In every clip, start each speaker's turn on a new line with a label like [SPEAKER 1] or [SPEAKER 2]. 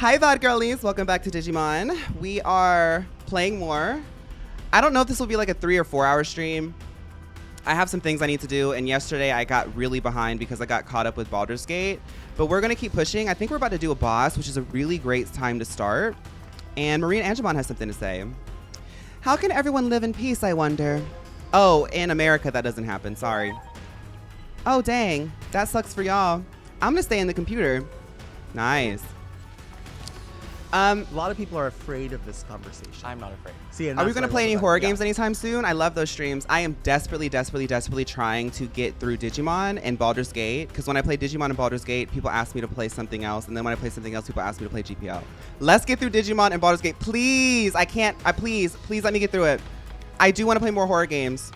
[SPEAKER 1] Hi, VOD girlies. Welcome back to Digimon. We are playing more. I don't know if this will be like a 3 or 4 hour stream. I have some things I need to do, and yesterday I got really behind because I got caught up with Baldur's Gate. But we're going to keep pushing. I think we're about to do a boss, which is a really great time to start. And Marina Angemon has something to say. How can everyone live in peace, I wonder? Oh, in America, that doesn't happen. Sorry. Oh, dang. That sucks for y'all. I'm going to stay in the computer. Nice.
[SPEAKER 2] A lot of people are afraid of this conversation.
[SPEAKER 3] I'm not afraid.
[SPEAKER 2] See,
[SPEAKER 1] are we going to play any horror games anytime soon? I love those streams. I am desperately trying to get through Digimon and Baldur's Gate, because when I play Digimon and Baldur's Gate, people ask me to play something else, and then when I play something else, people ask me to play GPL. Let's get through Digimon and Baldur's Gate, please. I can't. Please let me get through it. I do want to play more horror games.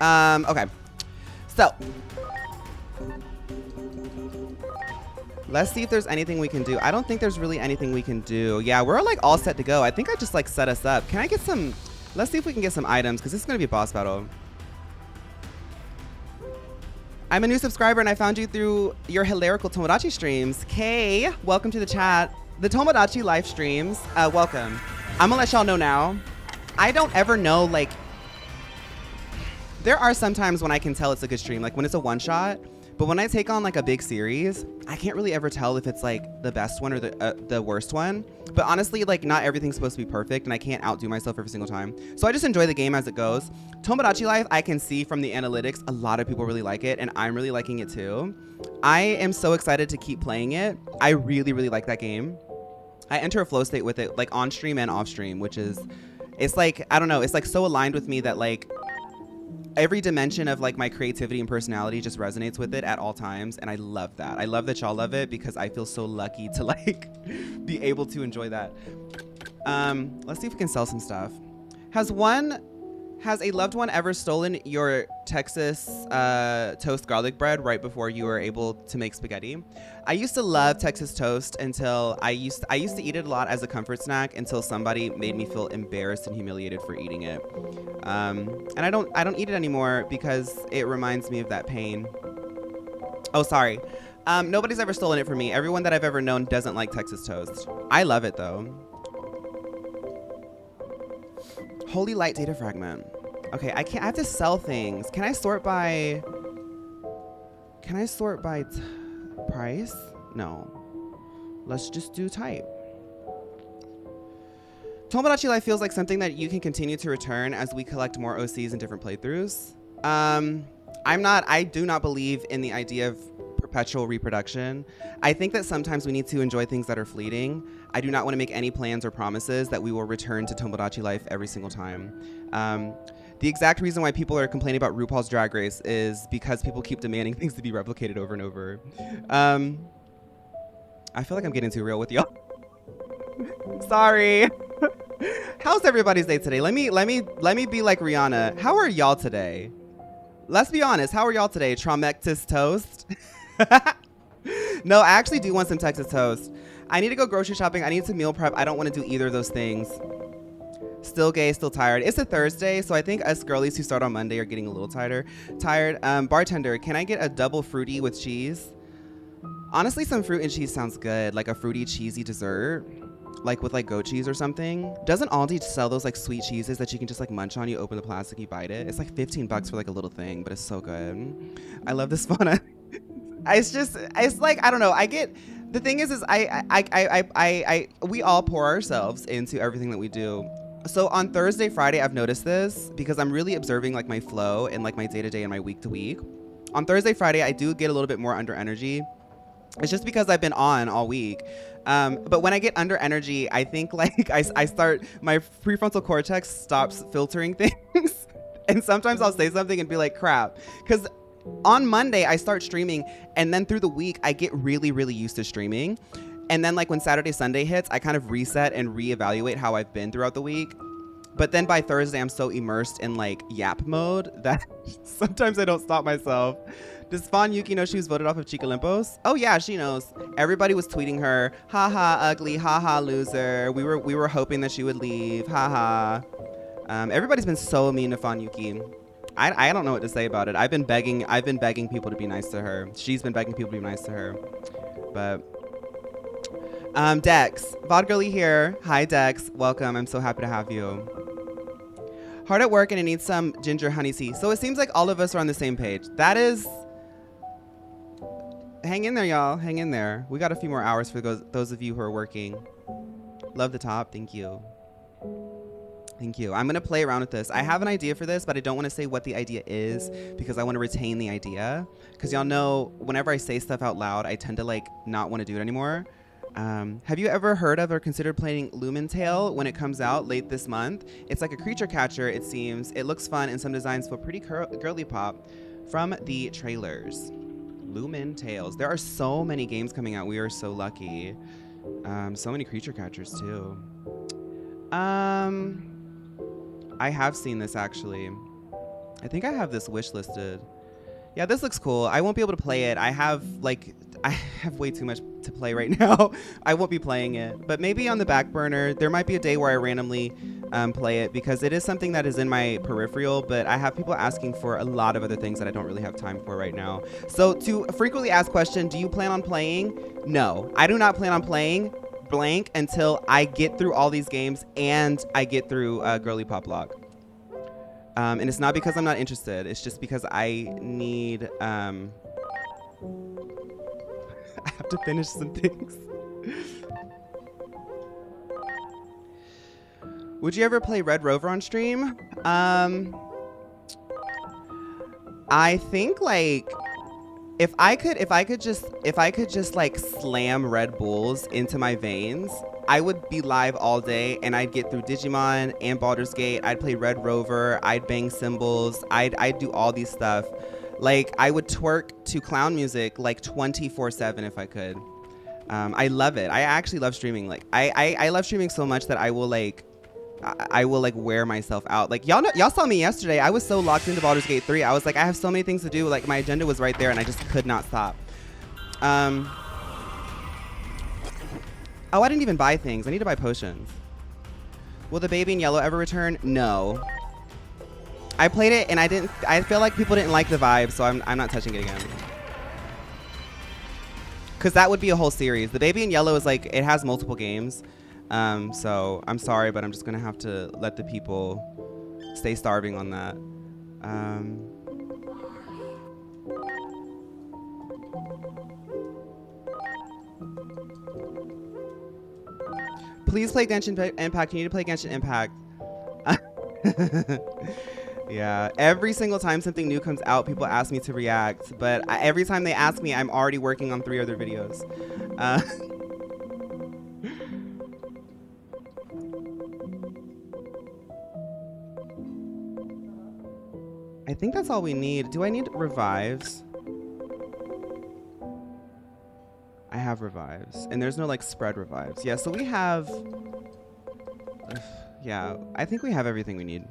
[SPEAKER 1] Okay. So let's see if there's anything we can do. I don't think there's really anything we can do. Yeah, we're like all set to go. I think I just like set us up. Can I get some, let's see if we can get some items, because this is going to be a boss battle. I'm a new subscriber and I found you through your hilarical Tomodachi streams. Kay, welcome to the chat. The Tomodachi Life streams, welcome. I'm gonna let y'all know now. I don't ever know, like, there are some times when I can tell it's a good stream, like when it's a one shot. But when I take on like a big series, I can't really ever tell if it's like the best one or the worst one. But honestly, like not everything's supposed to be perfect, and I can't outdo myself every single time. So I just enjoy the game as it goes. Tomodachi Life, I can see from the analytics, a lot of people really like it, and I'm really liking it too. I am so excited to keep playing it. I really like that game. I enter a flow state with it, like on stream and off stream, which is, it's like, I don't know, it's like so aligned with me that like, every dimension of like my creativity and personality just resonates with it at all times, and I love that. I love that y'all love it because I feel so lucky to like be able to enjoy that. Let's see if we can sell some stuff. Has a loved one ever stolen your Texas toast garlic bread right before you were able to make spaghetti? I used to love Texas toast until I used to eat it a lot as a comfort snack until somebody made me feel embarrassed and humiliated for eating it. And I don't eat it anymore because it reminds me of that pain. Oh, sorry. Nobody's ever stolen it from me. Everyone that I've ever known doesn't like Texas toast. I love it though. Holy light data fragment. Okay, I have to sell things. Can I sort by price? No. Let's just do type. Tomodachi Life feels like something that you can continue to return as we collect more OCs in different playthroughs. I do not believe in the idea of perpetual reproduction. I think that sometimes we need to enjoy things that are fleeting. I do not want to make any plans or promises that we will return to Tomodachi Life every single time. The exact reason why people are complaining about RuPaul's Drag Race is because people keep demanding things to be replicated over and over. I feel like I'm getting too real with y'all. Sorry. How's everybody's day today? Let me be like Rihanna. How are y'all today? Let's be honest. How are y'all today? Traumectus toast? No, I actually do want some Texas toast. I need to go grocery shopping. I need to meal prep. I don't want to do either of those things. Still gay, still tired. It's a Thursday, so I think us girlies who start on Monday are getting a little tired. Bartender, can I get a double fruity with cheese? Honestly, some fruit and cheese sounds good. Like a fruity, cheesy dessert. Like with like goat cheese or something. Doesn't Aldi sell those like sweet cheeses that you can just like munch on? You open the plastic, you bite it. It's like 15 bucks for like a little thing, but it's so good. I love this fauna. It's like, I don't know. The thing is we all pour ourselves into everything that we do. So on Thursday, Friday, I've noticed this because I'm really observing like my flow and like my day-to-day and my week-to-week. On Thursday, Friday, I do get a little bit more under energy. It's just because I've been on all week. But when I get under energy, I think like I start, my prefrontal cortex stops filtering things. And sometimes I'll say something and be like, crap. Because on Monday, I start streaming, and then through the week, I get really used to streaming. And then like when Saturday, Sunday hits, I kind of reset and reevaluate how I've been throughout the week. But then by Thursday, I'm so immersed in like yap mode that sometimes I don't stop myself. Does Fawn Yuki know she was voted off of Chica Limpos? Oh yeah, she knows. Everybody was tweeting her, haha ugly, haha loser. We were hoping that she would leave, haha. Everybody's been so mean to Fawn Yuki. I don't know what to say about it. I've been begging people to be nice to her. She's been begging people to be nice to her. But Dex, Vodgirly here. Hi Dex, welcome. I'm so happy to have you. Hard at work and it needs some ginger honey tea. So it seems like all of us are on the same page. That is, hang in there, y'all. Hang in there. We got a few more hours for those of you who are working. Love the top. Thank you. Thank you. I'm going to play around with this. I have an idea for this, but I don't want to say what the idea is because I want to retain the idea. Because y'all know whenever I say stuff out loud, I tend to like not want to do it anymore. Have you ever heard of or considered playing Lumen Tail when it comes out late this month? It's like a creature catcher, it seems. It looks fun and some designs feel pretty girly pop from the trailers. Lumen Tales. There are so many games coming out. We are so lucky. So many creature catchers too. I have seen this actually. I think I have this wish listed. Yeah, this looks cool. I won't be able to play it. I have way too much to play right now. I won't be playing it, but maybe on the back burner. There might be a day where I randomly play it because it is something that is in my peripheral, but I have people asking for a lot of other things that I don't really have time for right now. So to a frequently asked question, do you plan on playing? No, I do not plan on playing blank until I get through all these games and I get through Girly Pop Log. And it's not because I'm not interested. It's just because I need, I have to finish some things. Would you ever play Red Rover on stream? I think like, if I could just like slam Red Bulls into my veins, I would be live all day and I'd get through Digimon and Baldur's Gate. I'd play Red Rover. I'd bang cymbals. I'd do all these stuff. Like I would twerk to clown music like 24/7 if I could. I love it. I actually love streaming. Like I love streaming so much that I will like wear myself out. Like y'all saw me yesterday. I was so locked into Baldur's Gate 3. I was like, I have so many things to do. Like my agenda was right there and I just could not stop. Oh, I didn't even buy things. I need to buy potions. Will the baby in yellow ever return? No. I played it and I feel like people didn't like the vibe, so I'm not touching it again. Cause that would be a whole series. The baby in yellow is like, it has multiple games. So I'm sorry, but I'm just gonna have to let the people stay starving on that. Please play Genshin Impact. You need to play Genshin Impact. Yeah, every single time something new comes out, people ask me to react, but every time they ask me, I'm already working on 3 other videos. I think that's all we need. Do I need revives? I have revives. And there's no like spread revives. Yeah, so we have... yeah, I think we have everything we need.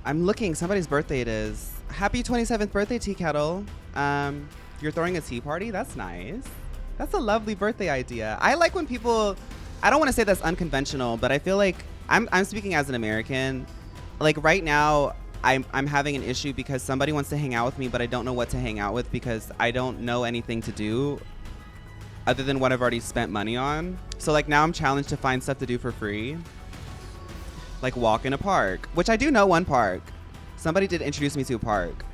[SPEAKER 1] I'm looking. Somebody's birthday it is. Happy 27th birthday, Tea Kettle. You're throwing a tea party? That's nice. That's a lovely birthday idea. I like when people... I don't want to say that's unconventional, but I feel like... I'm speaking as an American. Like right now, I'm having an issue because somebody wants to hang out with me, but I don't know what to hang out with because I don't know anything to do other than what I've already spent money on. So like now I'm challenged to find stuff to do for free. Like walk in a park, which I do know one park. Somebody did introduce me to a park,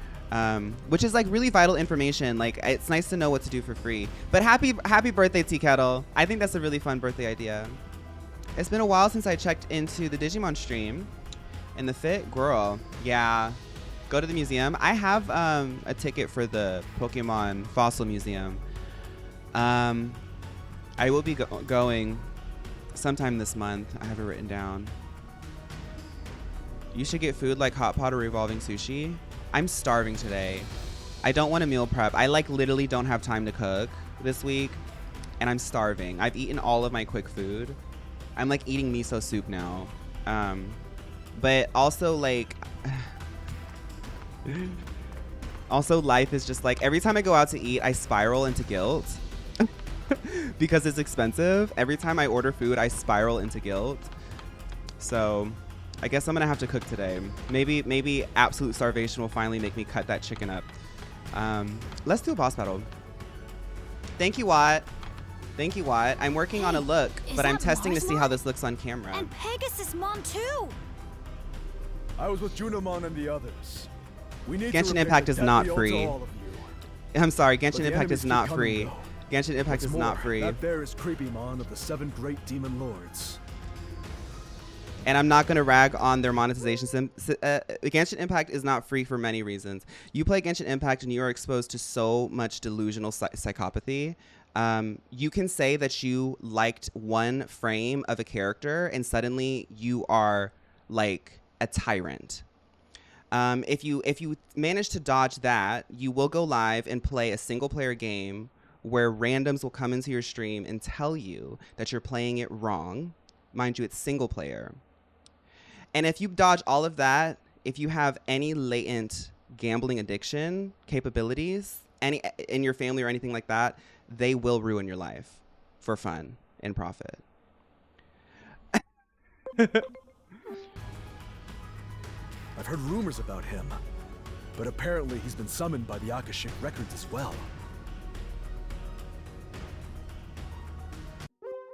[SPEAKER 1] which is like really vital information. Like it's nice to know what to do for free. But happy birthday, Tea Kettle. I think that's a really fun birthday idea. It's been a while since I checked into the Digimon stream. And the fit, girl, yeah. Go to the museum. I have a ticket for the Pokemon Fossil Museum. I will be going sometime this month. I have it written down. You should get food like hot pot or revolving sushi. I'm starving today. I don't want to meal prep. I like literally don't have time to cook this week and I'm starving. I've eaten all of my quick food. I'm like eating miso soup now. But also like, Also, life is just like, every time I go out to eat, I spiral into guilt because it's expensive. Every time I order food, I spiral into guilt. So I guess I'm gonna have to cook today. Maybe absolute starvation will finally make me cut that chicken up. Let's do a boss battle. Thank you, Watt. Thank you, Watt. I'm working on a look, but I'm testing to see how this looks on camera.
[SPEAKER 3] And Pegasusmon too.
[SPEAKER 4] I was with Junimon and the others. We need
[SPEAKER 1] Genshin
[SPEAKER 4] to
[SPEAKER 1] Impact is not free.
[SPEAKER 4] all of you.
[SPEAKER 1] I'm sorry,
[SPEAKER 4] But
[SPEAKER 1] Genshin
[SPEAKER 4] the
[SPEAKER 1] Impact is
[SPEAKER 4] enemies
[SPEAKER 1] not
[SPEAKER 4] keep coming,
[SPEAKER 1] free.
[SPEAKER 4] though.
[SPEAKER 1] Genshin Impact
[SPEAKER 4] What's
[SPEAKER 1] is
[SPEAKER 4] more,
[SPEAKER 1] not free.
[SPEAKER 4] That bear is Creepymon of the 7 great demon lords.
[SPEAKER 1] And I'm not going to rag on their monetization. Genshin Impact is not free for many reasons. You play Genshin Impact and you are exposed to so much delusional psychopathy. You can say that you liked one frame of a character and suddenly you are like a tyrant. If you manage to dodge that, you will go live and play a single player game where randoms will come into your stream and tell you that you're playing it wrong. Mind you, it's single player. And if you dodge all of that, if you have any latent gambling addiction capabilities, any in your family or anything like that, they will ruin your life for fun and profit.
[SPEAKER 4] I've heard rumors about him, but apparently he's been summoned by the Akashic records as well.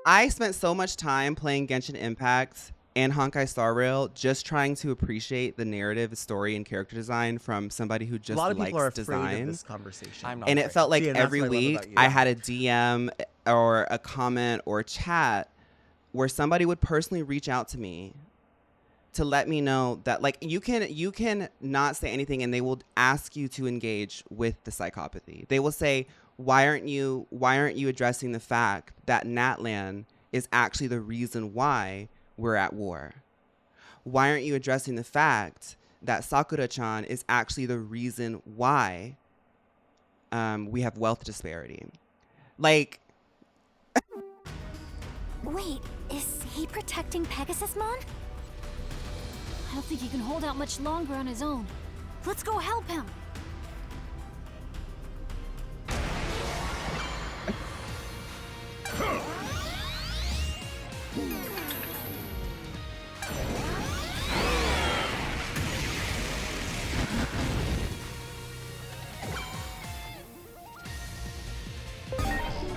[SPEAKER 1] I spent so much time playing Genshin Impact and Honkai Star Rail just trying to appreciate the narrative, story, and character design from somebody who just
[SPEAKER 2] A lot of
[SPEAKER 1] likes
[SPEAKER 2] people are afraid
[SPEAKER 1] design.
[SPEAKER 2] of this conversation.
[SPEAKER 5] I'm not
[SPEAKER 1] And it
[SPEAKER 5] afraid.
[SPEAKER 1] felt like
[SPEAKER 2] See, and that's
[SPEAKER 1] every
[SPEAKER 2] what I love
[SPEAKER 1] week
[SPEAKER 2] about you.
[SPEAKER 1] I had a DM or a comment or a chat where somebody would personally reach out to me to let me know that like you can not say anything and they will ask you to engage with the psychopathy. They will say, why aren't you addressing the fact that Natlan is actually the reason why we're at war? Why aren't you addressing the fact that Sakura-chan is actually the reason why we have wealth disparity? Like,
[SPEAKER 3] Wait, is he protecting Pegasusmon? I don't think he can hold out much longer on his own. Let's go help him.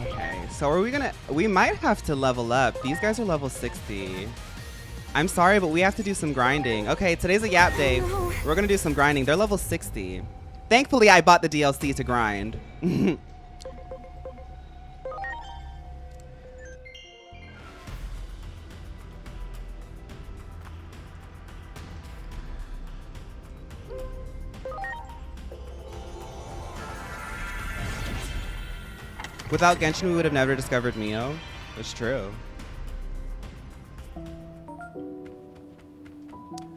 [SPEAKER 1] okay, so we might have to level up. These guys are level 60. I'm sorry, but we have to do some grinding. Okay, today's a yap day. We're gonna do some grinding. They're level 60. Thankfully, I bought the DLC to grind. Without Genshin, we would have never discovered Mio. It's true.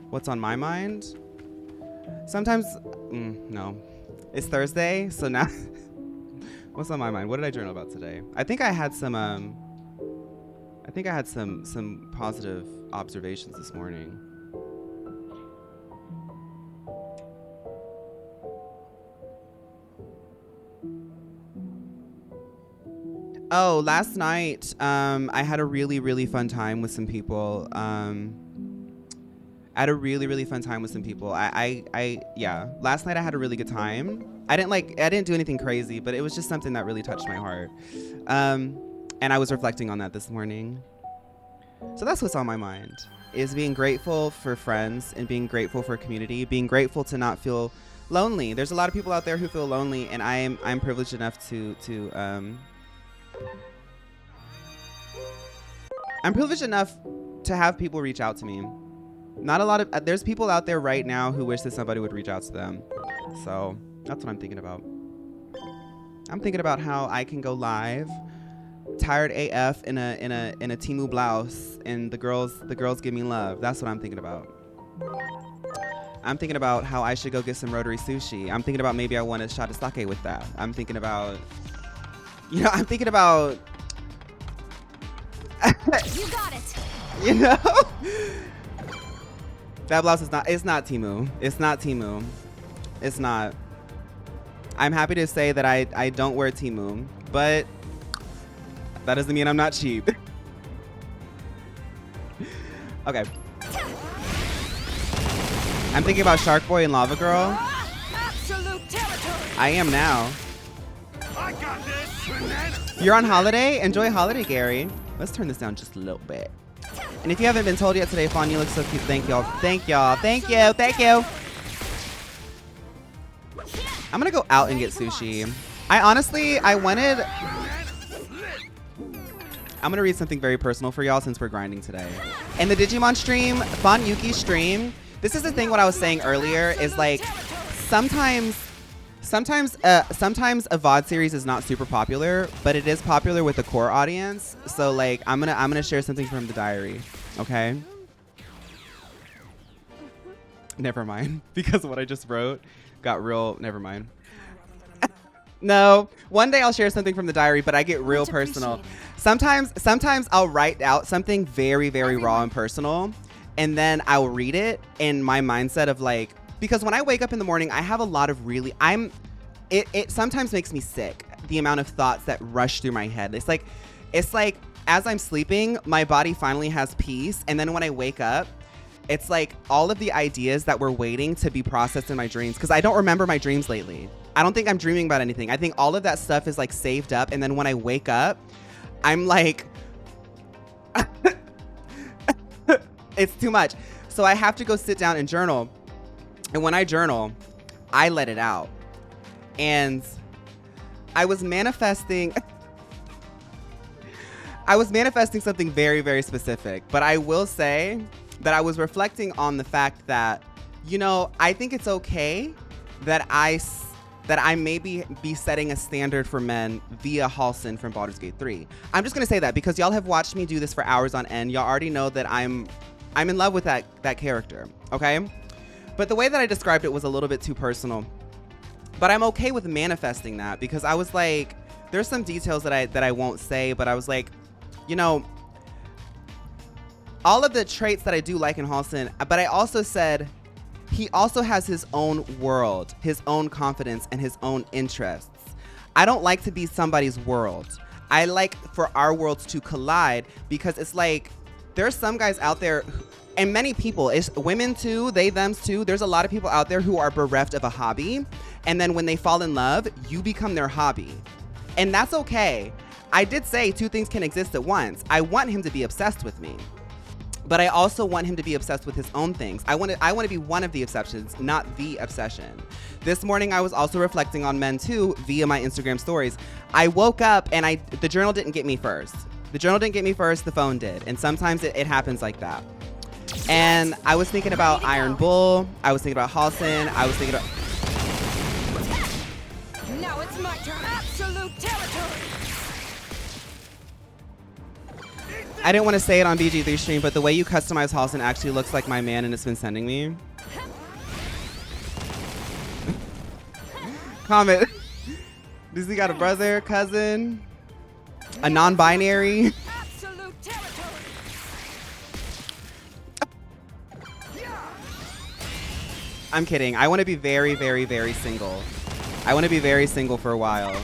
[SPEAKER 1] What's on my mind? Sometimes, no. It's Thursday, so now, what's on my mind? What did I journal about today? I think I had some positive observations this morning. Oh, last night, I had a really, really fun time with some people. I had a really, really fun time with some people. Yeah, last night I had a really good time. I didn't do anything crazy, but it was just something that really touched my heart. And I was reflecting on that this morning. So that's what's on my mind, is being grateful for friends and being grateful for community, being grateful to not feel lonely. There's a lot of people out there who feel lonely, and I'm privileged enough I'm privileged enough to have people reach out to me. There's people out there right now who wish that somebody would reach out to them. So that's what I'm thinking about. I'm thinking about how I can go live, tired AF in a Temu blouse, and the girls give me love. That's what I'm thinking about. I'm thinking about how I should go get some rotary sushi. I'm thinking about maybe I want a shot of sake with that. I'm thinking about, you know,
[SPEAKER 3] You got it.
[SPEAKER 1] you know? That blouse it's not Temu. It's not Temu. It's not. I'm happy to say that I don't wear Temu, but that doesn't mean I'm not cheap. Okay. I'm thinking about Shark Boy and Lava Girl.
[SPEAKER 3] Absolute territory.
[SPEAKER 1] I am now.
[SPEAKER 5] I got this. Banana.
[SPEAKER 1] You're on holiday? Enjoy holiday, Gary. Let's turn this down just a little bit. And if you haven't been told yet today, Fawn, you look so cute. Thank y'all. Thank y'all. Thank you. Thank you. I'm gonna go out and get sushi. I'm gonna read something very personal for y'all since we're grinding today. In the Digimon stream, Fawn Yuki's stream, this is the thing what I was saying earlier is like sometimes a VOD series is not super popular, but it is popular with the core audience. So like I'm gonna share something from the diary, okay? Never mind, because what I just wrote got real. Never mind. No, one day I'll share something from the diary, but I get real personal. Sometimes I'll write out something very, very raw and personal, and then I'll read it in my mindset of like, because when I wake up in the morning, I have a lot of really, it sometimes makes me sick, the amount of thoughts that rush through my head. It's like as I'm sleeping, my body finally has peace, and then when I wake up, it's like all of the ideas that were waiting to be processed in my dreams, because I don't remember my dreams lately. I don't think I'm dreaming about anything. I think all of that stuff is like saved up, and then when I wake up, I'm like, it's too much. So I have to go sit down and journal. And when I journal, I let it out. And I was manifesting something very, very specific. But I will say that I was reflecting on the fact that, you know, I think it's okay that I maybe be setting a standard for men via Halsin from Baldur's Gate 3. I'm just gonna say that because y'all have watched me do this for hours on end. Y'all already know that I'm in love with that character, okay? But the way that I described it was a little bit too personal. But I'm okay with manifesting that because I was like, there's some details that I won't say, but I was like, you know, all of the traits that I do like in Halsin, but I also said, he also has his own world, his own confidence, and his own interests. I don't like to be somebody's world. I like for our worlds to collide because it's like, there's some guys out there, and many people, it's women too, they, thems too. There's a lot of people out there who are bereft of a hobby. And then when they fall in love, you become their hobby. And that's okay. I did say two things can exist at once. I want him to be obsessed with me, but I also want him to be obsessed with his own things. I want to be one of the exceptions, not the obsession. This morning, I was also reflecting on men too via my Instagram stories. I woke up and the journal didn't get me first. The journal didn't get me first, the phone did. And sometimes it happens like that. And I was thinking about Iron Bull. I was thinking about Halsin. I was thinking about...
[SPEAKER 3] Now it's my turn. Absolute territory.
[SPEAKER 1] I didn't want to say it on BG3 stream, but the way you customize Halsin actually looks like my man and it's been sending me. Comment. Does he got a brother, cousin, a non-binary?
[SPEAKER 3] Absolute territory.
[SPEAKER 1] I'm kidding. I want to be very, very, very single. I want to be very single for a while.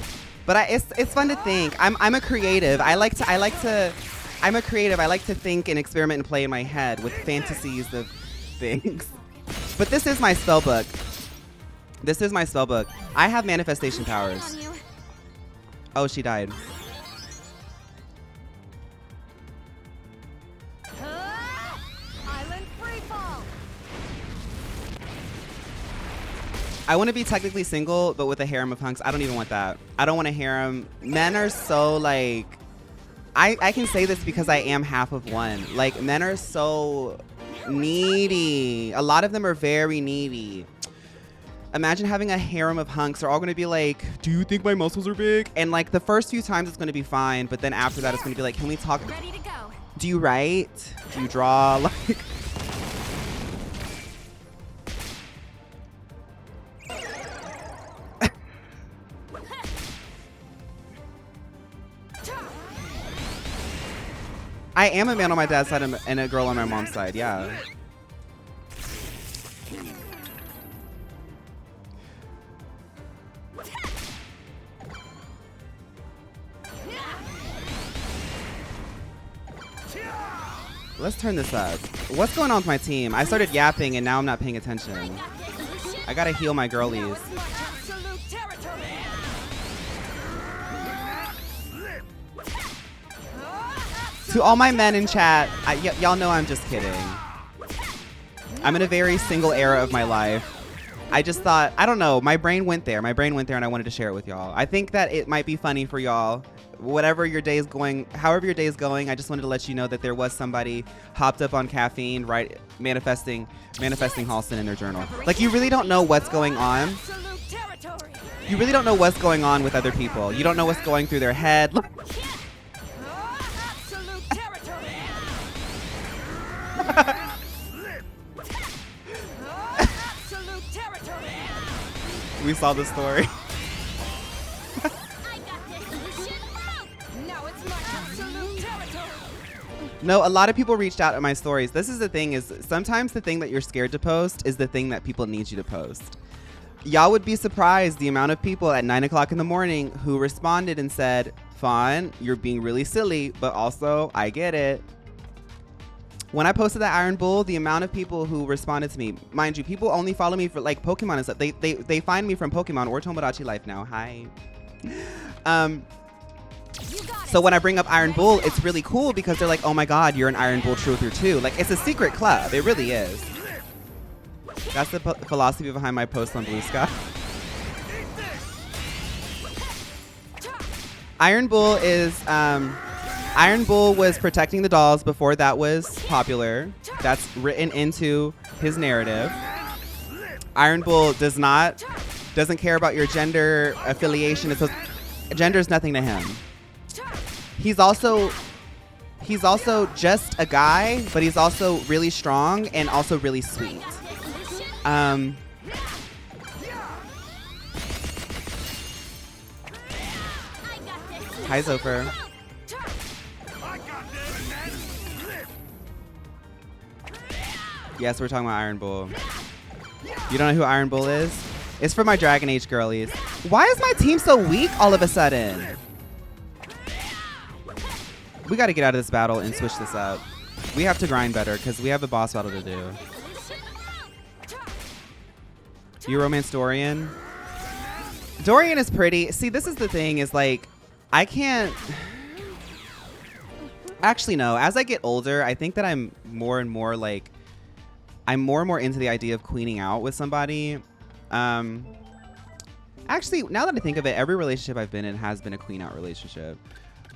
[SPEAKER 1] But it's fun to think. I'm a creative. I'm a creative. I like to think and experiment and play in my head with fantasies of things. But this is my spell book. This is my spell book. I have manifestation powers. Oh, she died.
[SPEAKER 3] Island freefall.
[SPEAKER 1] I want to be technically single, but with a harem of hunks. I don't even want that. I don't want a harem. Men are so like... I can say this because I am half of one. Like, men are so needy. A lot of them are very needy. Imagine having a harem of hunks. They're all going to be like, do you think my muscles are big? And like the first few times it's going to be fine, but then after that it's going to be like, can we talk?
[SPEAKER 3] Ready to go.
[SPEAKER 1] Do you write? Do you draw? Like... I am a man on my dad's side and a girl on my mom's side, yeah. Let's turn this up. What's going on with my team? I started yapping and now I'm not paying attention. I gotta heal my girlies. To all my men in chat, y'all know I'm just kidding. I'm in a very single era of my life. I just thought, I don't know, my brain went there. My brain went there and I wanted to share it with y'all. I think that it might be funny for y'all. Whatever your day is going, however your day is going, I just wanted to let you know that there was somebody hopped up on caffeine, right? Manifesting Halston in their journal. Like, you really don't know what's going on. You really don't know what's going on with other people. You don't know what's going through their head. Look. We saw the story. No, a lot of people reached out at my stories. This is the thing, is sometimes the thing that you're scared to post is the thing that people need you to post. Y'all would be surprised the amount of people at 9 o'clock in the morning who responded and said, "Fawn, you're being really silly, but also I get it." When I posted that Iron Bull, the amount of people who responded to me, mind you, people only follow me for like Pokemon and stuff. They find me from Pokemon or Tomodachi Life now. Hi. So when I bring up Iron Bull, it's really cool because they're like, "Oh my God, you're an Iron Bull truther too." Like, it's a secret club. It really is. That's the philosophy behind my post on Blue Sky. Iron Bull is, Iron Bull was protecting the dolls before that was popular. That's written into his narrative. Iron Bull doesn't care about your gender affiliation. Gender is nothing to him. He's also just a guy, but he's also really strong and also really sweet. Hi, Zopher. Yes, we're talking about Iron Bull. You don't know who Iron Bull is? It's for my Dragon Age girlies. Why is my team so weak all of a sudden? We got to get out of this battle and switch this up. We have to grind better because we have a boss battle to do. You romance Dorian? Dorian is pretty. See, this is the thing, is like, I can't... Actually, no. As I get older, I think that I'm more and more like... I'm more and more into the idea of queening out with somebody. Actually, now that I think of it, every relationship I've been in has been a queen out relationship.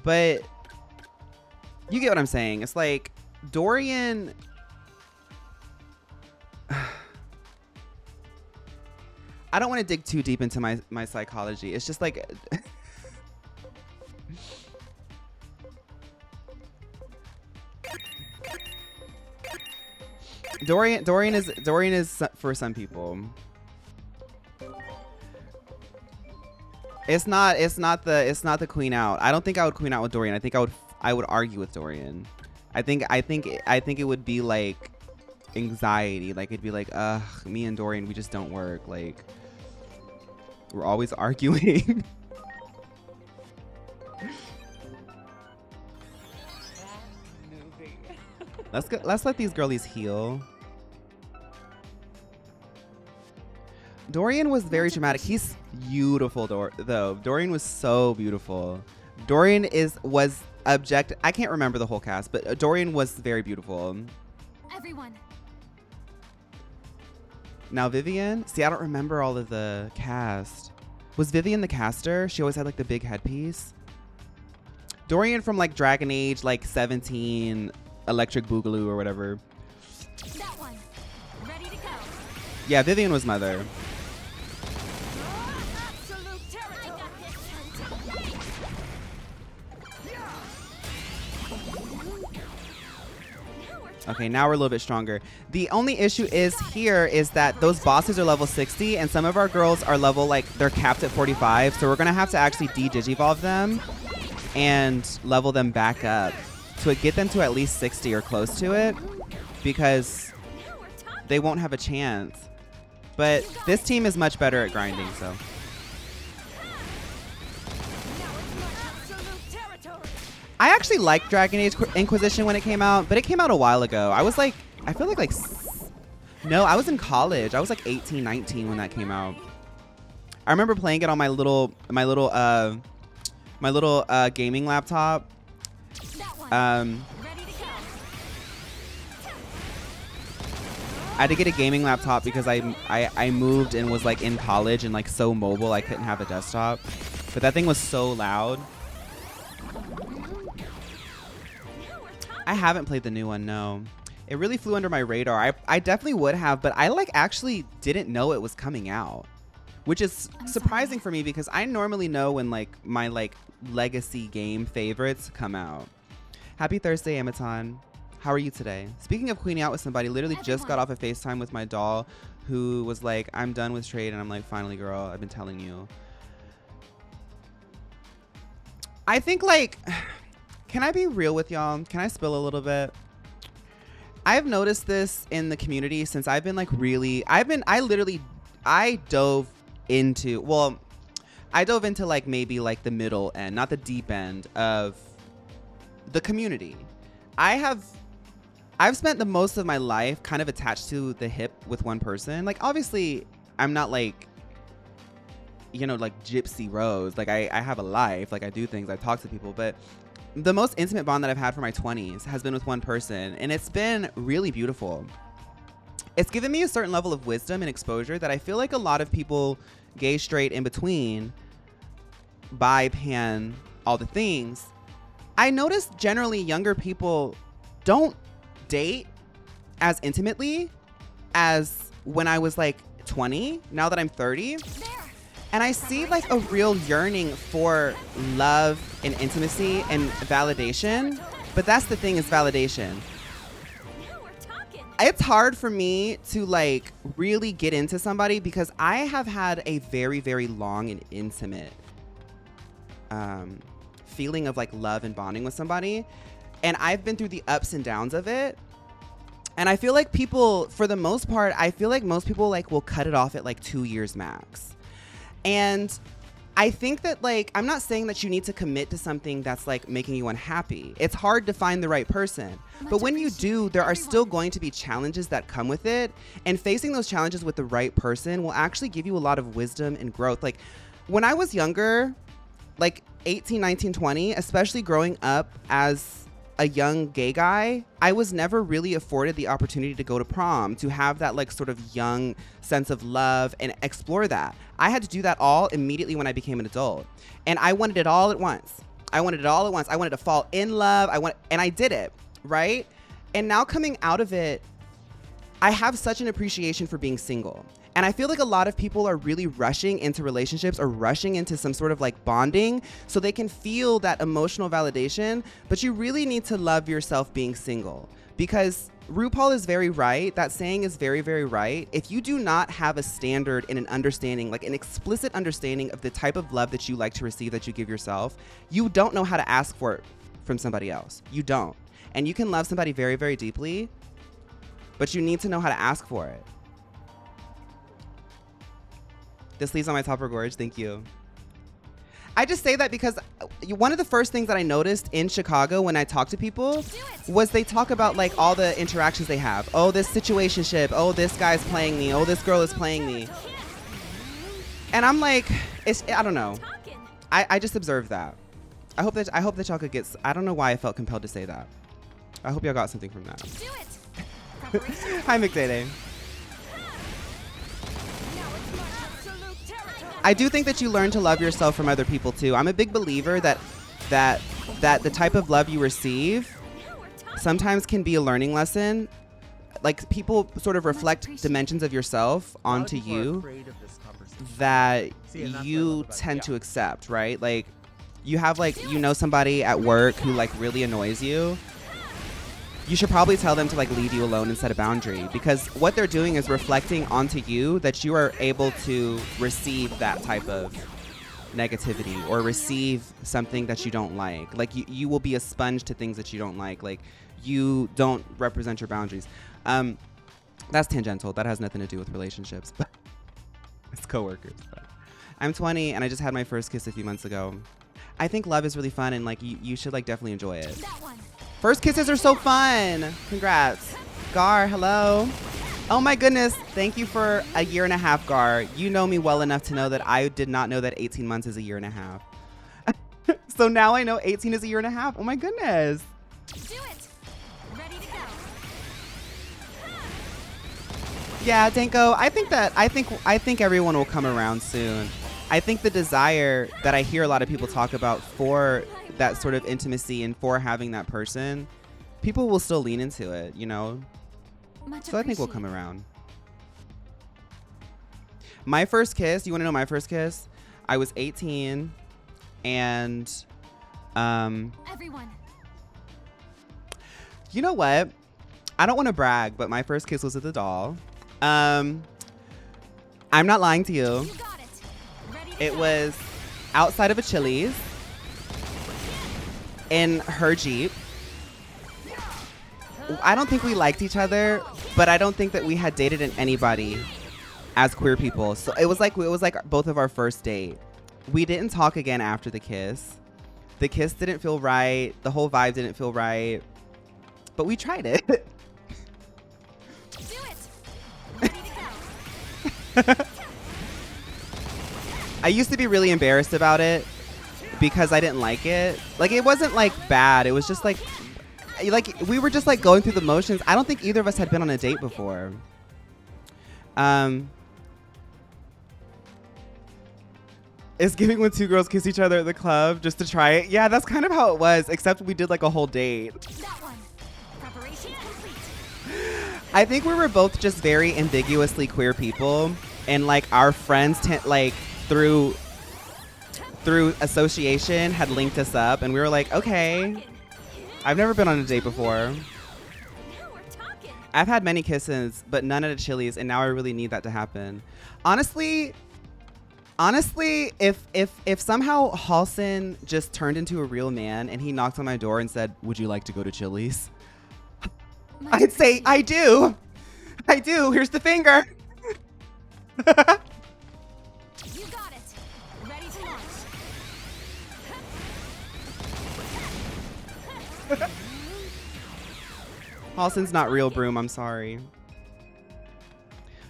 [SPEAKER 1] But you get what I'm saying. It's like Dorian... I don't want to dig too deep into my psychology. It's just like... Dorian is for some people. It's not the queen out. I don't think I would queen out with Dorian. I think I would argue with Dorian. I think it would be like anxiety. Like, it'd be like, ugh, me and Dorian, we just don't work. Like, we're always arguing. Let's let these girlies heal. Dorian was very dramatic. He's beautiful though. Dorian was so beautiful. Dorian was objective. I can't remember the whole cast, but Dorian was very beautiful.
[SPEAKER 3] Everyone.
[SPEAKER 1] Now Vivian? See, I don't remember all of the cast. Was Vivian the caster? She always had like the big headpiece. Dorian from like Dragon Age, like 17, Electric Boogaloo or whatever.
[SPEAKER 3] That one. Ready to go.
[SPEAKER 1] Yeah, Vivian was mother.
[SPEAKER 3] Absolute territory.
[SPEAKER 1] Okay, now we're a little bit stronger. The only issue is that those bosses are level 60 and some of our girls are level, like, they're capped at 45. So we're going to have to actually de-digivolve them and level them back up to get them to at least 60 or close to it, because they won't have a chance. But this team is much better at grinding, so. I actually liked Dragon Age Inquisition when it came out, but it came out a while ago. I was like, I feel like no, I was in college. I was like 18, 19 when that came out. I remember playing it on my little gaming laptop. I had to get a gaming laptop because I moved and was like in college and like so mobile I couldn't have a desktop. But that thing was so loud. I haven't played the new one, no. It really flew under my radar. I definitely would have, but I like actually didn't know it was coming out. Which is surprising for me because I normally know when like my like legacy game favorites come out. Happy Thursday, Amaton. How are you today? Speaking of queening out with somebody, literally just got off a FaceTime with my doll who was like, I'm done with trade. And I'm like, finally, girl, I've been telling you. I think like, can I be real with y'all? Can I spill a little bit? I've noticed this in the community since I've been like really, I dove into like maybe like the middle end, not the deep end of the community. I've spent the most of my life kind of attached to the hip with one person. Like, obviously, I'm not like, you know, like Gypsy Rose. Like, I have a life. Like, I do things. I talk to people. But the most intimate bond that I've had for my 20s has been with one person. And it's been really beautiful. It's given me a certain level of wisdom and exposure that I feel like a lot of people, gay, straight, in between, bi, pan, all the things, I noticed generally younger people don't date as intimately as when I was like 20, now that I'm 30. And I see like a real yearning for love and intimacy and validation. But that's the thing, is validation. It's hard for me to like really get into somebody because I have had a very, very long and intimate feeling of like love and bonding with somebody. And I've been through the ups and downs of it. And I feel like people, for the most part, I feel like most people like will cut it off at like 2 years max. And I think that like, I'm not saying that you need to commit to something that's like making you unhappy. It's hard to find the right person. But when you do, there are still going to be challenges that come with it. And facing those challenges with the right person will actually give you a lot of wisdom and growth. Like when I was younger, like 18, 19, 20, especially growing up as a young gay guy, I was never really afforded the opportunity to go to prom, to have that like sort of young sense of love and explore that. I had to do that all immediately when I became an adult. And I wanted it all at once. I wanted to fall in love. And I did it, right? And now coming out of it, I have such an appreciation for being single. And I feel like a lot of people are really rushing into relationships or rushing into some sort of like bonding so they can feel that emotional validation. But you really need to love yourself being single, because RuPaul is very right. That saying is very, very right. If you do not have a standard and an understanding, like an explicit understanding of the type of love that you like to receive, that you give yourself, you don't know how to ask for it from somebody else. You don't. And you can love somebody very, very deeply, but you need to know how to ask for it. This leaves on my top of gorge. Thank you. I just say that because one of the first things that I noticed in Chicago when I talk to people was they talk about like all the interactions they have. Oh, this situationship. Oh, this guy's playing me. Oh, this girl is playing me. And I'm like, I don't know. I just observed that. I hope that y'all could get. I don't know why I felt compelled to say that. I hope y'all got something from that. Hi, McDade. I do think that you learn to love yourself from other people too. I'm a big believer that the type of love you receive sometimes can be a learning lesson. Like people sort of reflect dimensions of yourself onto you that you tend to accept, right? Like you have like, you know, somebody at work who like really annoys you. You should probably tell them to like leave you alone and set a boundary, because what they're doing is reflecting onto you that you are able to receive that type of negativity or receive something that you don't like. Like you will be a sponge to things that you don't like. Like you don't represent your boundaries. That's tangential. That has nothing to do with relationships, but it's coworkers. But I'm 20 and I just had my first kiss a few months ago. I think love is really fun, and like you should like definitely enjoy it.
[SPEAKER 3] That one.
[SPEAKER 1] First kisses are so fun. Congrats. Gar, hello. Oh my goodness. Thank you for a year and a half, Gar. You know me well enough to know that I did not know that 18 months is a year and a half. So now I know 18 is a year and a half. Oh my goodness.
[SPEAKER 3] Do it. Ready to go.
[SPEAKER 1] Yeah, Danko, I think everyone will come around soon. I think the desire that I hear a lot of people talk about for that sort of intimacy and for having that person, people will still lean into it, you know?
[SPEAKER 3] Much
[SPEAKER 1] So I think we'll come
[SPEAKER 3] appreciated.
[SPEAKER 1] around. My first kiss, you want to know my first kiss? I was 18 and
[SPEAKER 3] Everyone.
[SPEAKER 1] you know what? I don't want to brag, but my first kiss was with a doll. I'm not lying to you.
[SPEAKER 3] You got it. Ready to
[SPEAKER 1] It
[SPEAKER 3] go.
[SPEAKER 1] was outside of a Chili's in her Jeep. I don't think we liked each other, but I don't think that we had dated anybody as queer people. So it was like both of our first date. We didn't talk again after the kiss. The kiss didn't feel right. The whole vibe didn't feel right. But we tried it.
[SPEAKER 3] Do it. Ready to go.
[SPEAKER 1] I used to be really embarrassed about it because I didn't like it. Like, it wasn't like bad. It was just like we were just like going through the motions. I don't think either of us had been on a date before. It's giving when two girls kiss each other at the club just to try it. Yeah, that's kind of how it was, except we did like a whole date.
[SPEAKER 3] That one. Preparation complete.
[SPEAKER 1] I think we were both just very ambiguously queer people, and like our friends through association had linked us up, and we were like, okay. I've never been on a date before.
[SPEAKER 3] Now we're talking.
[SPEAKER 1] I've had many kisses, but none at a Chili's, and now I really need that to happen. Honestly, if somehow Halson just turned into a real man and he knocked on my door and said, "Would you like to go to Chili's?"
[SPEAKER 3] Much
[SPEAKER 1] I'd say,
[SPEAKER 3] appreciated.
[SPEAKER 1] "I do. I do. Here's the finger."
[SPEAKER 3] You got it. Ready to launch.
[SPEAKER 1] Halson's not real, Broom. I'm sorry.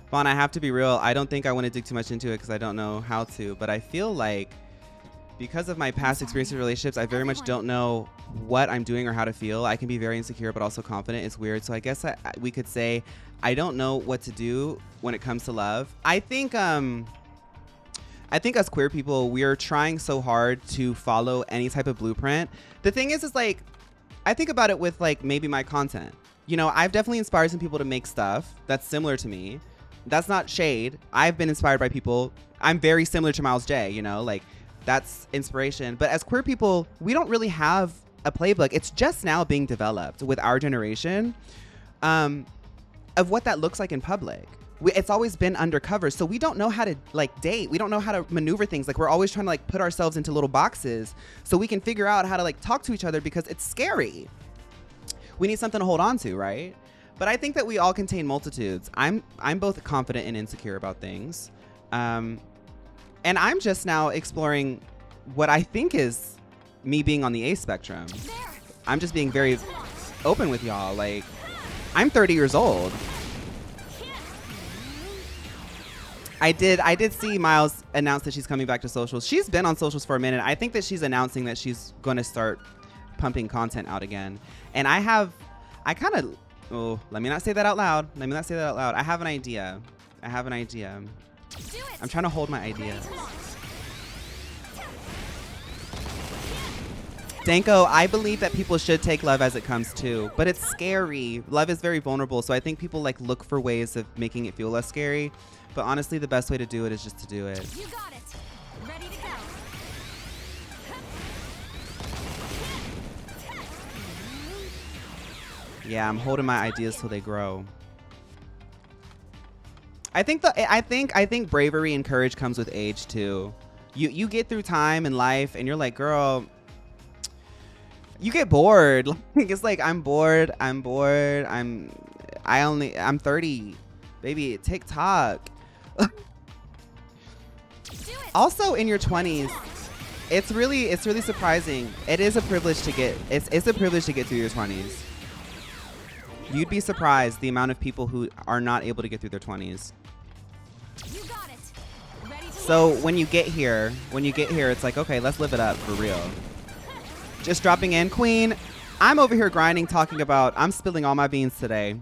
[SPEAKER 1] Vaughn, I have to be real. I don't think I want to dig too much into it because I don't know how to. But I feel like because of my past experiences with relationships, I very much don't know what I'm doing or how to feel. I can be very insecure, but also confident. It's weird. So I guess we could say I don't know what to do when it comes to love. I think as queer people, we're trying so hard to follow any type of blueprint. The thing is like, I think about it with like maybe my content. You know, I've definitely inspired some people to make stuff that's similar to me. That's not shade. I've been inspired by people. I'm very similar to Miles J, you know, like that's inspiration. But as queer people, we don't really have a playbook. It's just now being developed with our generation of what that looks like in public. It's always been undercover. So we don't know how to like date. We don't know how to maneuver things. Like we're always trying to like put ourselves into little boxes so we can figure out how to like talk to each other because it's scary. We need something to hold on to, right? But I think that we all contain multitudes. I'm both confident and insecure about things. And I'm just now exploring what I think is me being on the A spectrum.
[SPEAKER 3] There.
[SPEAKER 1] I'm just being very open with y'all. Like, I'm 30 years old. I did see Miles announce that she's coming back to socials. She's been on socials for a minute. I think that she's announcing that she's going to start pumping content out again. And let me not say that out loud. I have an idea.
[SPEAKER 3] Do it.
[SPEAKER 1] I'm trying to hold my
[SPEAKER 3] Ready
[SPEAKER 1] idea.
[SPEAKER 3] to launch.
[SPEAKER 1] Danko, I believe that people should take love as it comes too, but it's scary. Love is very vulnerable, so I think people like look for ways of making it feel less scary. But honestly, the best way to do it is just to do it.
[SPEAKER 3] You got it. Ready to go.
[SPEAKER 1] Yeah, I'm holding my ideas till they grow. I think bravery and courage comes with age too. You get through time and life and you're like, girl, you get bored. It's like I'm bored. I'm 30. Baby, TikTok.
[SPEAKER 3] Do it.
[SPEAKER 1] Also in your 20s, it's really surprising. It is a privilege to get it's a privilege to get through your 20s. You'd be surprised the amount of people who are not able to get through their 20s.
[SPEAKER 3] You got it. Ready to
[SPEAKER 1] So when you get here, it's like, okay, let's live it up for real. Just dropping in, Queen. I'm over here grinding, talking about, I'm spilling all my beans today.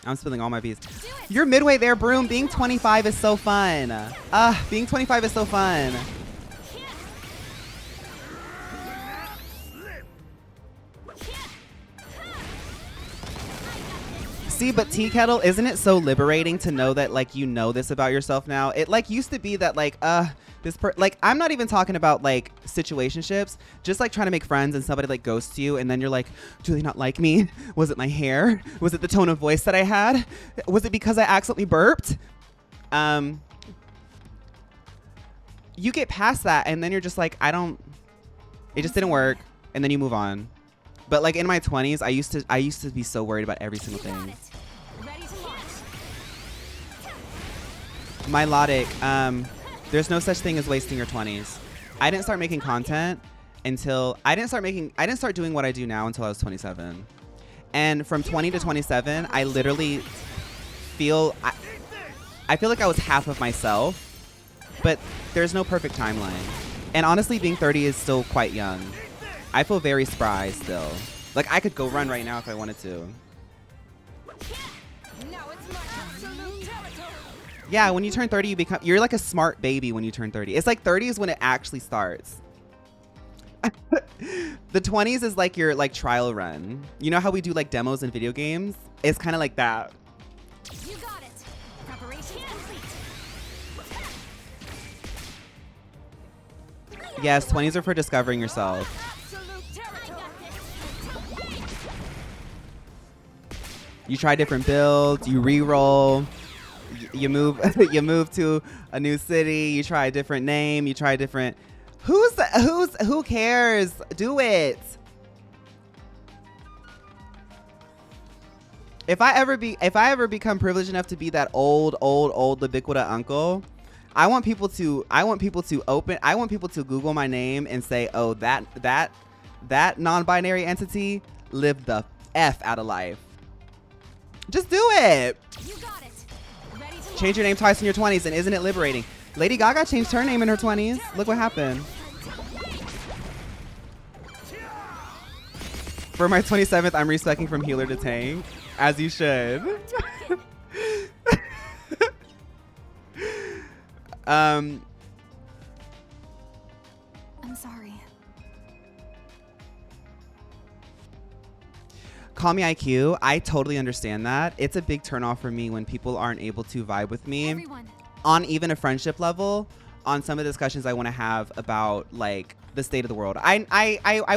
[SPEAKER 1] I'm spilling all my beans. You're midway there, Broom. Being 25 is so fun. Being 25 is so fun. See, but Tea Kettle, isn't it so liberating to know that, like, you know this about yourself now? It, like, used to be that, like, like, I'm not even talking about, like, situationships. Just, like, trying to make friends and somebody, like, ghosts you. And then you're like, do they not like me? Was it my hair? Was it the tone of voice that I had? Was it because I accidentally burped? You get past that, and then you're just like, it just didn't work. And then you move on. But, like, in my 20s, I used to be so worried about every single thing.
[SPEAKER 3] ready to launch.
[SPEAKER 1] Milotic, there's no such thing as wasting your 20s. I didn't start making content until I didn't start doing what I do now until I was 27. And from 20 to 27, I literally feel I feel like I was half of myself, but there's no perfect timeline. And honestly, being 30 is still quite young. I feel very spry still. Like, I could go run right now if I wanted to.
[SPEAKER 3] Now it's my absolute territory.
[SPEAKER 1] Yeah, when you turn 30, you're like a smart baby when you turn 30. It's like 30 is when it actually starts. The 20s is like your like trial run. You know how we do like demos in video games? It's kind of like that.
[SPEAKER 3] You got it. Preparation complete.
[SPEAKER 1] Yes, 20s are for discovering yourself.
[SPEAKER 3] Absolute territory.
[SPEAKER 1] You try different builds, you re-roll, you move you move to a new city, you try a different name, you try different who cares? Do it. If I ever become privileged enough to be that old ubiquitous uncle, I want people to Google my name and say, "Oh, that non-binary entity lived the F out of life." Just do it.
[SPEAKER 3] You got it. Ready to
[SPEAKER 1] Change your name twice in your 20s, and isn't it liberating? Lady Gaga changed her name in her 20s. Look what happened. For my 27th, I'm respecing from healer to tank, as you should.
[SPEAKER 3] I'm sorry.
[SPEAKER 1] Call me IQ. I totally understand that. It's a big turnoff for me when people aren't able to vibe with me
[SPEAKER 3] Everyone.
[SPEAKER 1] on even a friendship level, on some of the discussions I want to have about like the state of the world. I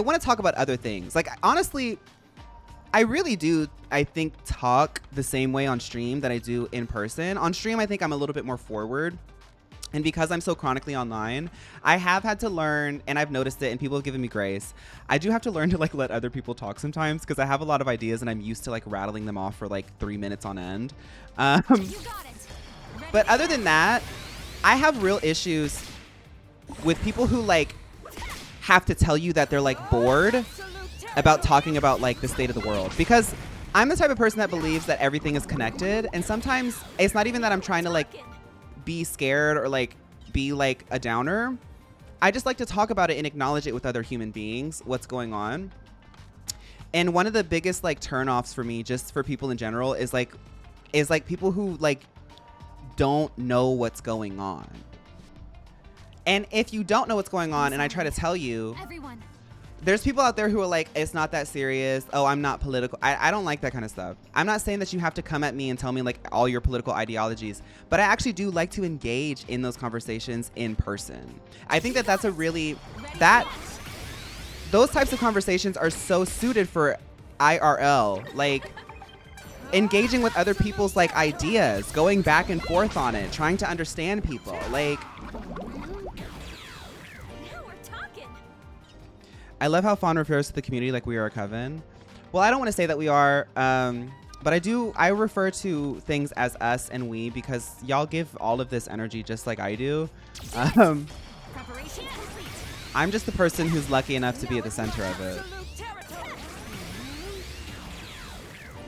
[SPEAKER 1] want to talk about other things. Like, honestly, I really do, I think, talk the same way on stream that I do in person. On stream, I think I'm a little bit more forward. And because I'm so chronically online, I have had to learn, and I've noticed it, and people have given me grace. I do have to learn to like let other people talk sometimes, because I have a lot of ideas and I'm used to like rattling them off for like 3 minutes on end.
[SPEAKER 3] You got it. Ready
[SPEAKER 1] But
[SPEAKER 3] to
[SPEAKER 1] other than that, I have real issues with people who like have to tell you that they're like bored
[SPEAKER 3] absolute territory.
[SPEAKER 1] about talking about like the state of the world, because I'm the type of person that believes that everything is connected, and sometimes it's not even that I'm trying to like be scared or like be like a downer. I just like to talk about it and acknowledge it with other human beings, what's going on. And one of the biggest like turnoffs for me, just for people in general, is like people who like don't know what's going on. And if you don't know what's going on and I try to tell you,
[SPEAKER 3] Everyone.
[SPEAKER 1] there's people out there who are like, it's not that serious. Oh, I'm not political. I don't like that kind of stuff. I'm not saying that you have to come at me and tell me like all your political ideologies, but I actually do like to engage in those conversations in person. I think that that's a really, those types of conversations are so suited for IRL, like engaging with other people's like ideas, going back and forth on it, trying to understand people. Like,
[SPEAKER 3] Now we're talking.
[SPEAKER 1] I love how Fawn refers to the community like we are a coven. Well, I don't want to say that we are, But I refer to things as us and we because y'all give all of this energy just like I do.
[SPEAKER 3] Preparation complete.
[SPEAKER 1] I'm just the person who's lucky enough to be at the center of it.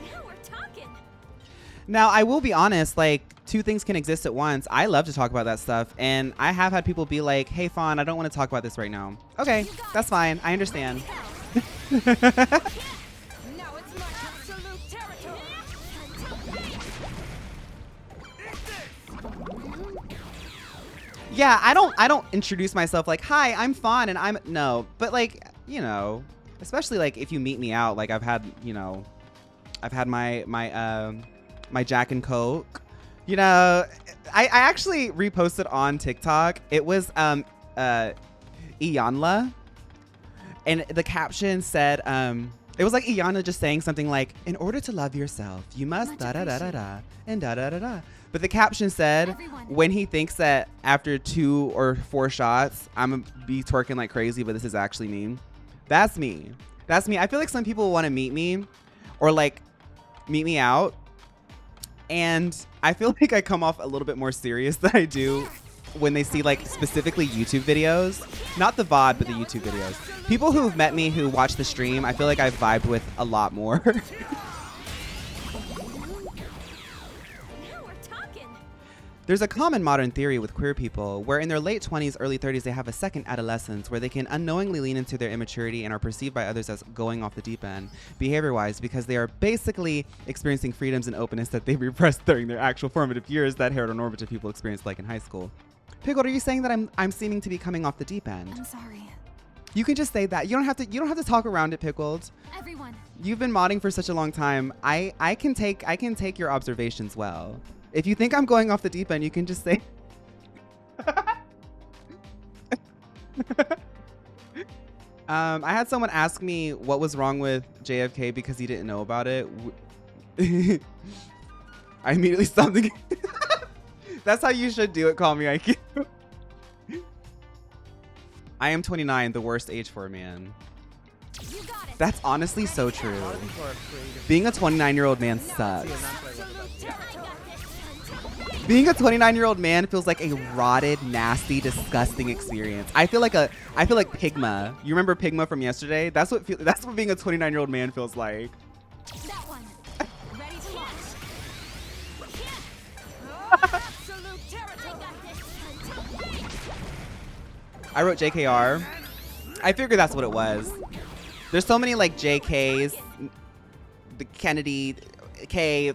[SPEAKER 3] Now we're talking.
[SPEAKER 1] Now, I will be honest, like, two things can exist at once. I love to talk about that stuff, and I have had people be like, hey, Fawn, I don't want to talk about this right now. Okay, that's fine. I understand.
[SPEAKER 3] Now it's my absolute territory.
[SPEAKER 1] Yeah, I don't introduce myself like, hi, I'm Fawn, and I'm, no. But, like, you know, especially, like, if you meet me out, like, I've had my Jack and Coke. You know, I actually reposted on TikTok. It was Iyanla, and the caption said it was like Iyanla just saying something like, in order to love yourself, you must da da da da da and da da da da. But the caption said, when he thinks that after 2 or 4 shots, I'm gonna be twerking like crazy, but this is actually me. That's me. That's me. I feel like some people want to meet me or like meet me out. And I feel like I come off a little bit more serious than I do when they see like specifically YouTube videos, not the VOD, but the YouTube videos. People who've met me who watch the stream, I feel like I've vibed with a lot more.
[SPEAKER 3] Now we're talking.
[SPEAKER 1] There's a common modern theory with queer people where in their late 20s, early 30s, they have a second adolescence where they can unknowingly lean into their immaturity and are perceived by others as going off the deep end, behavior-wise, because they are basically experiencing freedoms and openness that they repressed during their actual formative years that heteronormative people experienced like in high school. Pickled, are you saying that I'm seeming to be coming off the deep end?
[SPEAKER 3] I'm sorry.
[SPEAKER 1] You can just say that. You don't have to talk around it, Pickled.
[SPEAKER 3] Everyone.
[SPEAKER 1] You've been modding for such a long time. I can take your observations well. If you think I'm going off the deep end, you can just say. I had someone ask me what was wrong with JFK because he didn't know about it. I immediately stopped thinking. That's how you should do it. Call me IQ. I am 29, the worst age for a man.
[SPEAKER 3] You got it.
[SPEAKER 1] That's honestly so true.
[SPEAKER 2] A lot of people are afraid of
[SPEAKER 1] Being a 29-year-old man sucks.
[SPEAKER 2] seeing that play with
[SPEAKER 3] Absolute territory.
[SPEAKER 1] Being a 29-year-old man feels like a rotted, nasty, disgusting experience. I feel like Pigma. You remember Pigma from yesterday? That's what being a 29-year-old man feels like.
[SPEAKER 3] That one. Ready to launch. Absolute territory.
[SPEAKER 1] I wrote JKR. I figured that's what it was. There's so many like JKs, the Kennedy, K.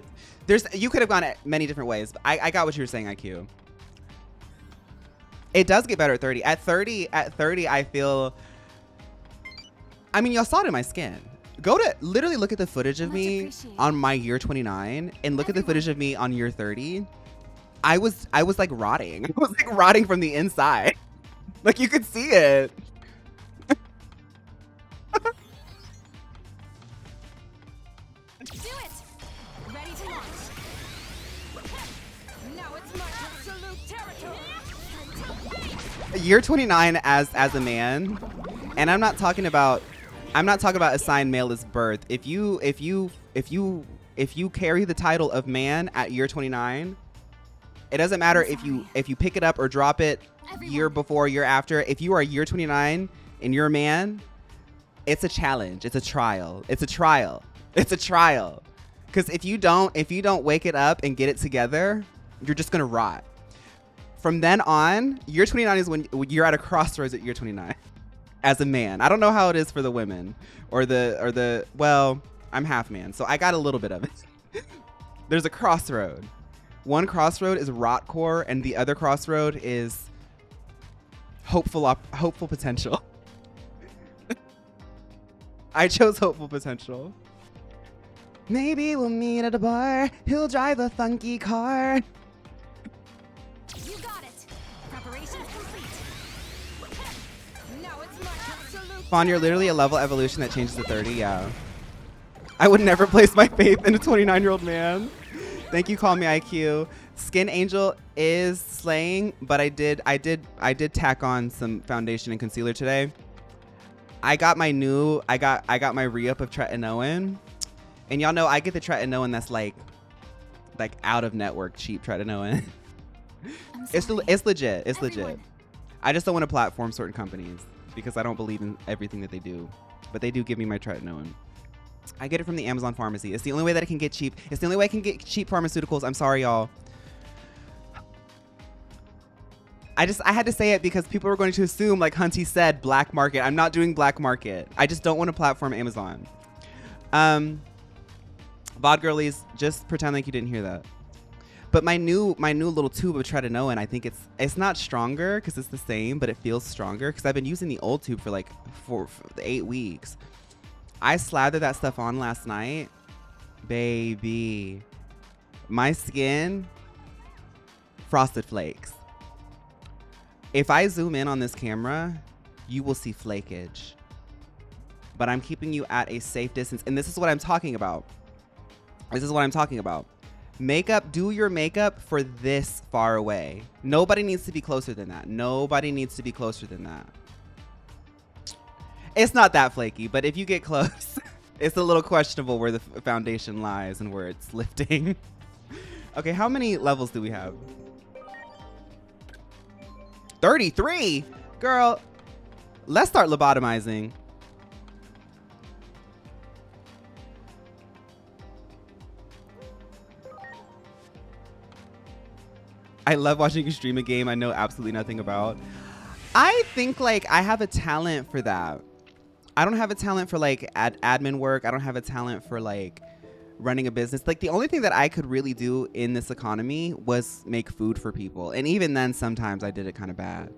[SPEAKER 1] You could have gone at many different ways. But I got what you were saying, IQ. It does get better at 30. At 30, I feel. I mean, y'all saw it in my skin. Literally look at the footage of me on my year 29 and look at the footage of me on year 30. I was like rotting. I was like rotting from the inside. Like you could see it.
[SPEAKER 3] Do it. Ready to launch. Now it's my absolute territory.
[SPEAKER 1] Year 29 as a man, and I'm not talking about assigned male as birth. If you carry the title of man at year 29, it doesn't matter if you pick it up or drop it year before, year after. If you are year 29 and you're a man, it's a challenge. It's a trial. It's a trial. Because if you don't wake it up and get it together, you're just gonna rot. From then on, year 29 is when you're at a crossroads at year 29 as a man. I don't know how it is for the women or the well, I'm half man, so I got a little bit of it. There's a crossroad. One crossroad is rotcore, and the other crossroad is hopeful potential. I chose hopeful potential. Maybe we'll meet at a bar. He'll drive a funky car.
[SPEAKER 3] You got it. Preparations complete. Now it's my absolute.
[SPEAKER 1] Fawn, you're literally a level evolution that changes to 30. Yeah. I would never place my faith in a 29-year-old man. Thank you, call me IQ. Skin Angel is slaying, but I did tack on some foundation and concealer today. I got my re-up of tretinoin, And y'all know I get the tretinoin that's like out of network cheap tretinoin. It's legit. It's legit. I just don't want to platform certain companies because I don't believe in everything that they do. But they do give me my tretinoin. I get it from the Amazon pharmacy. It's the only way that I can get cheap. It's the only way I can get cheap pharmaceuticals. I'm sorry, y'all. I had to say it because people were going to assume, like Hunty said, black market. I'm not doing black market. I just don't want to platform Amazon. VOD girlies, just pretend like you didn't hear that. But my new little tube of tretinoin, I think it's not stronger because it's the same, but it feels stronger because I've been using the old tube for like 8 weeks. I slathered that stuff on last night. Baby. My skin, frosted flakes. If I zoom in on this camera, you will see flakage. But I'm keeping you at a safe distance. And this is what I'm talking about. This is what I'm talking about. Makeup, do your makeup for this far away. Nobody needs to be closer than that. Nobody needs to be closer than that. It's not that flaky, but if you get close, it's a little questionable where the foundation lies and where it's lifting. Okay, how many levels do we have? 33? Girl, let's start lobotomizing. I love watching you stream a game I know absolutely nothing about. I think like I have a talent for that. I don't have a talent for like admin work. I don't have a talent for like running a business. Like the only thing that I could really do in this economy was make food for people. And even then sometimes I did it kind of bad.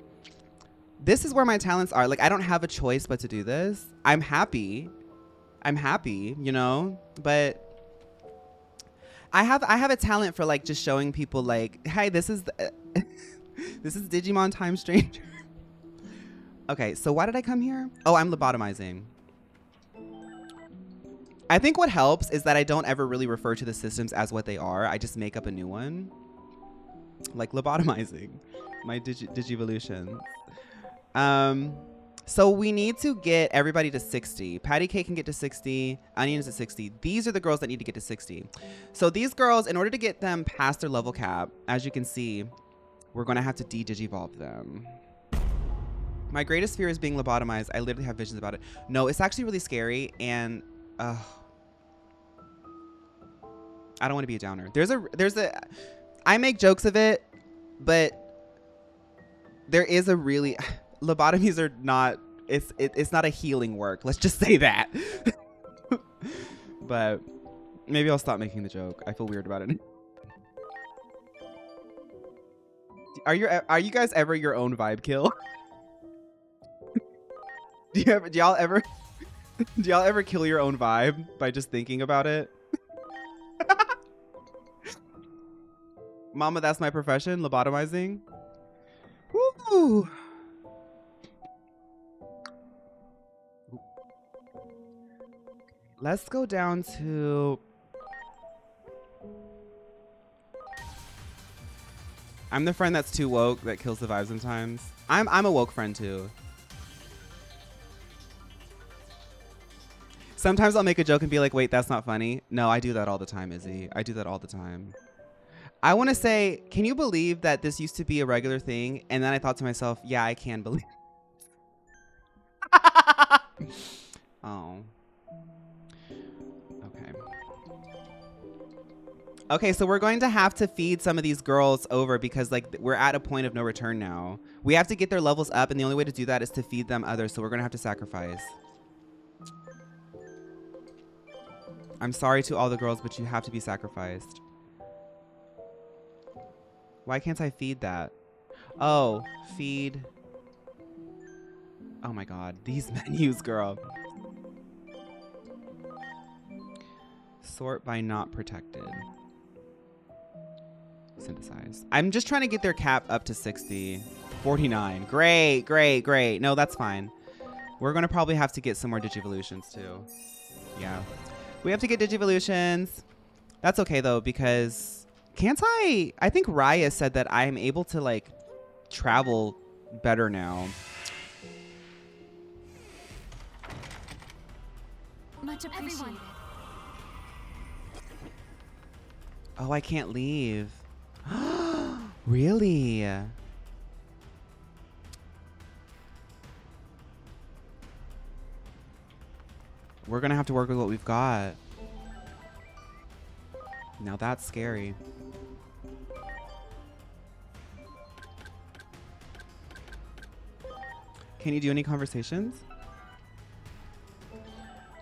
[SPEAKER 1] This is where my talents are. Like I don't have a choice but to do this. I'm happy, you know, but I have a talent for like just showing people like, hey, this is this is Digimon Time Stranger. Okay, so why did I come here? Oh, I'm lobotomizing. I think what helps is that I don't ever really refer to the systems as what they are. I just make up a new one. Like lobotomizing my Digivolutions. So we need to get everybody to 60. Patty Cake can get to 60. Onion is at 60. These are the girls that need to get to 60. So these girls, in order to get them past their level cap, as you can see, we're going to have to de-digivolve them. My greatest fear is being lobotomized. I literally have visions about it. No, it's actually really scary. And I don't want to be a downer. I make jokes of it, but there is a really... Lobotomies are not, it's not a healing work. Let's just say that. But maybe I'll stop making the joke. I feel weird about it. Are you guys ever your own vibe kill? Do y'all ever kill your own vibe by just thinking about it? Mama, that's my profession, lobotomizing. Woo! Let's go down to... I'm the friend that's too woke that kills the vibe sometimes. I'm a woke friend too. Sometimes I'll make a joke and be like, wait, that's not funny. No, I do that all the time, Izzy. I do that all the time. I want to say, can you believe that this used to be a regular thing? And then I thought to myself, yeah, I can believe. Oh. Okay, so we're going to have to feed some of these girls over because like we're at a point of no return now. We have to get their levels up, and the only way to do that is to feed them others, so we're going to have to sacrifice. I'm sorry to all the girls, but you have to be sacrificed. Why can't I feed that? Oh, feed. Oh my god, these menus, girl. Sort by not protected. Synthesize. I'm just trying to get their cap up to 60. 49. Great, great, great. No, that's fine. We're going to probably have to get some more Digivolutions too. Yeah. We have to get Digivolutions. That's okay though, because can't I think Raya said that I am able to like travel better now.
[SPEAKER 3] Much appreciated.
[SPEAKER 1] Oh, I can't leave. Really? We're gonna have to work with what we've got. Now that's scary. Can you do any conversations?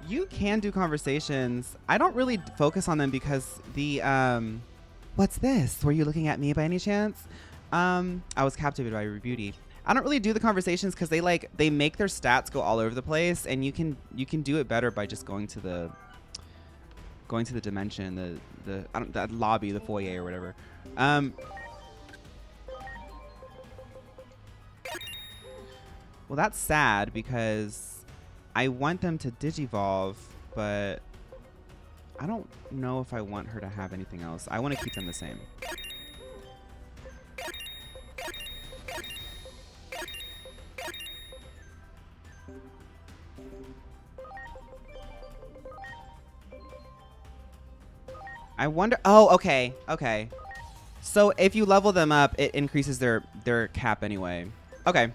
[SPEAKER 1] You can do conversations. I don't really focus on them because the what's this? Were you looking at me by any chance? I was captivated by your beauty. I don't really do the conversations because they make their stats go all over the place, and you can do it better by just going to the dimension, that lobby, the foyer or whatever. Well, that's sad because I want them to digivolve, but I don't know if I want her to have anything else. I want to keep them the same. I wonder. Oh, okay. Okay. So if you level them up, it increases their cap anyway. Okay.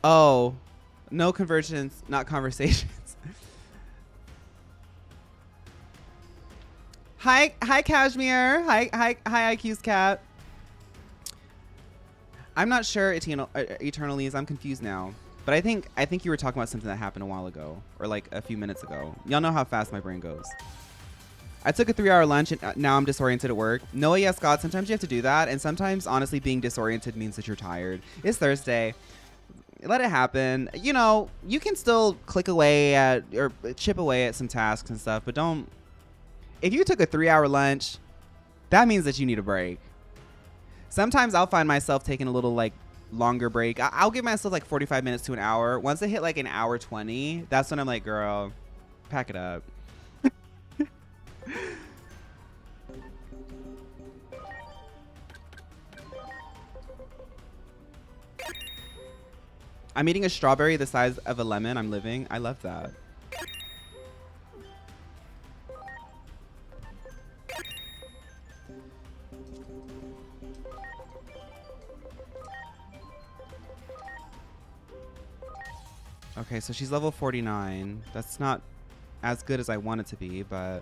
[SPEAKER 1] Oh, no conversions, not conversations. Hi, Cashmere. Hi, IQ's cat. I'm not sure, Eternalese. I'm confused now. But I think you were talking about something that happened a while ago, or like a few minutes ago. Y'all know how fast my brain goes. I took a 3-hour lunch and now I'm disoriented at work. No, yes, God, sometimes you have to do that. And sometimes, honestly, being disoriented means that you're tired. It's Thursday. Let it happen. You know, you can still click away at or chip away at some tasks and stuff, but don't. If you took a 3-hour lunch, that means that you need a break. Sometimes I'll find myself taking a little like longer break. I'll give myself like 45 minutes to an hour. Once I hit like an hour 20, that's when I'm like, girl, pack it up. I'm eating a strawberry the size of a lemon. I'm living. I love that. Okay, so she's level 49. That's not as good as I want it to be, but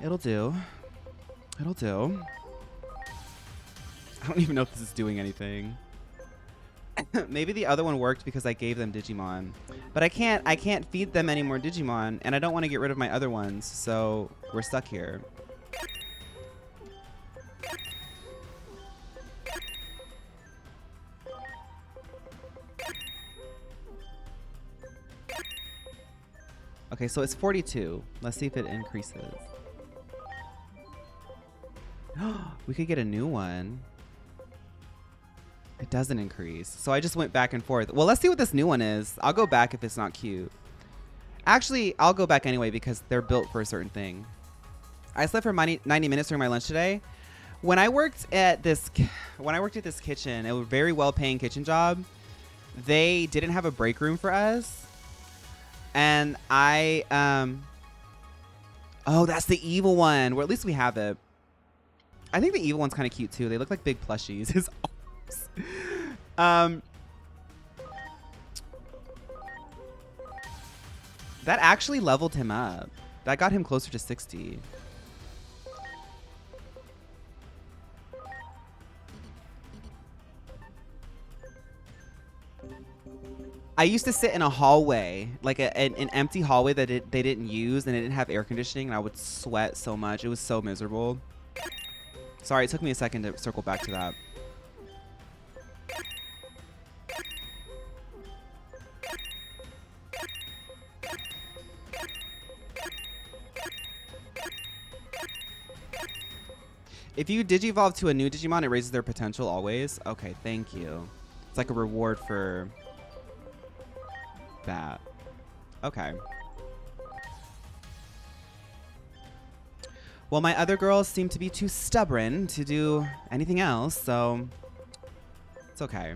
[SPEAKER 1] it'll do. It'll do. I don't even know if this is doing anything. Maybe the other one worked because I gave them Digimon, but I can't feed them any more Digimon, and I don't want to get rid of my other ones, so we're stuck here. Okay, so it's 42. Let's see if it increases. We could get a new one. It doesn't increase. So I just went back and forth. Well, let's see what this new one is. I'll go back if it's not cute. Actually, I'll go back anyway because they're built for a certain thing. I slept for 90 minutes during my lunch today. When I worked at this kitchen, it was a very well-paying kitchen job. They didn't have a break room for us. And oh, that's the evil one. Well, at least we have it. I think the evil one's kind of cute too. They look like big plushies. His arms. That actually leveled him up. That got him closer to 60. I used to sit in a hallway, like an empty hallway that they didn't use, and it didn't have air conditioning, and I would sweat so much. It was so miserable. Sorry, it took me a second to circle back to that. If you digivolve to a new Digimon, it raises their potential always. Okay, thank you. It's like a reward for that. Okay. Well, my other girls seem to be too stubborn to do anything else, so it's okay.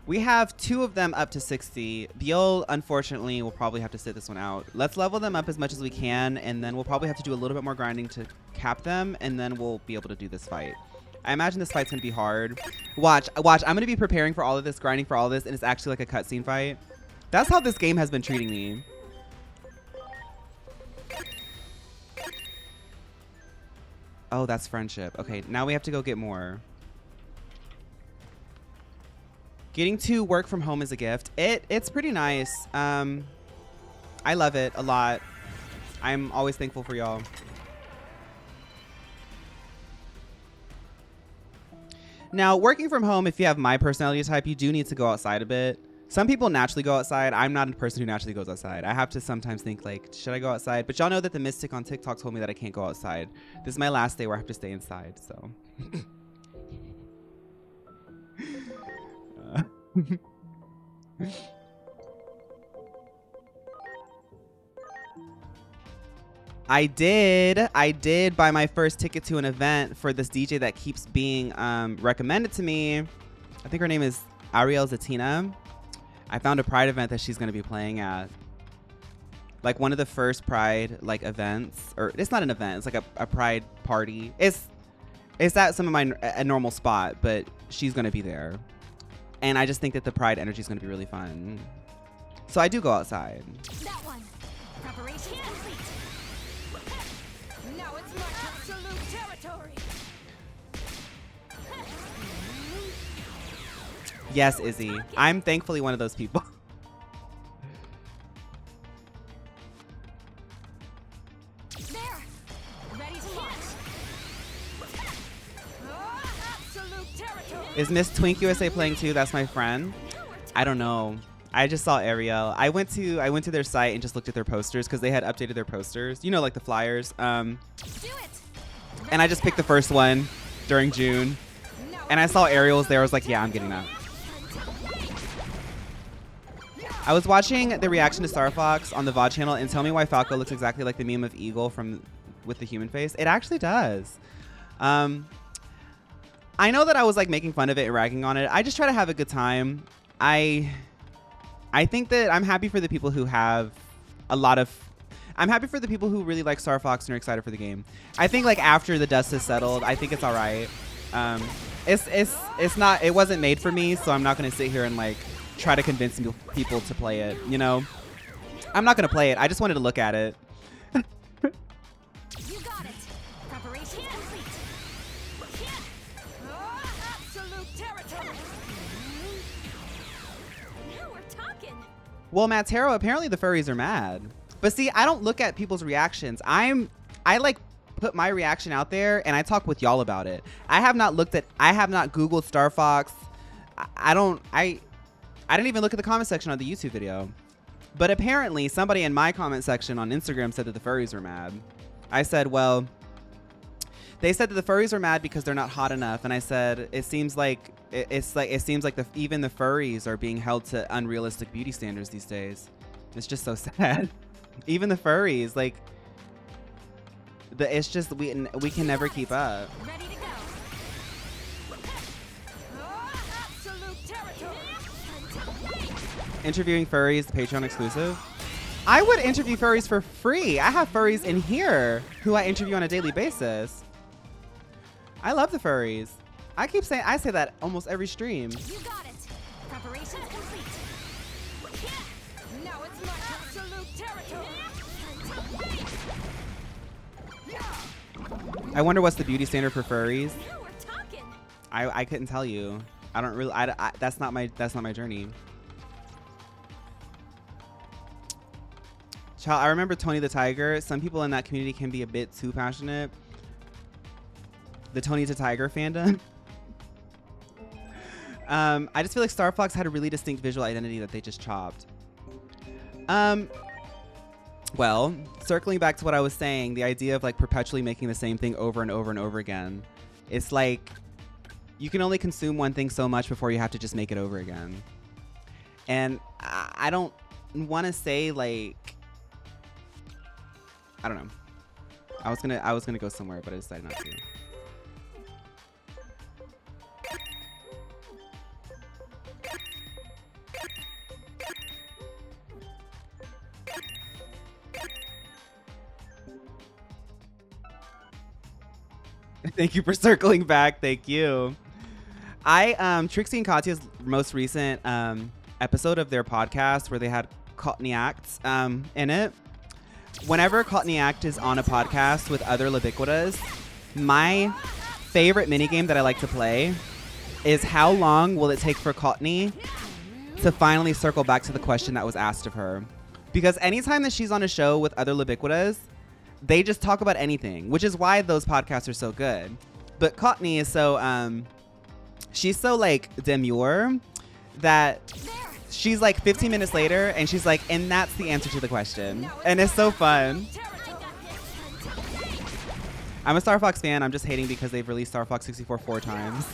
[SPEAKER 1] We have 2 of them up to 60. Biol, unfortunately, will probably have to sit this one out. Let's level them up as much as we can, and then we'll probably have to do a little bit more grinding to cap them, and then we'll be able to do this fight. I imagine this fight's gonna be hard. Watch. I'm gonna be preparing for all of this, grinding for all of this, and it's actually like a cutscene fight. That's how this game has been treating me. Oh, that's friendship. Okay, now we have to go get more. Getting to work from home is a gift. It's pretty nice. I love it a lot. I'm always thankful for y'all. Now, working from home, if you have my personality type, you do need to go outside a bit. Some people naturally go outside. I'm not a person who naturally goes outside. I have to sometimes think like, should I go outside? But y'all know that the Mystic on TikTok told me that I can't go outside. This is my last day where I have to stay inside, so. I did buy my first ticket to an event for this DJ that keeps being recommended to me. I think her name is Ariel Zatina. I found a Pride event that she's going to be playing at. Like one of the first Pride like events, or it's not an event, it's like a Pride party. It's at some of my a normal spot, but she's going to be there. And I just think that the Pride energy is going to be really fun. So I do go outside.
[SPEAKER 3] That one. Preparation complete. Now it's my absolute territory.
[SPEAKER 1] Yes, Izzy. I'm thankfully one of those people.
[SPEAKER 3] There. Ready to launch. Absolute territory.
[SPEAKER 1] Is Miss Twink USA playing too? That's my friend. I don't know. I just saw Ariel. I went to their site and just looked at their posters because they had updated their posters. You know, like the flyers.
[SPEAKER 3] Do it.
[SPEAKER 1] And I just picked the first one during June. And I saw Ariel's there. I was like, yeah, I'm getting that. I was watching the reaction to Star Fox on the VOD channel, and tell me why Falco looks exactly like the meme of Eagle with the human face. It actually does. I know that I was like making fun of it and ragging on it. I just try to have a good time. I think that I'm happy for the people who have I'm happy for the people who really like Star Fox and are excited for the game. I think like after the dust has settled, I think it's all right. It's not, it wasn't made for me, so I'm not going to sit here and like try to convince people to play it, you know? I'm not going to play it. I just wanted to look at it.
[SPEAKER 3] You got it. Preparation complete. Absolute territory. Now we're talking.
[SPEAKER 1] Well, Matero, apparently the furries are mad. But see, I don't look at people's reactions. I like put my reaction out there and I talk with y'all about it. I have not Googled Star Fox. I didn't even look at the comment section on the YouTube video. But apparently somebody in my comment section on Instagram said that the furries were mad. I said, well, they said that the furries are mad because they're not hot enough. And I said, it seems like even the furries are being held to unrealistic beauty standards these days. It's just so sad. Even the furries, like, it's just we can never keep up.
[SPEAKER 3] Ready to go. Absolute territory.
[SPEAKER 1] Interviewing furries, the Patreon exclusive. I would interview furries for free. I have furries in here who I interview on a daily basis. I love the furries. I say that almost every stream.
[SPEAKER 3] You got it. Preparations complete. Now it's my absolute territory.
[SPEAKER 1] I wonder what's the beauty standard for furries.
[SPEAKER 3] Now we're talking.
[SPEAKER 1] I couldn't tell you. I don't really. That's not my journey. Child, I remember Tony the Tiger. Some people in that community can be a bit too passionate. The Tony the Tiger fandom. I just feel like Star Fox had a really distinct visual identity that they just chopped. Well, circling back to what I was saying, the idea of like perpetually making the same thing over and over and over again. It's like you can only consume one thing so much before you have to just make it over again. And I don't want to say like, I don't know. I was gonna go somewhere, but I decided not to. Thank you for circling back. Thank you. Trixie and Katya's most recent episode of their podcast where they had Courtney Acts in it. Whenever Courtney Act is on a podcast with other Libiquitas, my favorite minigame that I like to play is how long will it take for Courtney to finally circle back to the question that was asked of her. Because anytime that she's on a show with other Libiquitas, they just talk about anything, which is why those podcasts are so good. But Courtney is so, she's so like demure that she's like 15 minutes later and she's like, and that's the answer to the question. And it's so fun. I'm a Star Fox fan. I'm just hating because they've released Star Fox 64 4 times.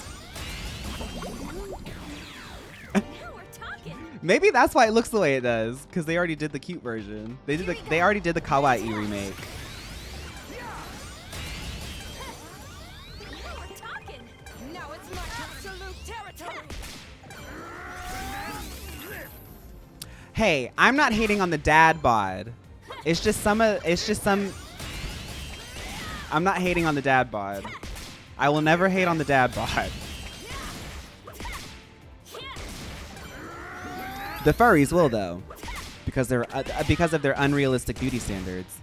[SPEAKER 1] Maybe that's why it looks the way it does, because they already did the cute version. They already did the kawaii remake. Hey, I'm not hating on the dad bod. It's just some. I'm not hating on the dad bod. I will never hate on the dad bod. The furries will though, because of their unrealistic beauty standards.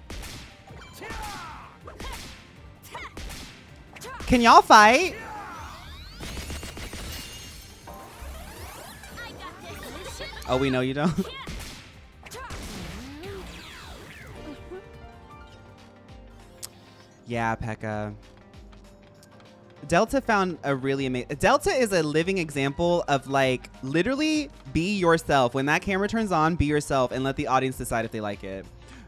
[SPEAKER 1] Can y'all fight? Oh, we know you don't. Yeah, Pekka. Delta found a really amazing... Delta is a living example of, like, literally be yourself. When that camera turns on, be yourself and let the audience decide if they like it.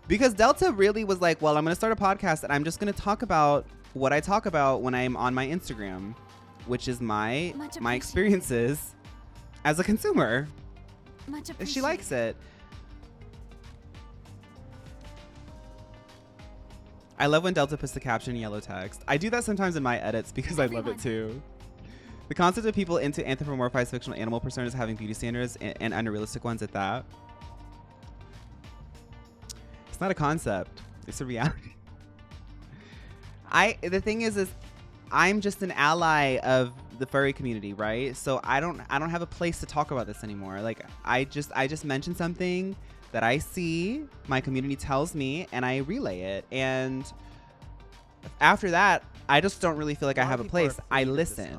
[SPEAKER 1] Because Delta really was like, well, I'm going to start a podcast and I'm just going to talk about what I talk about when I'm on my Instagram, which is my experiences as a consumer. She likes it. I love when Delta puts the caption in yellow text. I do that sometimes in my edits because I love it too. The concept of people into anthropomorphized fictional animal personas having beauty standards and unrealistic ones at that. It's not a concept. It's a reality. The thing is I'm just an ally of the furry community, right? So I don't have a place to talk about this anymore. Like I just mentioned something that I see, my community tells me, and I relay it. And after that, I just don't really feel like I have a place. I listen.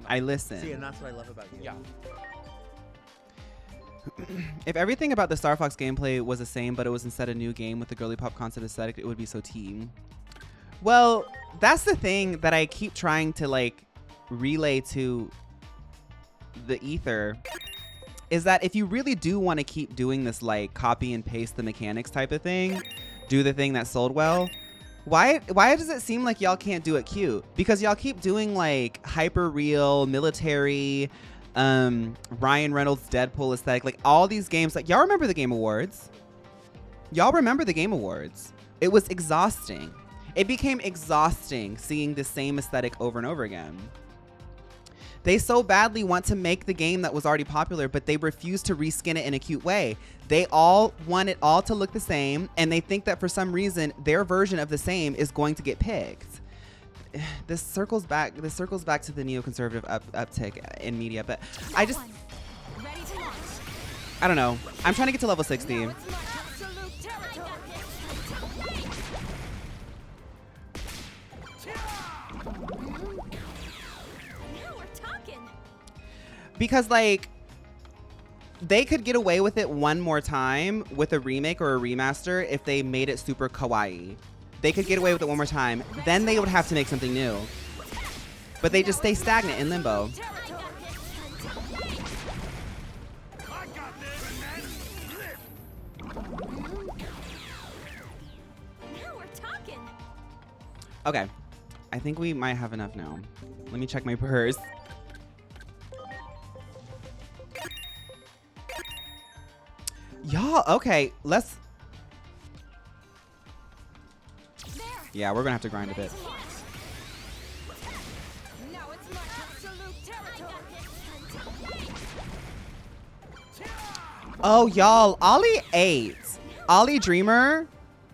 [SPEAKER 1] I listen.
[SPEAKER 2] See, and that's what I love about you.
[SPEAKER 6] Yeah.
[SPEAKER 1] If everything about the Star Fox gameplay was the same, but it was instead a new game with the girly pop concept aesthetic, it would be so teen. Well, that's the thing that I keep trying to like relay to the ether, is that if you really do want to keep doing this like copy and paste the mechanics type of thing, do the thing that sold well, why does it seem like y'all can't do it cute? Because y'all keep doing like hyper real military Ryan Reynolds Deadpool aesthetic, like all these games. Like y'all remember the Game Awards? Y'all remember the Game Awards? It was exhausting. It became exhausting seeing the same aesthetic over and over again. They so badly want to make the game that was already popular, but they refuse to reskin it in a cute way. They all want it all to look the same, and they think that for some reason their version of the same is going to get picked. This circles back to the neoconservative uptick in media, but I don't know. I'm trying to get to level 60. Because like they could get away with it one more time with a remake or a remaster if they made it super kawaii. They could get away with it one more time. Then they would have to make something new. But they just stay stagnant in limbo. Okay. I think we might have enough now. Let me check my purse. Y'all, okay, let's... Yeah, we're gonna have to grind a bit. Oh, y'all, Ollie 8. Ollie Dreamer.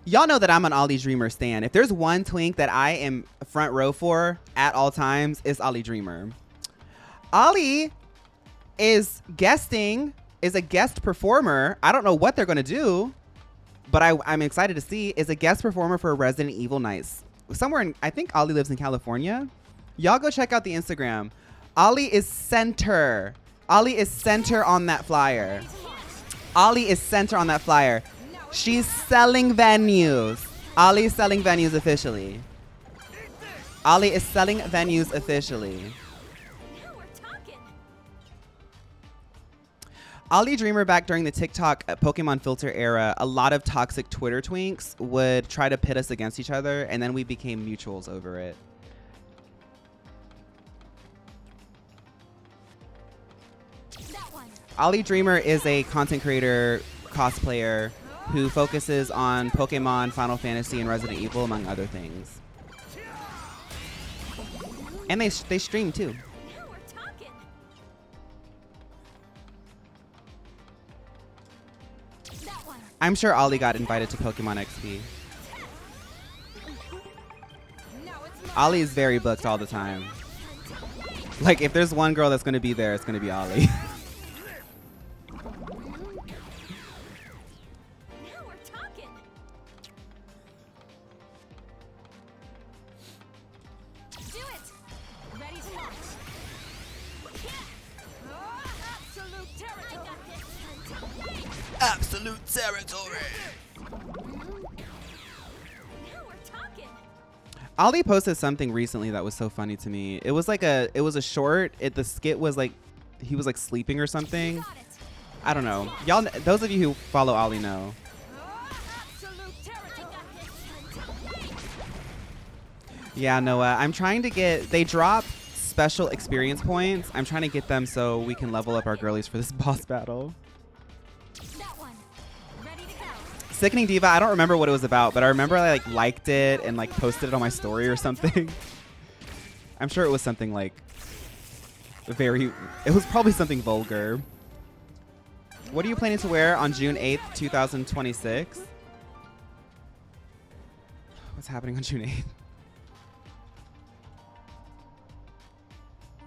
[SPEAKER 1] Y'all know that I'm an Ollie Dreamer stan. If there's one twink that I am front row for at all times is Ollie Dreamer. Ollie is a guest performer. I don't know what they're going to do, but I'm excited to see. Is a guest performer for Resident Evil Nights. Somewhere in, I think Ollie lives in California. Y'all go check out the Instagram. Ollie is center. Ollie is center on that flyer. Ollie is center on that flyer. She's selling venues. Ollie's selling venues officially. Ollie is selling venues officially. Ollie Dreamer, back during the TikTok Pokemon filter era, a lot of toxic Twitter twinks would try to pit us against each other, and then we became mutuals over it. Ollie Dreamer is a content creator, cosplayer, who focuses on Pokemon, Final Fantasy, and Resident Evil, among other things. And they stream too. I'm sure Ollie got invited to Pokemon XP. Ollie is very booked all the time. Like, if there's one girl that's going to be there, it's going to be Ollie. Absolute territory. Ollie posted something recently that was so funny to me. It was like it was a short. The skit was like he was like sleeping or something. I don't know. Y'all, those of you who follow Ollie know. Yeah, Noah. I'm trying to get. They drop special experience points. I'm trying to get them so we can level up our girlies for this boss battle. Sickening Diva, I don't remember what it was about, but I remember I like liked it and like posted it on my story or something. I'm sure it was something like it was probably something vulgar. What are you planning to wear on June 8th, 2026? What's happening on June 8th?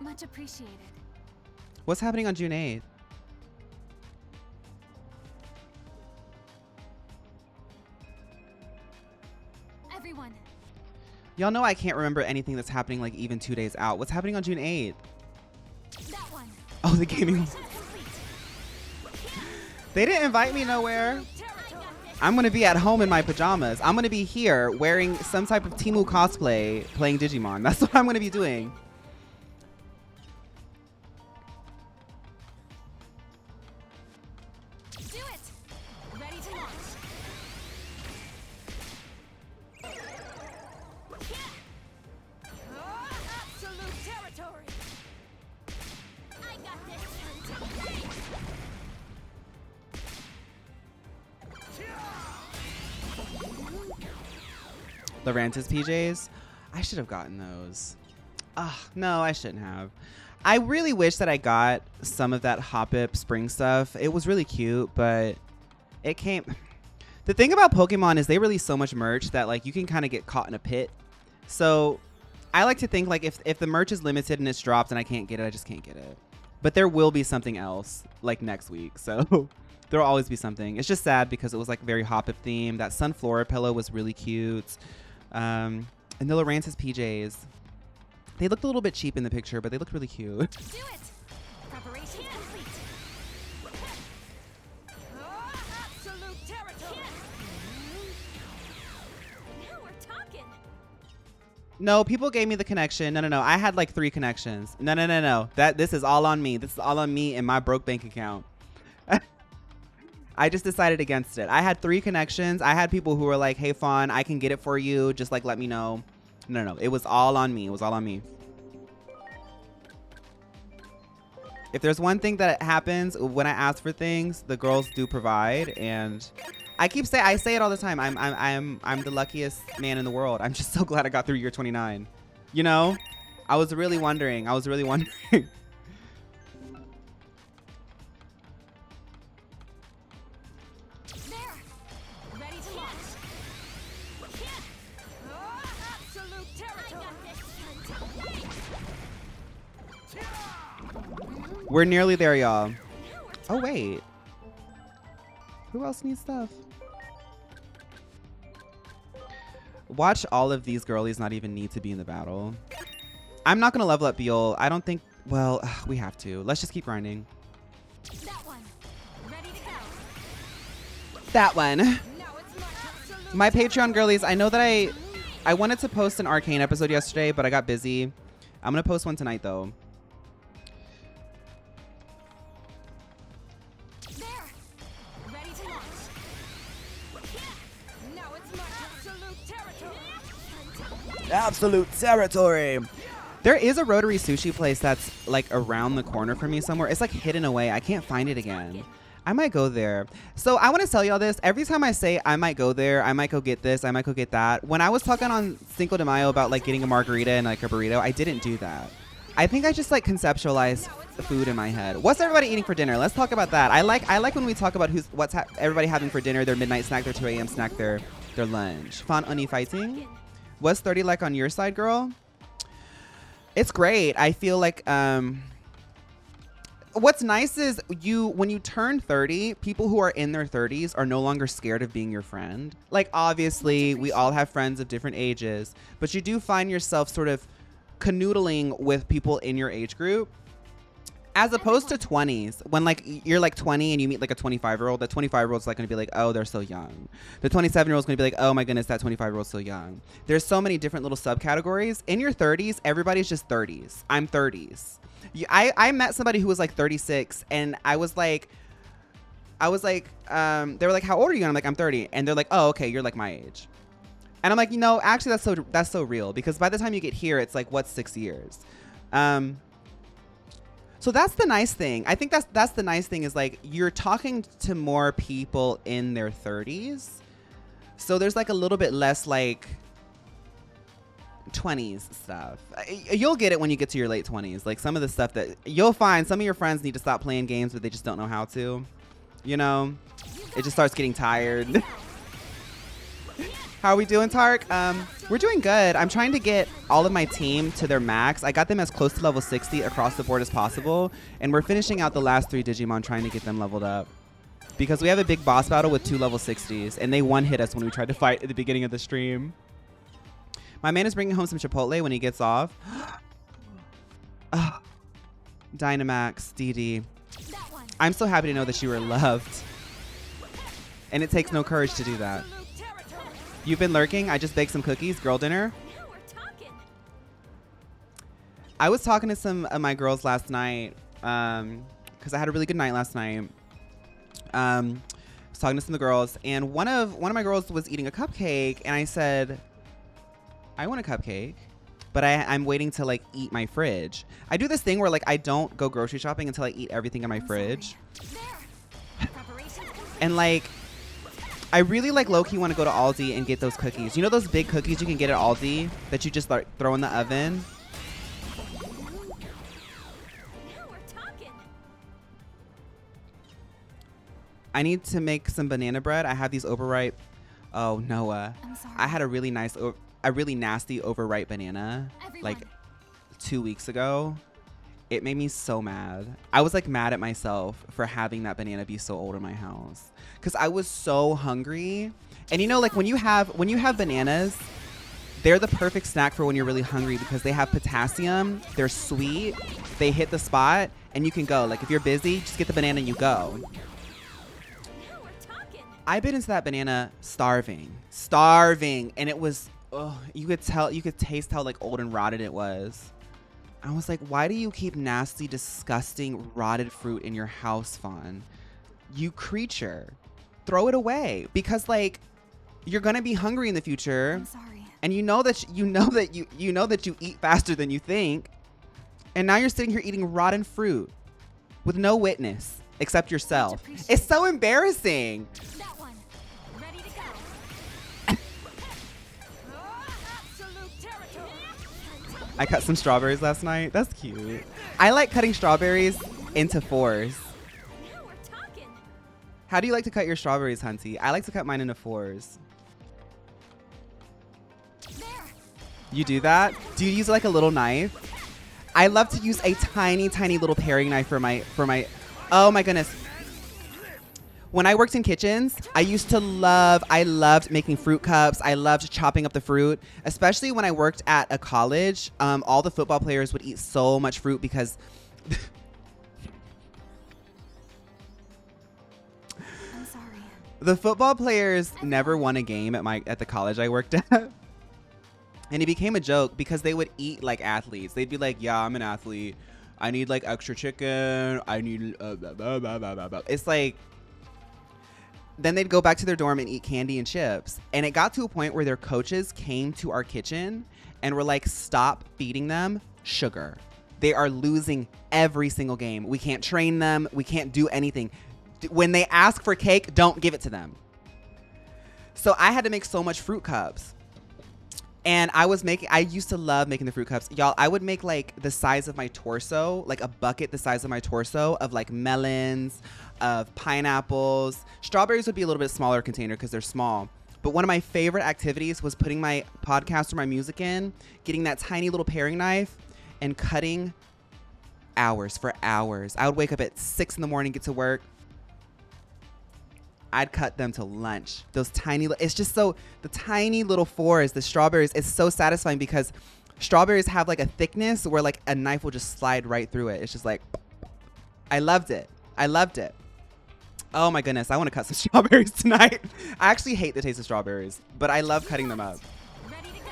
[SPEAKER 3] Much appreciated.
[SPEAKER 1] What's happening on June 8th?
[SPEAKER 3] Everyone.
[SPEAKER 1] Y'all know I can't remember anything that's happening like even 2 days out. What's happening on June 8th?
[SPEAKER 3] That one.
[SPEAKER 1] Oh, the gaming one. They didn't invite me nowhere. I'm going to be at home in my pajamas. I'm going to be here wearing some type of Temu cosplay playing Digimon. That's what I'm going to be doing.
[SPEAKER 3] Do it. Ready to launch. Absolute territory. I got this.
[SPEAKER 1] Loranta's PJs. I should have gotten those. No, I shouldn't have. I really wish that I got some of that Hoppip spring stuff. It was really cute, but it came. The thing about Pokemon is they release so much merch that like you can kind of get caught in a pit. So I like to think like if the merch is limited and it's dropped and I can't get it, I just can't get it. But there will be something else like next week. So there'll always be something. It's just sad because it was like very Hoppip themed. That Sunflora pillow was really cute. And the Loranta's PJs. They looked a little bit cheap in the picture, but they looked really cute.
[SPEAKER 3] Do it. Preparation complete. Absolute territory. Now we're talking.
[SPEAKER 1] No, people gave me the connection. No. I had like 3 connections. No. This is all on me. This is all on me and my broke bank account. I just decided against it. I had 3 connections. I had people who were like, hey, Fawn, I can get it for you. Just like, let me know. No. It was all on me. It was all on me. If there's one thing that happens when I ask for things, the girls do provide. And I say it all the time. I'm the luckiest man in the world. I'm just so glad I got through year 29. You know, I was really wondering. We're nearly there, y'all. Oh, wait. Who else needs stuff? Watch all of these girlies not even need to be in the battle. I'm not going to level up Beol. I don't think... Well, we have to. Let's just keep grinding.
[SPEAKER 3] That one. Ready to go.
[SPEAKER 1] That one.
[SPEAKER 3] Now it's my absolute
[SPEAKER 1] My Patreon girlies, I know that I wanted to post an Arcane episode yesterday, but I got busy. I'm going to post one tonight, though.
[SPEAKER 3] there. Ready to launch. Now it's my absolute territory.
[SPEAKER 1] Absolute territory. There is a rotary sushi place that's like around the corner from me somewhere. It's like hidden away. I can't find it again. I might go there. So I want to tell y'all this. Every time I say I might go there, I might go get this, I might go get that. When I was talking on Cinco de Mayo about like getting a margarita and like a burrito, I didn't do that. I think I just like conceptualize food in my head. What's everybody eating for dinner? Let's talk about that. I like when we talk about what's everybody having for dinner, their midnight snack, their 2 a.m. snack, their lunch. Fun oni fighting. What's 30 like on your side, girl? It's great. I feel like what's nice is when you turn 30, people who are in their 30s are no longer scared of being your friend. Like, obviously, we all have friends of different ages, but you do find yourself sort of canoodling with people in your age group, as opposed to 20s, when like you're like 20 and you meet like a 25-year-old. That 25-year-old's like gonna be like, oh, they're so young. The 27-year-old's gonna be like, oh my goodness, that 25-year-old's so young. There's so many different little subcategories. In your 30s, everybody's just 30s. I'm 30s. I met somebody who was like 36, and I was like, they were like, how old are you? And I'm like, I'm 30. And they're like, oh, okay, you're like my age. And I'm like, you know, actually that's so real, because by the time you get here, it's like, what's 6 years? So that's the nice thing. I think that's the nice thing, is like you're talking to more people in their 30s. So there's like a little bit less like 20s stuff. You'll get it when you get to your late 20s. Like some of the stuff that you'll find, some of your friends need to stop playing games, but they just don't know how to. You know, it just starts getting tired. How are we doing, Tark? We're doing good. I'm trying to get all of my team to their max. I got them as close to level 60 across the board as possible, and we're finishing out the last 3 Digimon trying to get them leveled up. Because we have a big boss battle with 2 level 60s, and they one-hit us when we tried to fight at the beginning of the stream. My man is bringing home some Chipotle when he gets off. Oh, Dynamax, DD. I'm so happy to know that you were loved. And it takes no courage to do that. You've been lurking? I just baked some cookies. Girl dinner? I was talking to some of my girls last night because I had a really good night last night. I was talking to some of the girls, and one of my girls was eating a cupcake, and I said, I want a cupcake, but I'm waiting to like eat my fridge. I do this thing where like I don't go grocery shopping until I eat everything in my fridge. And like I really like low-key want to go to Aldi and get those cookies. You know those big cookies you can get at Aldi that you just like throw in the oven? I need to make some banana bread. I have these overripe. Oh, Noah.
[SPEAKER 3] I'm sorry.
[SPEAKER 1] I had a really nasty overripe banana like 2 weeks ago. It made me so mad. I was like mad at myself for having that banana be so old in my house, because I was so hungry. And you know, like when you have bananas, they're the perfect snack for when you're really hungry, because they have potassium, they're sweet, they hit the spot, and you can go. Like if you're busy, just get the banana and you go. I bit into that banana starving, and it was, oh, you could taste how like old and rotted it was. I was like, why do you keep nasty, disgusting, rotted fruit in your house, Fawn? You creature. Throw it away, because like you're gonna be hungry in the future.
[SPEAKER 3] I'm sorry.
[SPEAKER 1] And you know that you eat faster than you think. And now you're sitting here eating rotten fruit with no witness except yourself. It's so embarrassing.
[SPEAKER 3] That one. Ready to go. Absolute territory.
[SPEAKER 1] I cut some strawberries last night. That's cute. I like cutting strawberries into 4s.
[SPEAKER 3] Now we're talking.
[SPEAKER 1] How do you like to cut your strawberries, Hunty? I like to cut mine into 4s.
[SPEAKER 3] There.
[SPEAKER 1] You do that? Do you use like a little knife? I love to use a tiny, tiny little paring knife for my, oh my goodness. When I worked in kitchens, I loved making fruit cups. I loved chopping up the fruit, especially when I worked at a college. All the football players would eat so much fruit because
[SPEAKER 3] I'm sorry.
[SPEAKER 1] the football players never won a game at the college I worked at. And it became a joke because they would eat like athletes. They'd be like, yeah, I'm an athlete. I need like extra chicken. I need blah, blah, blah, blah, blah. It's like, then they'd go back to their dorm and eat candy and chips. And it got to a point where their coaches came to our kitchen and were like, stop feeding them sugar. They are losing every single game. We can't train them. We can't do anything. When they ask for cake, don't give it to them. So I had to make so much fruit cups. And I used to love making the fruit cups. Y'all, I would make like the size of my torso, like a bucket the size of my torso of like melons, of pineapples. Strawberries would be a little bit smaller container because they're small. But one of my favorite activities was putting my podcast or my music in, getting that tiny little paring knife and cutting hours for hours. I would wake up at 6 in the morning, get to work. I'd cut them to lunch. Those tiny, it's just so, the tiny little fours, the strawberries, it's so satisfying because strawberries have like a thickness where like a knife will just slide right through it. It's just like, I loved it. I loved it. Oh my goodness, I want to cut some strawberries tonight. I actually hate the taste of strawberries, but I love cutting them up.
[SPEAKER 3] Ready to go.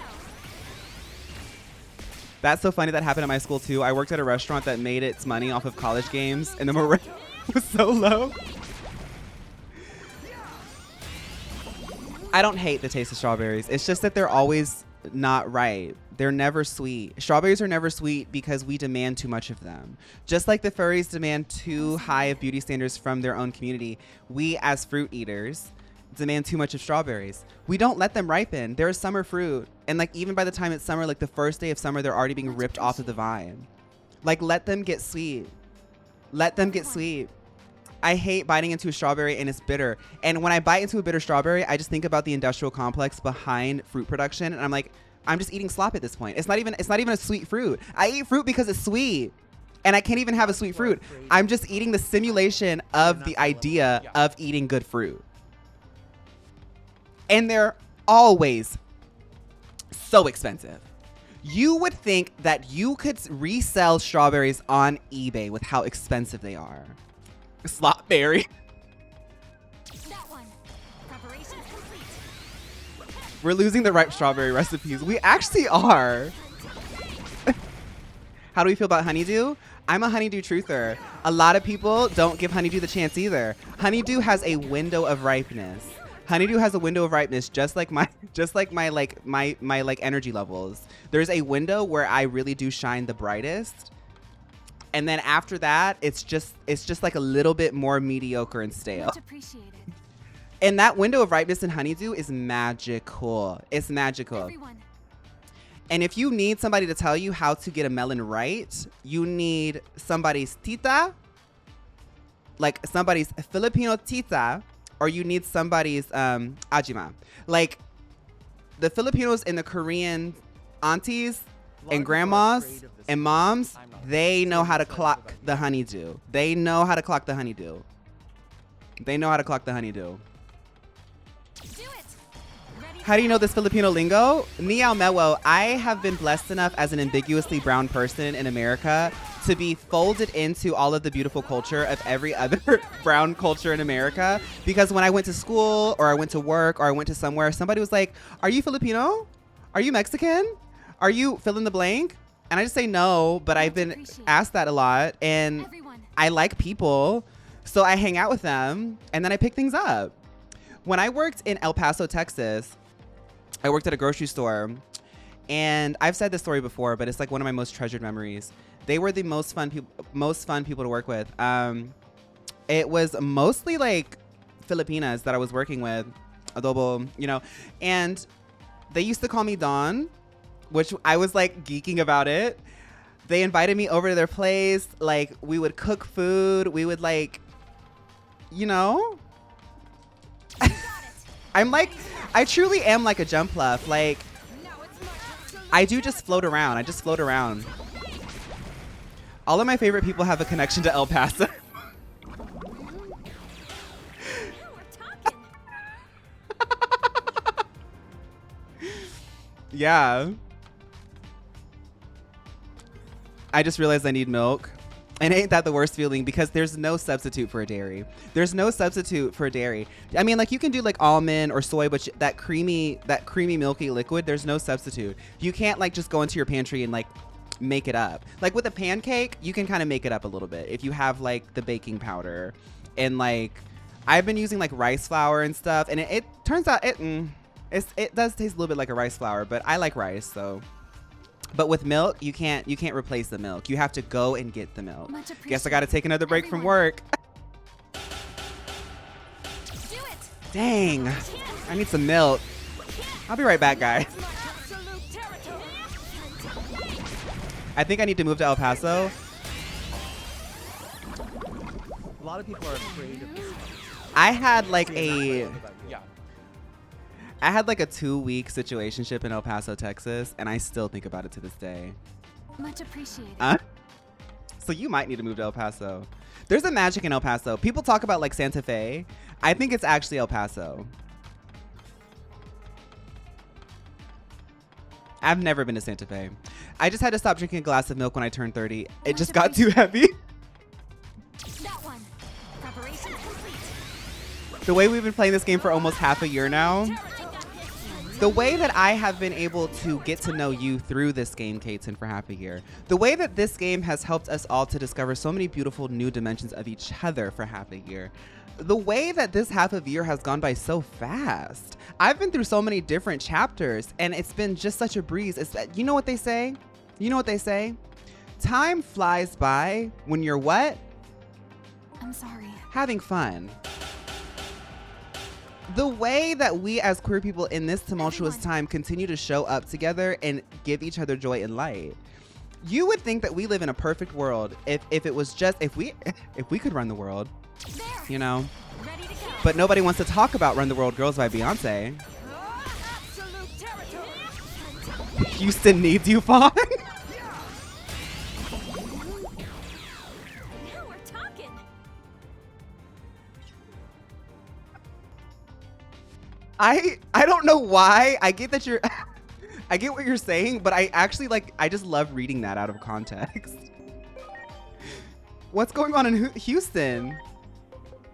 [SPEAKER 1] That's so funny that happened at my school too. I worked at a restaurant that made its money off of college games and the morale was so low. I don't hate the taste of strawberries. It's just that they're always not right. They're never sweet. Strawberries are never sweet because we demand too much of them. Just like the furries demand too high of beauty standards from their own community, we as fruit eaters demand too much of strawberries. We don't let them ripen. They're a summer fruit. And like even by the time it's summer, like the first day of summer, they're already being ripped off of the vine. Like let them get sweet. Let them get sweet. I hate biting into a strawberry and it's bitter. And when I bite into a bitter strawberry, I just think about the industrial complex behind fruit production. And I'm like, I'm just eating slop at this point. It's not even a sweet fruit. I eat fruit because it's sweet. And I can't even have a sweet fruit. I'm just eating the simulation of the idea of eating good fruit. And they're always so expensive. You would think that you could resell strawberries on eBay with how expensive they are. Slop berry.
[SPEAKER 3] That one. Preparations complete.
[SPEAKER 1] We're losing the ripe strawberry recipes. We actually are. How do we feel about honeydew? I'm a honeydew truther. A lot of people don't give honeydew the chance either. Honeydew has a window of ripeness. Honeydew has a window of ripeness just like my energy levels. There's a window where I really do shine the brightest. And then after that, it's just like a little bit more mediocre and stale.
[SPEAKER 3] Much appreciated.
[SPEAKER 1] And that window of ripeness in honeydew is magical. It's magical.
[SPEAKER 3] Everyone.
[SPEAKER 1] And if you need somebody to tell you how to get a melon right, you need somebody's tita, like somebody's Filipino tita, or you need somebody's ajima. Like the Filipinos and the Korean aunties and grandmas and moms, they know how to clock the honeydew. They know how to clock the honeydew. They know how to clock the honeydew.
[SPEAKER 3] Do it. Ready.
[SPEAKER 1] How do you know this Filipino lingo? Niao mewo, I have been blessed enough as an ambiguously brown person in America to be folded into all of the beautiful culture of every other brown culture in America. Because when I went to school or I went to work or I went to somewhere, somebody was like, are you Filipino? Are you Mexican? Are you fill in the blank? And I just say no, but I've been asked that a lot. And
[SPEAKER 3] Everyone.
[SPEAKER 1] I like people, so I hang out with them and then I pick things up. When I worked in El Paso, Texas, I worked at a grocery store, and I've said this story before, but it's like one of my most treasured memories. They were the most fun people to work with. It was mostly like Filipinas that I was working with, adobo, you know, and they used to call me Dawn, which I was like geeking about it. They invited me over to their place. Like we would cook food. We would like, you know, I'm like, I truly am like a jump fluff. Like I do just float around. I just float around. All of my favorite people have a connection to El Paso. Yeah. I just realized I need milk. And ain't that the worst feeling? Because there's no substitute for a dairy. There's no substitute for a dairy. I mean, like, you can do like almond or soy, but that creamy milky liquid, there's no substitute. You can't like just go into your pantry and like make it up. Like with a pancake, you can kind of make it up a little bit if you have like the baking powder. And like, I've been using like rice flour and stuff, and it turns out it does taste a little bit like a rice flour, but I like rice, so. But with milk, you can't replace the milk. You have to go and get the milk. Guess I got to take another break from work.
[SPEAKER 3] Do it.
[SPEAKER 1] Dang, I need some milk. I'll be right back, guys. I think I need to move to El Paso.
[SPEAKER 2] A lot of people are afraid of this.
[SPEAKER 1] I had like
[SPEAKER 2] See,
[SPEAKER 1] a
[SPEAKER 2] and that's what I love about you.
[SPEAKER 1] I had like a 2-week situationship in El Paso, Texas, and I still think about it to this day.
[SPEAKER 3] Much appreciated.
[SPEAKER 1] So you might need to move to El Paso. There's a magic in El Paso. People talk about like Santa Fe. I think it's actually El Paso. I've never been to Santa Fe. I just had to stop drinking a glass of milk when I turned 30. It just got too heavy.
[SPEAKER 3] That one. Preparation complete.
[SPEAKER 1] The way we've been playing this game for almost half a year now, the way that I have been able to get to know you through this game, Katen, for half a year, the way that this game has helped us all to discover so many beautiful new dimensions of each other for half a year, the way that this half of year has gone by so fast. I've been through so many different chapters, and it's been just such a breeze. It's that, you know what they say? You know what they say? Time flies by when you're what?
[SPEAKER 3] I'm sorry.
[SPEAKER 1] Having fun. The way that we as queer people in this tumultuous time continue to show up together and give each other joy and light. You would think that we live in a perfect world if it was just, if we could run the world,
[SPEAKER 3] There.
[SPEAKER 1] you know?
[SPEAKER 3] Ready to go.
[SPEAKER 1] But nobody wants to talk about Run the World Girls by Beyonce.
[SPEAKER 3] Absolute territory.
[SPEAKER 1] Houston needs you, Fawn.
[SPEAKER 3] Now we're talking.
[SPEAKER 1] I don't know why. I get that you're I get what you're saying, but I actually I just love reading that out of context. What's going on in Houston?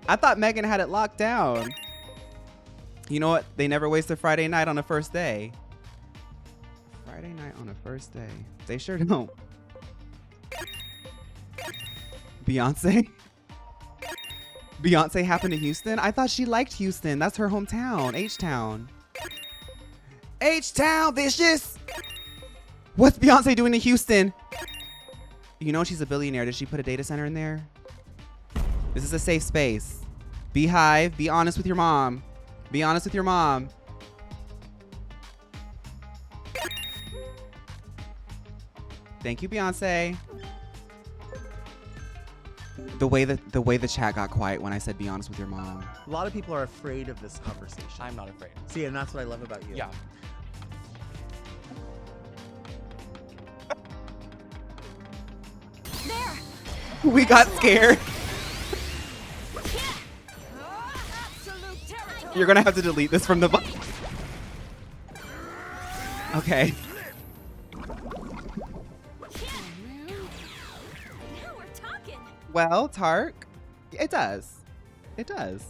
[SPEAKER 1] I thought Megan had it locked down. You know what? They never waste a Friday night on a first day. Friday night on a first day. They sure don't. Beyonce? Beyonce happened in Houston? I thought she liked Houston. That's her hometown. H-Town. H-Town, vicious! What's Beyonce doing in Houston? You know she's a billionaire. Did she put a data center in there? This is a safe space. Beehive, be honest with your mom. Be honest with your mom. Thank you, Beyonce. The way the chat got quiet when I said be honest with your mom.
[SPEAKER 2] A lot of people are afraid of this conversation.
[SPEAKER 6] I'm not afraid.
[SPEAKER 2] See, and that's what I love about you.
[SPEAKER 6] Yeah.
[SPEAKER 3] There.
[SPEAKER 1] We got scared.
[SPEAKER 3] Absolute territory.
[SPEAKER 1] You're gonna have to delete this from the Okay.
[SPEAKER 3] Now we're talking.
[SPEAKER 1] Well, Tark, it does. It does.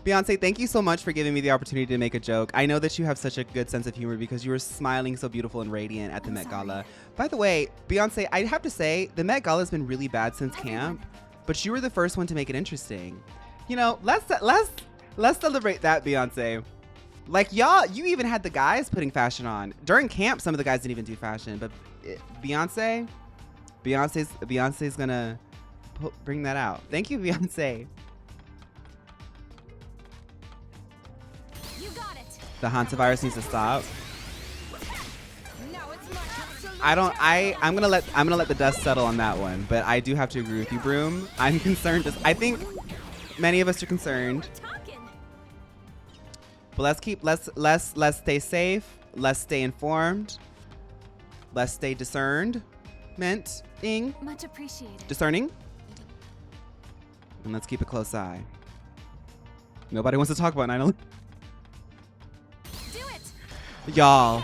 [SPEAKER 1] Beyonce, thank you so much for giving me the opportunity to make a joke. I know that you have such a good sense of humor because you were smiling so beautiful and radiant at the Met Gala. By the way, Beyonce, I have to say, the Met Gala has been really bad since camp, but you were the first one to make it interesting. You know, let's celebrate that, Beyonce. Like, y'all, you even had the guys putting fashion on. During camp, some of the guys didn't even do fashion, but Beyonce's gonna bring that out. Thank you, Beyonce.
[SPEAKER 3] You got it.
[SPEAKER 1] The hantavirus needs to stop.
[SPEAKER 3] Now it's my absolute
[SPEAKER 1] I'm gonna let the dust settle on that one, but I do have to agree with you, Broom. I'm concerned. I think many of us are concerned.
[SPEAKER 3] talking.
[SPEAKER 1] But let's stay safe. Let's stay informed. Let's stay discerned. Ing.
[SPEAKER 3] Much appreciated.
[SPEAKER 1] Discerning. And let's keep a close eye. Nobody wants to talk about 9/11.
[SPEAKER 3] Do it.
[SPEAKER 1] Y'all,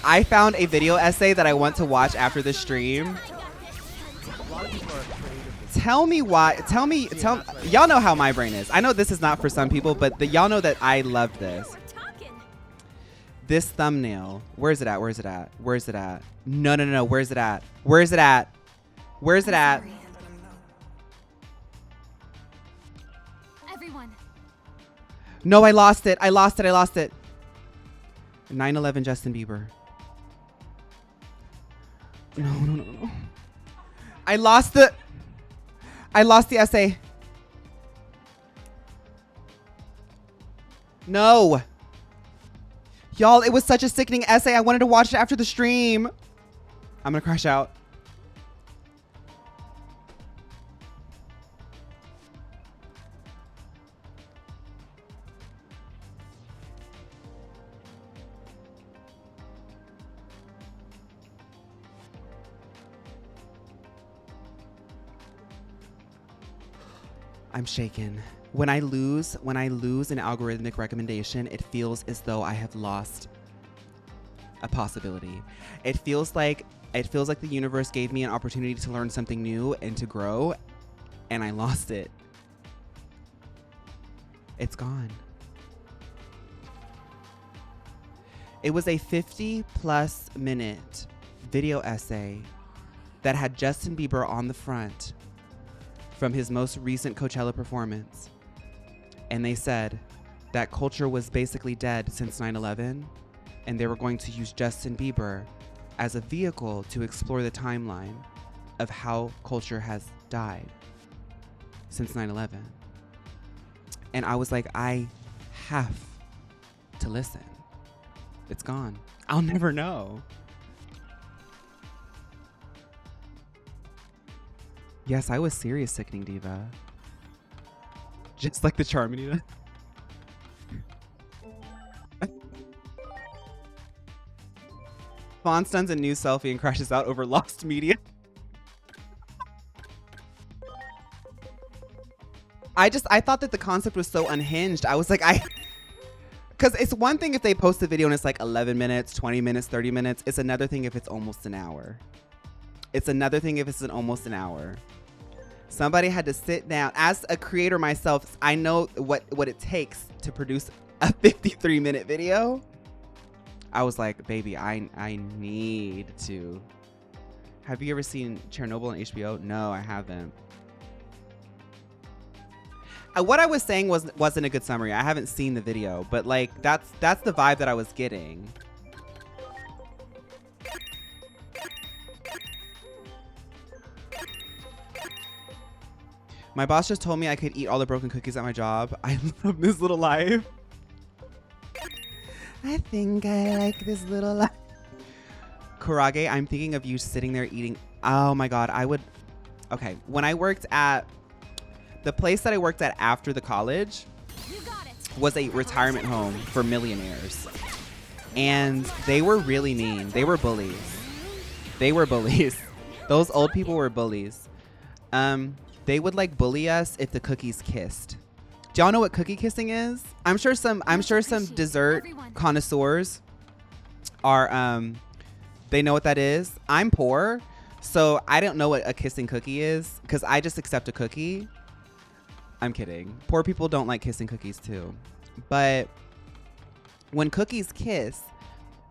[SPEAKER 1] I found a video essay that I want to watch after the stream.
[SPEAKER 2] A lot of people are afraid of this.
[SPEAKER 1] Tell me why. Y'all know how my brain is. I know this is not for some people, but y'all know that I love this.
[SPEAKER 3] We're talking.
[SPEAKER 1] This thumbnail. Where's it at? Where's it at? Where's it at? No. Where's it at? Where's it at? Where's it at?
[SPEAKER 3] Everyone.
[SPEAKER 1] No, I lost it. I lost it. 9/11 Justin Bieber. No. I lost the essay. No. Y'all, it was such a sickening essay. I wanted to watch it after the stream. I'm gonna crash out. I'm shaken. When I lose an algorithmic recommendation, it feels as though I have lost a possibility. It feels like the universe gave me an opportunity to learn something new and to grow, and I lost it. It's gone. It was a 50+ minute video essay that had Justin Bieber on the front from his most recent Coachella performance. And they said that culture was basically dead since 9/11, and they were going to use Justin Bieber as a vehicle to explore the timeline of how culture has died since 9/11. And I was like, I have to listen. It's gone. I'll never know. Yes, I was serious sickening diva. Just like the Charminita. Fawn stuns a new selfie and crashes out over lost media. I thought that the concept was so unhinged. I was like, because it's one thing if they post a video and it's like 11 minutes, 20 minutes, 30 minutes. It's another thing if it's almost an hour. Somebody had to sit down. As a creator myself, I know what it takes to produce a 53-minute video. I was like, baby, I need to. Have you ever seen Chernobyl on HBO? No, I haven't. What I was saying wasn't a good summary. I haven't seen the video, but like that's the vibe that I was getting. My boss just told me I could eat all the broken cookies at my job. I love this little life. I think I like this little life. Kurage, I'm thinking of you sitting there eating. Oh my God, I would. Okay, when I worked at the place that I worked at after the college was a retirement home for millionaires. And they were really mean. They were bullies. Those old people were bullies. They would like bully us if the cookies kissed. Do y'all know what cookie kissing is? I'm sure some dessert connoisseurs are they know what that is. I'm poor, so I don't know what a kissing cookie is because I just accept a cookie. I'm kidding. Poor people don't like kissing cookies too. But when cookies kiss,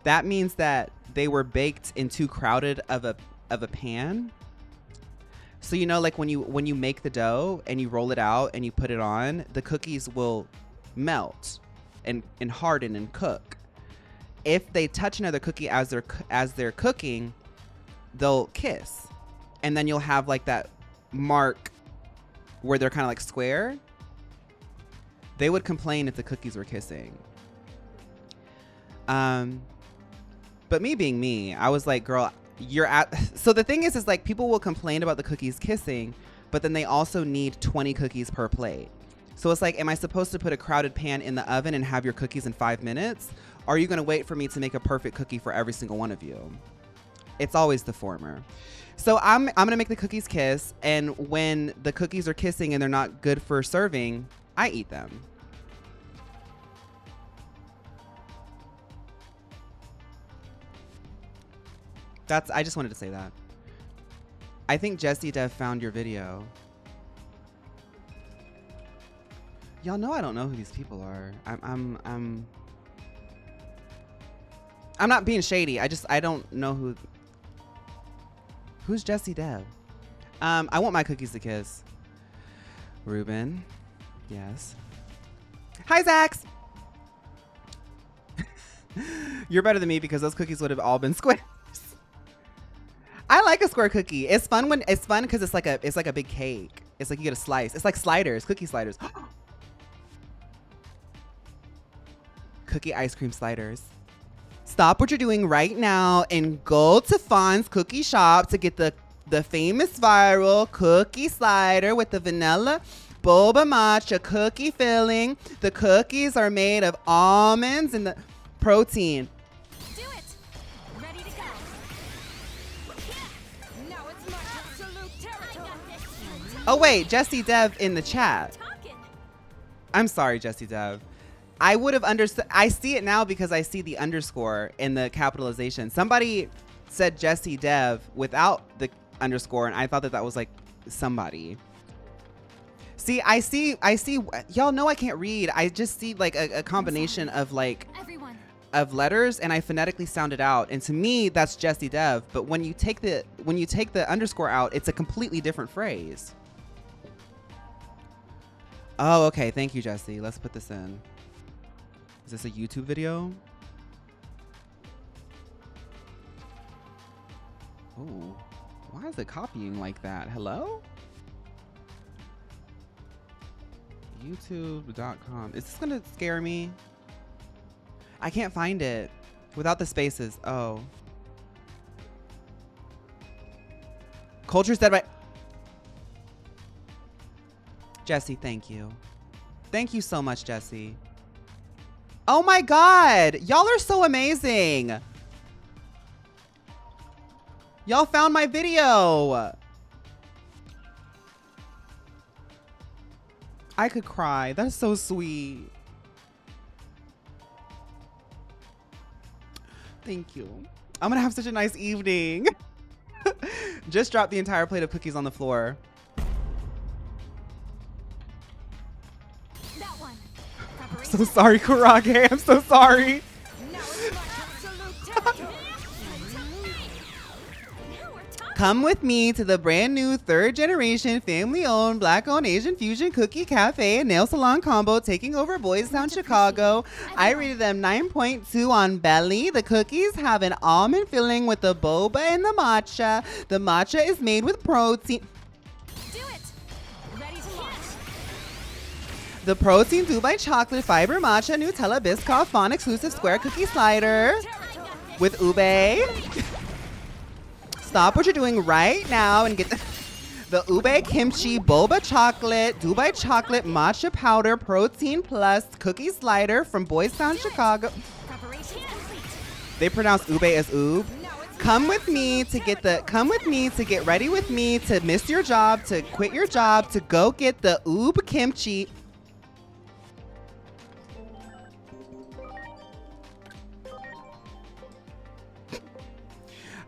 [SPEAKER 1] that means that they were baked in too crowded of a pan. So you know, like when you make the dough and you roll it out and you put it on, the cookies will melt and harden and cook. If they touch another cookie as they're cooking, they'll kiss, and then you'll have like that mark where they're kind of like square. They would complain if the cookies were kissing. But me being me, I was like, girl, so the thing is like people will complain about the cookies kissing, but then they also need 20 cookies per plate. So it's like, am I supposed to put a crowded pan in the oven and have your cookies in 5 minutes? Or are you going to wait for me to make a perfect cookie for every single one of you? It's always the former. So I'm gonna make the cookies kiss, and when the cookies are kissing and they're not good for serving, I eat them. I just wanted to say that. I think Jesse Dev found your video. Y'all know I don't know who these people are. I'm not being shady. I don't know who's Jesse Dev. I want my cookies to kiss. Ruben. Yes. Hi, Zax. You're better than me because those cookies would have all been squares. I like a square cookie. It's fun because it's like a big cake. It's like you get a slice. It's like sliders, cookie sliders. Cookie ice cream sliders. Stop what you're doing right now and go to Fawn's cookie shop to get the famous viral cookie slider with the vanilla boba matcha cookie filling. The cookies are made of almonds and the protein.
[SPEAKER 3] Do it! Ready to go. Now it's my absolute territory.
[SPEAKER 1] Oh wait, Jesse Dev in the chat. I'm sorry, Jesse Dev. I would have understood. I see it now because I see the underscore in the capitalization. Somebody said Jesse Dev without the underscore, and I thought that was like somebody. See, I see. Y'all know I can't read. I just see like a combination of like of letters, and I phonetically sound it out. And to me, that's Jesse Dev. But when you take the underscore out, it's a completely different phrase. Oh, okay. Thank you, Jesse. Let's put this in. Is this a YouTube video? Oh, why is it copying like that? Hello? YouTube.com. Is this gonna scare me? I can't find it without the spaces. Oh. Culture's dead by... Jesse, thank you. Thank you so much, Jesse. Oh my God, y'all are so amazing. Y'all found my video. I could cry. That's so sweet. Thank you. I'm gonna have such a nice evening. Just dropped the entire plate of cookies on the floor. So sorry, Kurage. I'm so sorry. Come with me to the brand new 3rd generation family owned black owned Asian fusion cookie cafe and nail salon combo taking over Boys Town, Chicago. I rated them 9.2 on Belly. The cookies have an almond filling with the boba and the matcha. The matcha is made with protein. The protein Dubai chocolate fiber matcha Nutella Biscoff fun exclusive square cookie slider with ube. Stop what you're doing right now and get the ube kimchi boba chocolate Dubai chocolate matcha powder protein plus cookie slider from Boys Town, Chicago. They pronounce ube as oob. Come with me to get ready with me to miss your job, to quit your job, to go get the oob kimchi.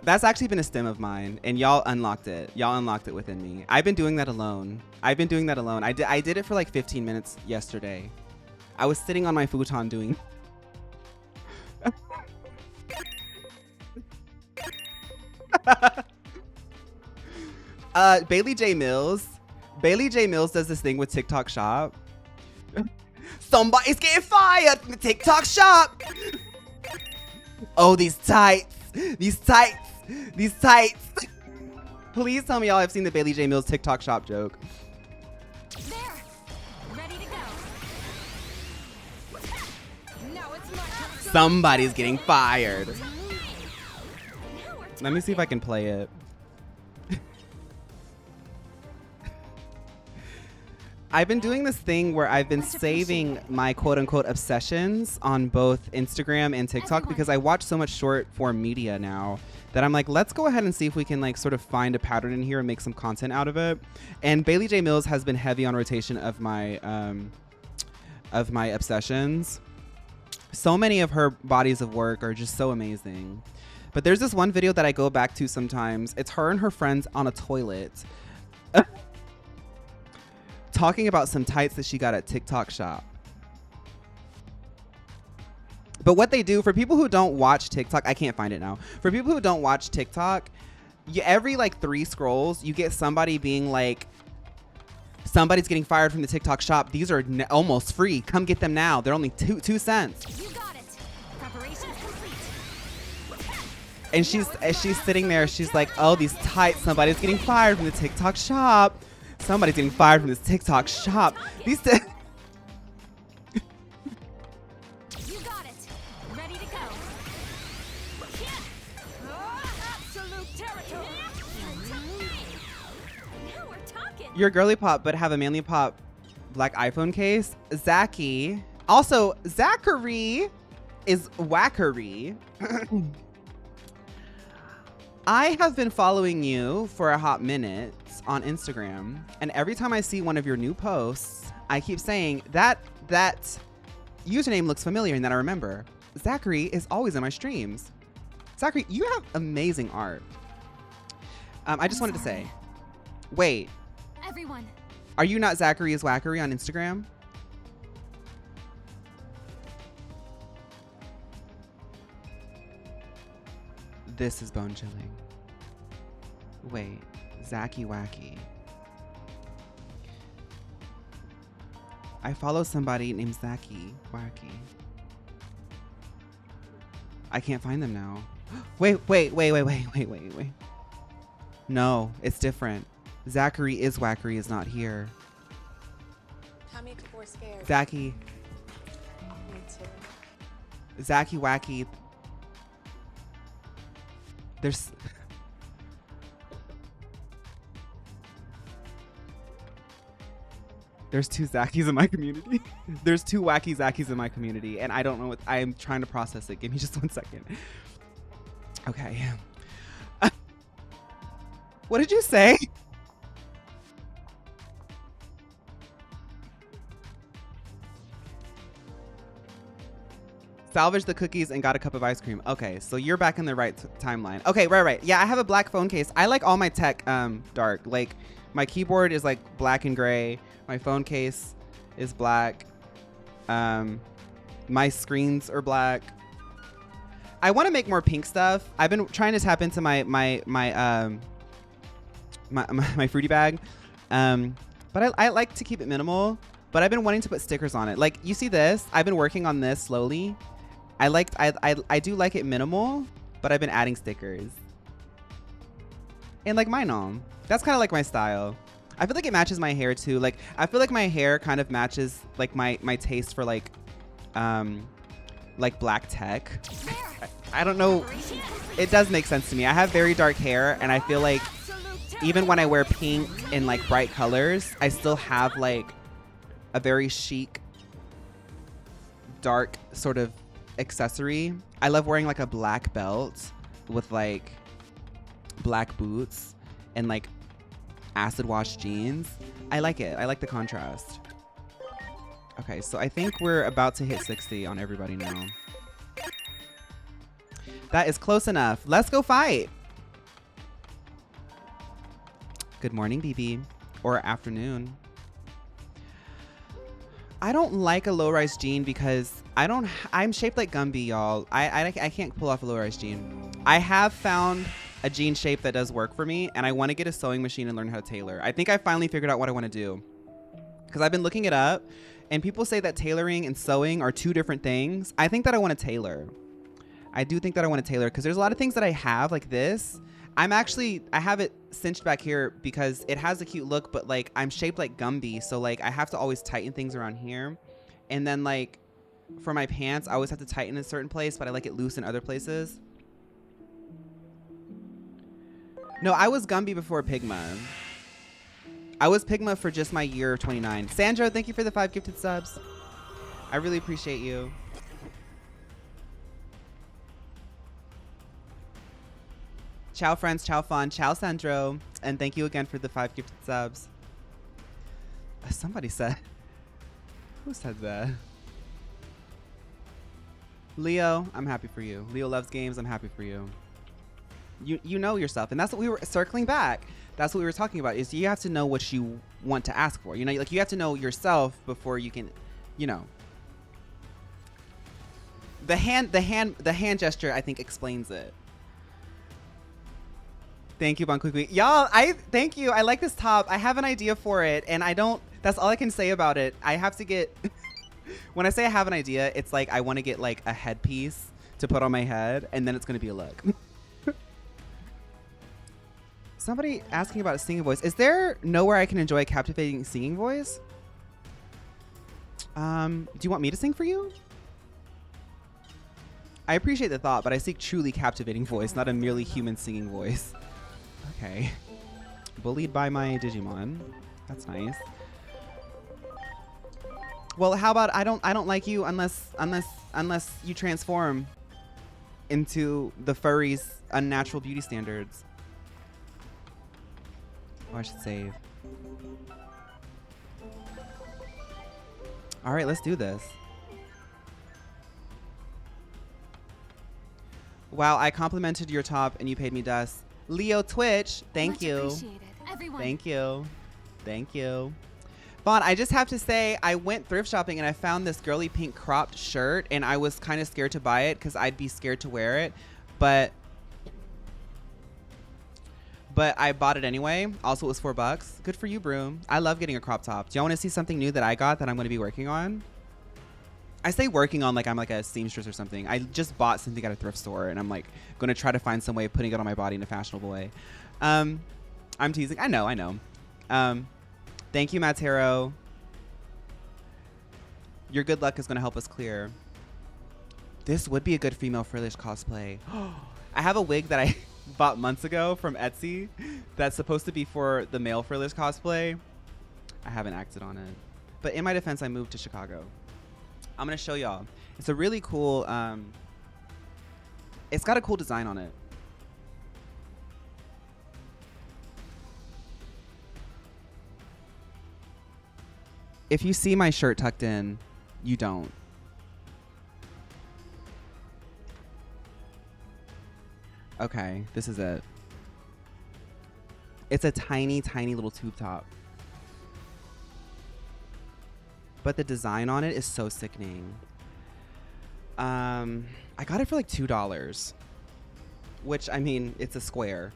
[SPEAKER 1] That's actually been a stem of mine, and y'all unlocked it. Y'all unlocked it within me. I've been doing that alone. I did it for like 15 minutes yesterday. I was sitting on my futon doing. Bailey J. Mills does this thing with TikTok Shop. Somebody's getting fired from the TikTok Shop. Oh, these tights. Please tell me y'all have seen the Bailey J. Mills TikTok Shop joke.
[SPEAKER 3] There. Ready to go. Now it's my turn.
[SPEAKER 1] Somebody's getting fired. Let me see if I can play it. I've been doing this thing where I've been saving my quote-unquote obsessions on both Instagram and TikTok because I watch so much short-form media now that I'm like, let's go ahead and see if we can like sort of find a pattern in here and make some content out of it. And Bailey J. Mills has been heavy on rotation of my obsessions. So many of her bodies of work are just so amazing. But there's this one video that I go back to sometimes. It's her and her friends on a toilet talking about some tights that she got at TikTok Shop. But what they do, for people who don't watch TikTok, I can't find it now. For people who don't watch TikTok, every like 3 scrolls, you get somebody being like, somebody's getting fired from the TikTok Shop. These are almost free. Come get them now. They're only 2 cents.
[SPEAKER 3] You got it. Preparations complete.
[SPEAKER 1] And she's sitting there. She's like, oh, these tights. Somebody's getting fired from the TikTok Shop. Somebody's getting fired from this TikTok Shop. These.
[SPEAKER 3] You got it. Ready to go. Absolute territory. Now we're talking.
[SPEAKER 1] You're girly pop, but have a manly pop black iPhone case. Zachy. Also, Zachary is wackery. I have been following you for a hot minute on Instagram, and every time I see one of your new posts, I keep saying that username looks familiar and that I remember. Zachary is always in my streams. Zachary, you have amazing art. I just wanted to say, wait,
[SPEAKER 3] Everyone.
[SPEAKER 1] are you not Zachary is Wackery on Instagram? This is bone chilling. Wait, Zachy Wacky. I follow somebody named Zachy Wacky. I can't find them now. Wait. No, it's different. Zachary is Wackery is not here.
[SPEAKER 6] How many people were scared?
[SPEAKER 1] Zachy.
[SPEAKER 6] Me too.
[SPEAKER 1] Zachy Wacky. There's There's 2 Zackies in my community. There's 2 wacky Zackies in my community, and I don't know what I'm trying to process it. Give me just 1 second. Okay. What did you say? Salvaged the cookies and got a cup of ice cream. Okay, so you're back in the right timeline. Okay, right. Yeah, I have a black phone case. I like all my tech dark. Like, my keyboard is like black and gray. My phone case is black. My screens are black. I want to make more pink stuff. I've been trying to tap into my fruity bag, but I like to keep it minimal. But I've been wanting to put stickers on it. Like, you see this? I've been working on this slowly. I do like it minimal, but I've been adding stickers. And like my nom. That's kind of like my style. I feel like it matches my hair too. Like, I feel like my hair kind of matches like my taste for like black tech. I don't know. It does make sense to me. I have very dark hair, and I feel like even when I wear pink and like bright colors, I still have like a very chic, dark sort of accessory. I love wearing like a black belt with like black boots and like acid wash jeans. I like it. I like the contrast. Okay, so I think we're about to hit 60 on everybody now. That is close enough. Let's go fight. Good morning, BB. Or afternoon. I don't like a low-rise jean because I'm shaped like Gumby, y'all. I can't pull off a low-rise jean. I have found a jean shape that does work for me, and I want to get a sewing machine and learn how to tailor. I think I finally figured out what I want to do, because I've been looking it up, and people say that tailoring and sewing are 2 different things. I think that I want to tailor. I do think that I want to tailor, because there's a lot of things that I have, like this. I have it cinched back here because it has a cute look, but like I'm shaped like Gumby, so like I have to always tighten things around here. And then like for my pants, I always have to tighten in a certain place, but I like it loose in other places. No, I was Gumby before Pigma. I was Pigma for just my year of 29. Sandro, thank you for the 5 gifted subs. I really appreciate you. Ciao, friends. Ciao, fun. Ciao, Sandro. And thank you again for the 5 gifted subs. Somebody said. Who said that? Leo, I'm happy for you. Leo loves games. I'm happy for you. You know yourself, and that's what we were circling back. That's what we were talking about. Is you have to know what you want to ask for. You know, like you have to know yourself before you can, you know. The hand gesture I think explains it. Thank you, Bonquiqui. Y'all, thank you. I like this top. I have an idea for it, and I don't. That's all I can say about it. I have to get. When I say I have an idea, it's like I want to get like a headpiece to put on my head, and then it's gonna be a look. Somebody asking about a singing voice. Is there nowhere I can enjoy a captivating singing voice? Do you want me to sing for you? I appreciate the thought, but I seek truly captivating voice, not a merely human singing voice. Okay. Bullied by my Digimon. That's nice. Well, how about I don't like you unless you transform into the furry's unnatural beauty standards. Oh, I should save. All right, let's do this. Wow, I complimented your top and you paid me dust. Leo Twitch, thank
[SPEAKER 3] Much
[SPEAKER 1] you.
[SPEAKER 3] appreciated. Everyone.
[SPEAKER 1] Thank you. Thank you. Vaughn, I just have to say, I went thrift shopping and I found this girly pink cropped shirt, and I was kind of scared to buy it because I'd be scared to wear it. But I bought it anyway. Also, it was $4. Good for you, Broom. I love getting a crop top. Do y'all want to see something new that I got that I'm going to be working on? I say working on like I'm like a seamstress or something. I just bought something at a thrift store, and I'm like going to try to find some way of putting it on my body in a fashionable way. I'm teasing. I know. Thank you, Matero. Your good luck is going to help us clear. This would be a good female frillish cosplay. I have a wig that I bought months ago from Etsy that's supposed to be for the male frillish cosplay. I haven't acted on it. But in my defense, I moved to Chicago. I'm going to show y'all. It's a really cool, it's got a cool design on it. If you see my shirt tucked in, you don't. Okay, this is it. It's a tiny, tiny little tube top. But the design on it is so sickening. I got it for like $2. Which, I mean, it's a square.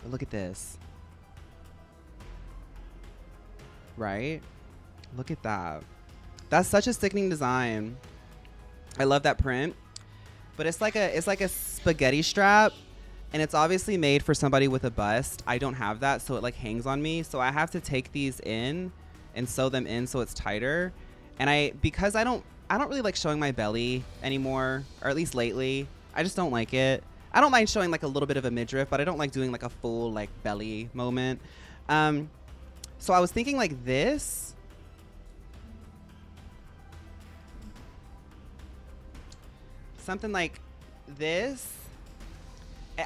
[SPEAKER 1] But look at this. Right? Look at that. That's such a sickening design. I love that print. But it's like a spaghetti strap, and it's obviously made for somebody with a bust. I don't have that, so it like hangs on me. So I have to take these in and sew them in so it's tighter. And because I don't really like showing my belly anymore, or at least lately. I just don't like it. I don't mind showing like a little bit of a midriff, but I don't like doing like a full like belly moment. So I was thinking like this. Something like this.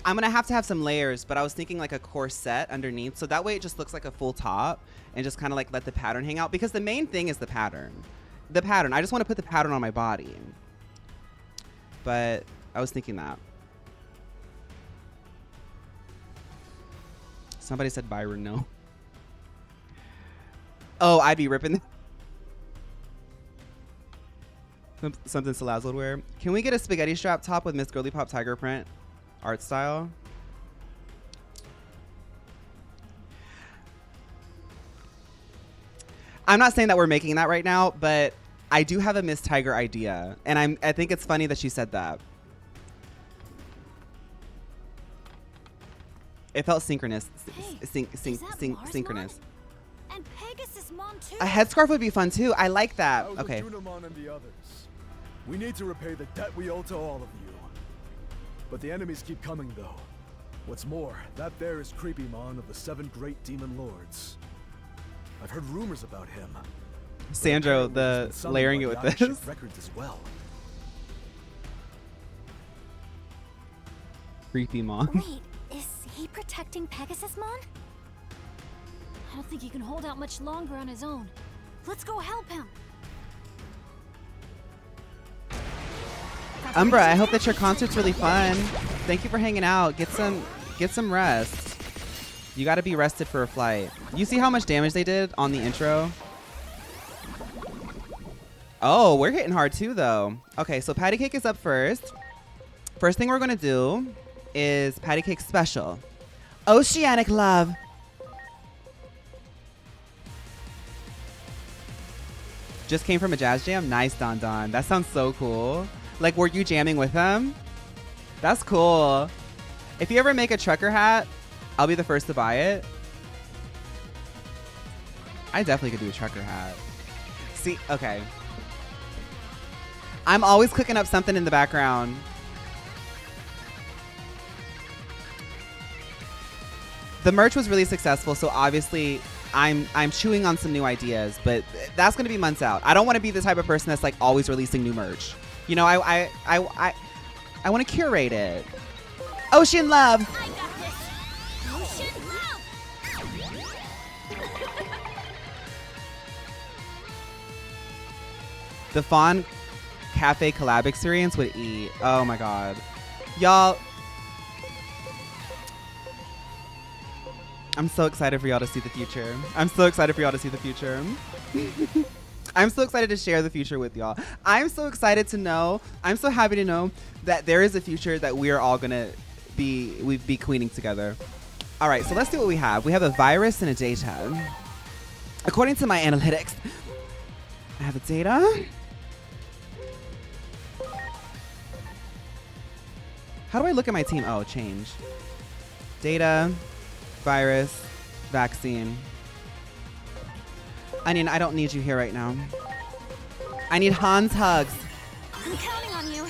[SPEAKER 1] I'm going to have some layers, but I was thinking like a corset underneath. So that way it just looks like a full top and just kind of like let the pattern hang out. Because the main thing is the pattern. The pattern. I just want to put the pattern on my body. But I was thinking that. Somebody said Byron, no. Oh, I'd be ripping. Something Salaz would wear. Can we get a spaghetti strap top with Miss Girly Pop tiger print art style? I'm not saying that we're making that right now, but I do have a Miss Tiger idea, and I think it's funny that she said that. It felt synchronous.
[SPEAKER 3] Hey,
[SPEAKER 1] Synchronous.
[SPEAKER 3] And Pegasusmon too.
[SPEAKER 1] A headscarf would be fun too. I like that.
[SPEAKER 4] How's
[SPEAKER 1] Okay.
[SPEAKER 4] Junimon and the others? We need to repay the debt we owe to all of you. But the enemies keep coming though. What's more, that there is Creepymon of the 7 great demon lords. I've heard rumors about him.
[SPEAKER 1] Sandro,
[SPEAKER 4] Apparently he's
[SPEAKER 1] the
[SPEAKER 4] been summoned
[SPEAKER 1] layering
[SPEAKER 4] by
[SPEAKER 1] it with
[SPEAKER 4] the Akashic
[SPEAKER 1] this.
[SPEAKER 4] records as well.
[SPEAKER 1] Creepy mom.
[SPEAKER 3] Wait, is he protecting Pegasusmon? I don't think he can hold out much longer on his own. Let's go help him.
[SPEAKER 1] Umbra, I hope that your concert's really fun. Thank you for hanging out. Get some rest. You gotta be rested for a flight. You see how much damage they did on the intro? Oh, we're hitting hard too though. Okay, so patty cake is up first. First thing we're gonna do is patty cake special. Oceanic love. Just came from a jazz jam. Nice, Don Don. That sounds so cool. Like, were you jamming with them? That's cool. If you ever make a trucker hat, I'll be the first to buy it. I definitely could do a trucker hat. See, okay. I'm always cooking up something in the background. The merch was really successful, so obviously I'm chewing on some new ideas, but that's gonna be months out. I don't want to be the type of person that's like always releasing new merch. You know, I want to curate it. Ocean love.
[SPEAKER 3] I got this. Ocean love.
[SPEAKER 1] The Fawn Cafe collab experience would eat. Oh my god, y'all. I'm so excited for y'all to see the future. I'm so excited for y'all to see the future. I'm so excited to share the future with y'all. I'm so excited to know, I'm so happy to know that there is a future that we are all gonna be queening together. All right, so let's see what we have. We have a virus and a data. According to my analytics, I have a data. How do I look at my team? Oh, change. Data, virus, vaccine. Onion, I don't need you here right now. I need Han's hugs.
[SPEAKER 3] I'm counting on you.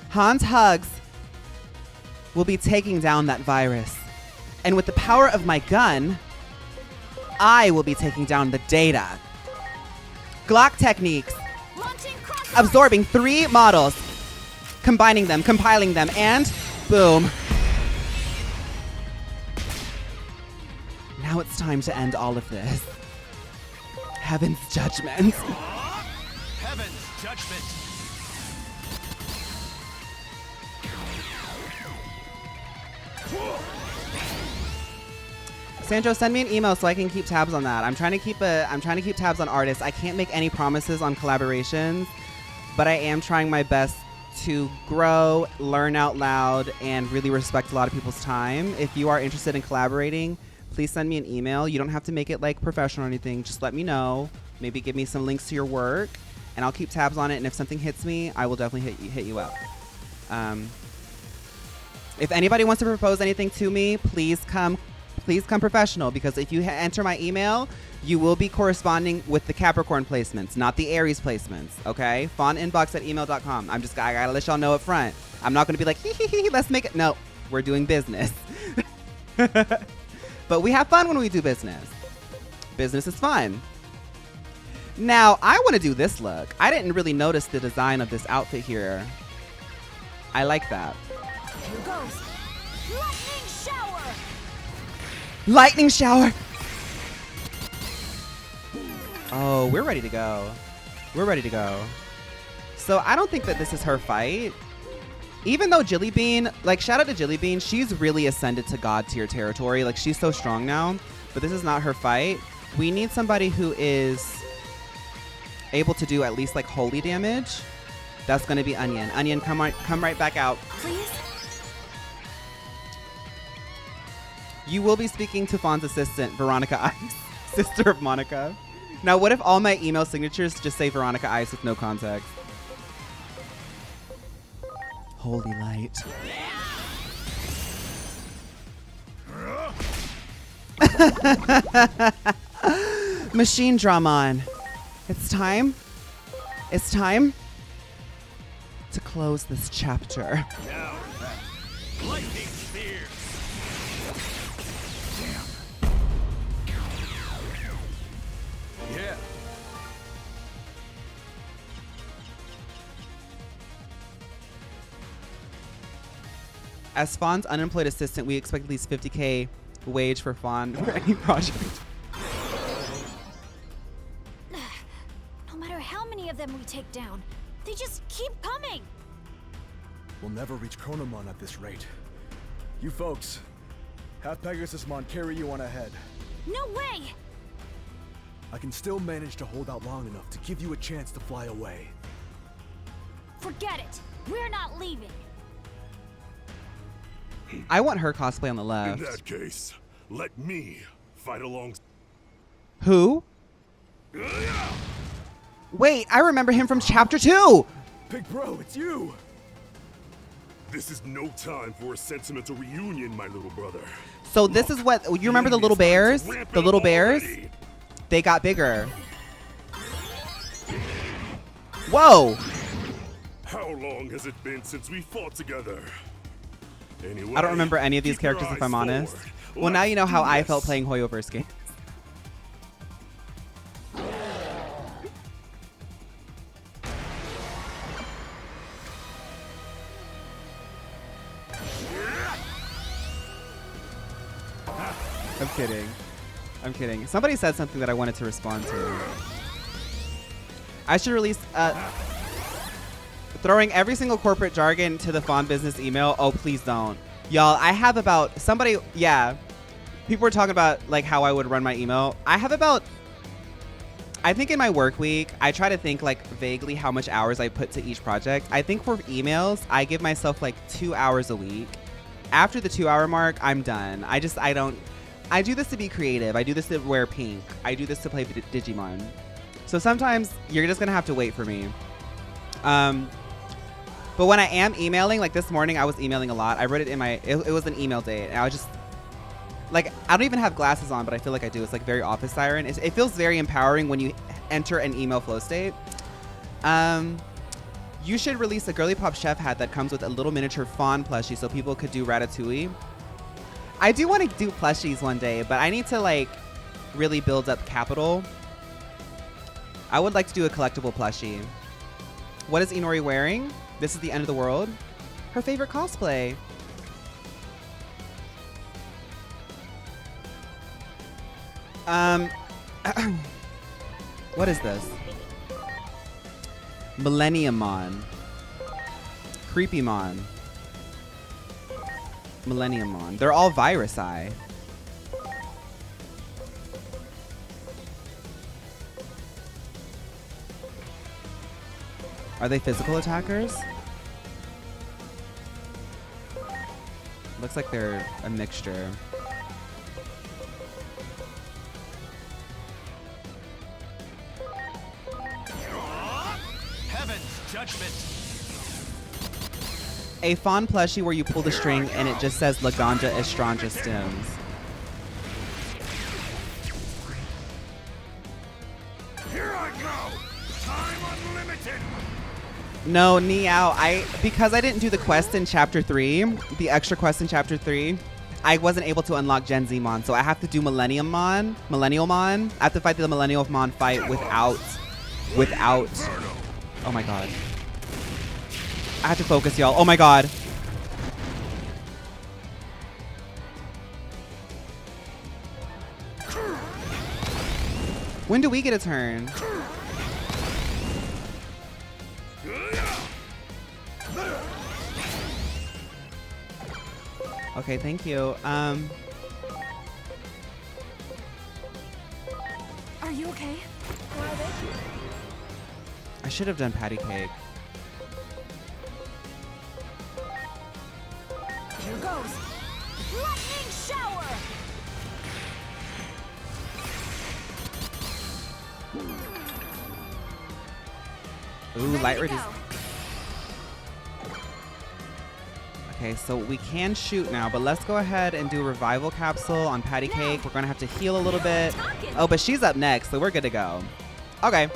[SPEAKER 1] Han's hugs will be taking down that virus. And with the power of my gun, I will be taking down the data. Glock techniques.
[SPEAKER 3] Launching cross.
[SPEAKER 1] Absorbing 3 models. Combining them, compiling them, and boom. Now it's time to end all of this. Heaven's judgment.
[SPEAKER 5] Heaven's judgment.
[SPEAKER 1] Sandro, send me an email so I can keep tabs on that. I'm trying to keep tabs on artists. I can't make any promises on collaborations, but I am trying my best to grow, learn out loud, and really respect a lot of people's time. If you are interested in collaborating, please send me an email. You don't have to make it like professional or anything. Just let me know. Maybe give me some links to your work, and I'll keep tabs on it. And if something hits me, I will definitely hit you up. If anybody wants to propose anything to me, please come professional, because if you enter my email, you will be corresponding with the Capricorn placements, not the Aries placements. Okay, fauninbox@email.com. I gotta let y'all know up front. I'm not gonna be like, hee, let's make it. No, we're doing business. But we have fun when we do business. Business is fun. Now, I want to do this look. I didn't really notice the design of this outfit here. I like that.
[SPEAKER 3] Here goes. Lightning shower.
[SPEAKER 1] Lightning shower. Oh, we're ready to go. We're ready to go. So I don't think that this is her fight. Even though Jilly Bean, like, shout out to Jilly Bean, she's really ascended to God tier territory. Like, she's so strong now, but this is not her fight. We need somebody who is able to do at least like holy damage. That's gonna be Onion. Onion, come right back out.
[SPEAKER 3] Please.
[SPEAKER 1] You will be speaking to Fawn's assistant, Veronica Ice, sister of Monica. Now, what if all my email signatures just say Veronica Ice with no context? Holy light. Machine Dramon. It's time. It's time to close this chapter.
[SPEAKER 5] Now that lightning spears. Yeah.
[SPEAKER 1] As Fawn's unemployed assistant, we expect at least 50K wage for Fawn for any project.
[SPEAKER 3] No matter how many of them we take down, they just keep coming.
[SPEAKER 4] We'll never reach Chronomon at this rate. You folks, have Pegasusmon carry you on ahead.
[SPEAKER 3] No way!
[SPEAKER 4] I can still manage to hold out long enough to give you a chance to fly away.
[SPEAKER 3] Forget it. We're not leaving.
[SPEAKER 1] I want her cosplay on the left.
[SPEAKER 5] In that case, let me fight along.
[SPEAKER 1] Who? Wait, I remember him from chapter 2.
[SPEAKER 4] Big bro, it's you!
[SPEAKER 5] This is no time for a sentimental reunion, my little brother.
[SPEAKER 1] So this is what you remember, the little bears? The little bears? They got bigger. Whoa!
[SPEAKER 5] How long has it been since we fought together? Anyway,
[SPEAKER 1] I don't remember any of these
[SPEAKER 5] keep your
[SPEAKER 1] characters, if
[SPEAKER 5] eyes
[SPEAKER 1] I'm honest.
[SPEAKER 5] forward.
[SPEAKER 1] Well, now you know how
[SPEAKER 5] Let's
[SPEAKER 1] I
[SPEAKER 5] do
[SPEAKER 1] felt
[SPEAKER 5] this.
[SPEAKER 1] playing Hoyoverse games. I'm kidding. I'm kidding. Somebody said something that I wanted to respond to. I should release throwing every single corporate jargon to the Fawn business email. Oh, please don't. Y'all, I have about somebody, yeah. People were talking about like how I would run my email. I have about, I think in my work week, I try to think like vaguely how much hours I put to each project. I think for emails, I give myself like 2 hours a week. After the 2 hour mark, I'm done. I do this to be creative. I do this to wear pink. I do this to play Digimon. So sometimes you're just gonna have to wait for me. But when I am emailing, like this morning, I was emailing a lot. I wrote it in my, it was an email date. And I was just, like, I don't even have glasses on, but I feel like I do. It's like very office siren. It feels very empowering when you enter an email flow state. You should release a Girly Pop chef hat that comes with a little miniature fawn plushie so people could do ratatouille. I do want to do plushies one day, but I need to like really build up capital. I would like to do a collectible plushie. What is Inori wearing? This is the end of the world. Her favorite cosplay. What is this? Millenniummon. Creepymon. Millenniummon. They're all Virus Eye. Are they physical attackers? Looks like they're a mixture.
[SPEAKER 5] Heaven's judgment.
[SPEAKER 1] A fawn plushie where you pull the string and it just says Laganja Estranja Stems.
[SPEAKER 5] Here I go. Time unlimited.
[SPEAKER 1] No, Niao, because I didn't do the quest in chapter 3, the extra quest in chapter 3, I wasn't able to unlock Gen Z Mon, so I have to do Millennial Mon. I have to fight the Millennial Mon fight without, oh my god. I have to focus, y'all. Oh my god. When do we get a turn? Okay, thank you.
[SPEAKER 3] Are you okay?
[SPEAKER 1] I should have done patty cake.
[SPEAKER 3] Here goes. Lightning shower.
[SPEAKER 1] Ooh, light
[SPEAKER 3] Ready to
[SPEAKER 1] reduce.
[SPEAKER 3] go.
[SPEAKER 1] Okay, so we can shoot now, but let's go ahead and do a revival capsule on patty cake. We're gonna have to heal a little bit. Oh, but she's up next, so we're good to go. Okay.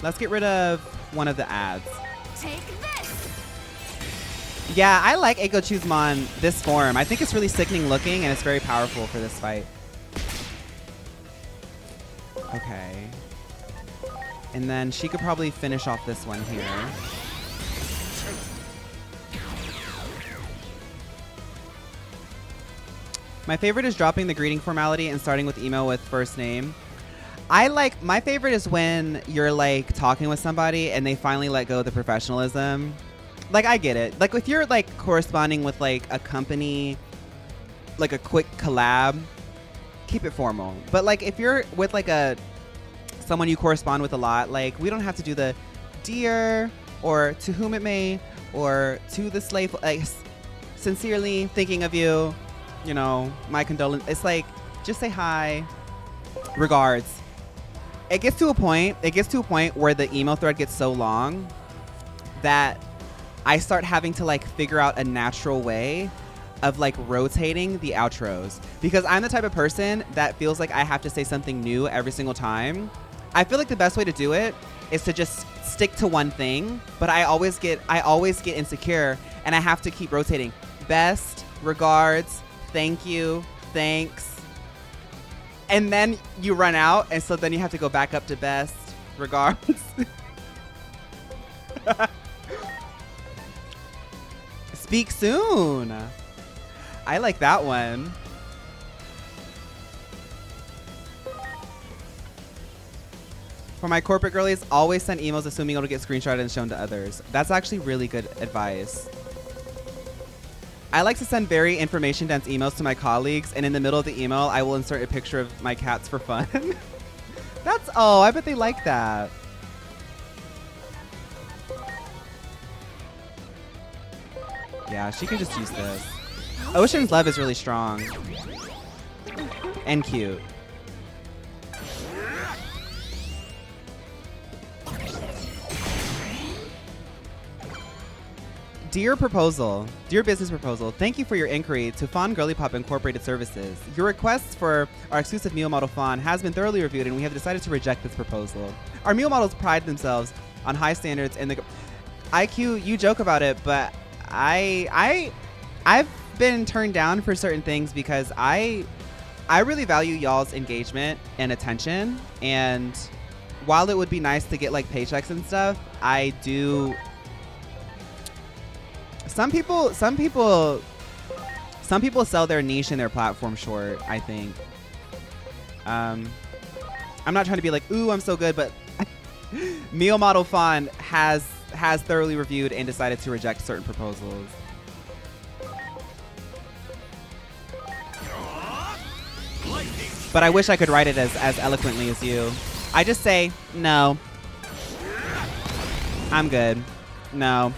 [SPEAKER 1] Let's get rid of one of the ads.
[SPEAKER 3] Take this.
[SPEAKER 1] Yeah, I like Eiko Chuzmon this form. I think it's really sickening looking and it's very powerful for this fight. Okay. And then she could probably finish off this one here. My favorite is dropping the greeting formality and starting with email with first name. My favorite is when you're like talking with somebody and they finally let go of the professionalism. Like, I get it. Like, if you're like corresponding with like a company, like a quick collab, keep it formal. But like, if you're with like someone you correspond with a lot, like, we don't have to do the dear or to whom it may or to the slave, like, sincerely thinking of you, you know, my condolences. It's like, just say hi, regards. It gets to a point where the email thread gets so long that I start having to like figure out a natural way of like rotating the outros, because I'm the type of person that feels like I have to say something new every single time. I feel like the best way to do it is to just stick to one thing, but I always get insecure and I have to keep rotating. Best regards, thank you, thanks. And then you run out, and so then you have to go back up to best regards. Speak soon. I like that one. For my corporate girlies, always send emails assuming it'll get screenshotted and shown to others. That's actually really good advice. I like to send very information-dense emails to my colleagues, and in the middle of the email, I will insert a picture of my cats for fun. I bet they like that. Yeah, she can just use this. Ocean's love is really strong. And cute. Dear business proposal, thank you for your inquiry to Fhaun Girly Pop Incorporated Services. Your request for our exclusive meal model Fhaun has been thoroughly reviewed, and we have decided to reject this proposal. Our meal models pride themselves on high standards in the IQ. You joke about it, but I've been turned down for certain things because I really value y'all's engagement and attention. And while it would be nice to get like paychecks and stuff, I do. Some people sell their niche and their platform short, I think. I'm not trying to be like, ooh, I'm so good, but Meal Model Fhaun has thoroughly reviewed and decided to reject certain proposals. But I wish I could write it as eloquently as you. I just say, no. I'm good. No.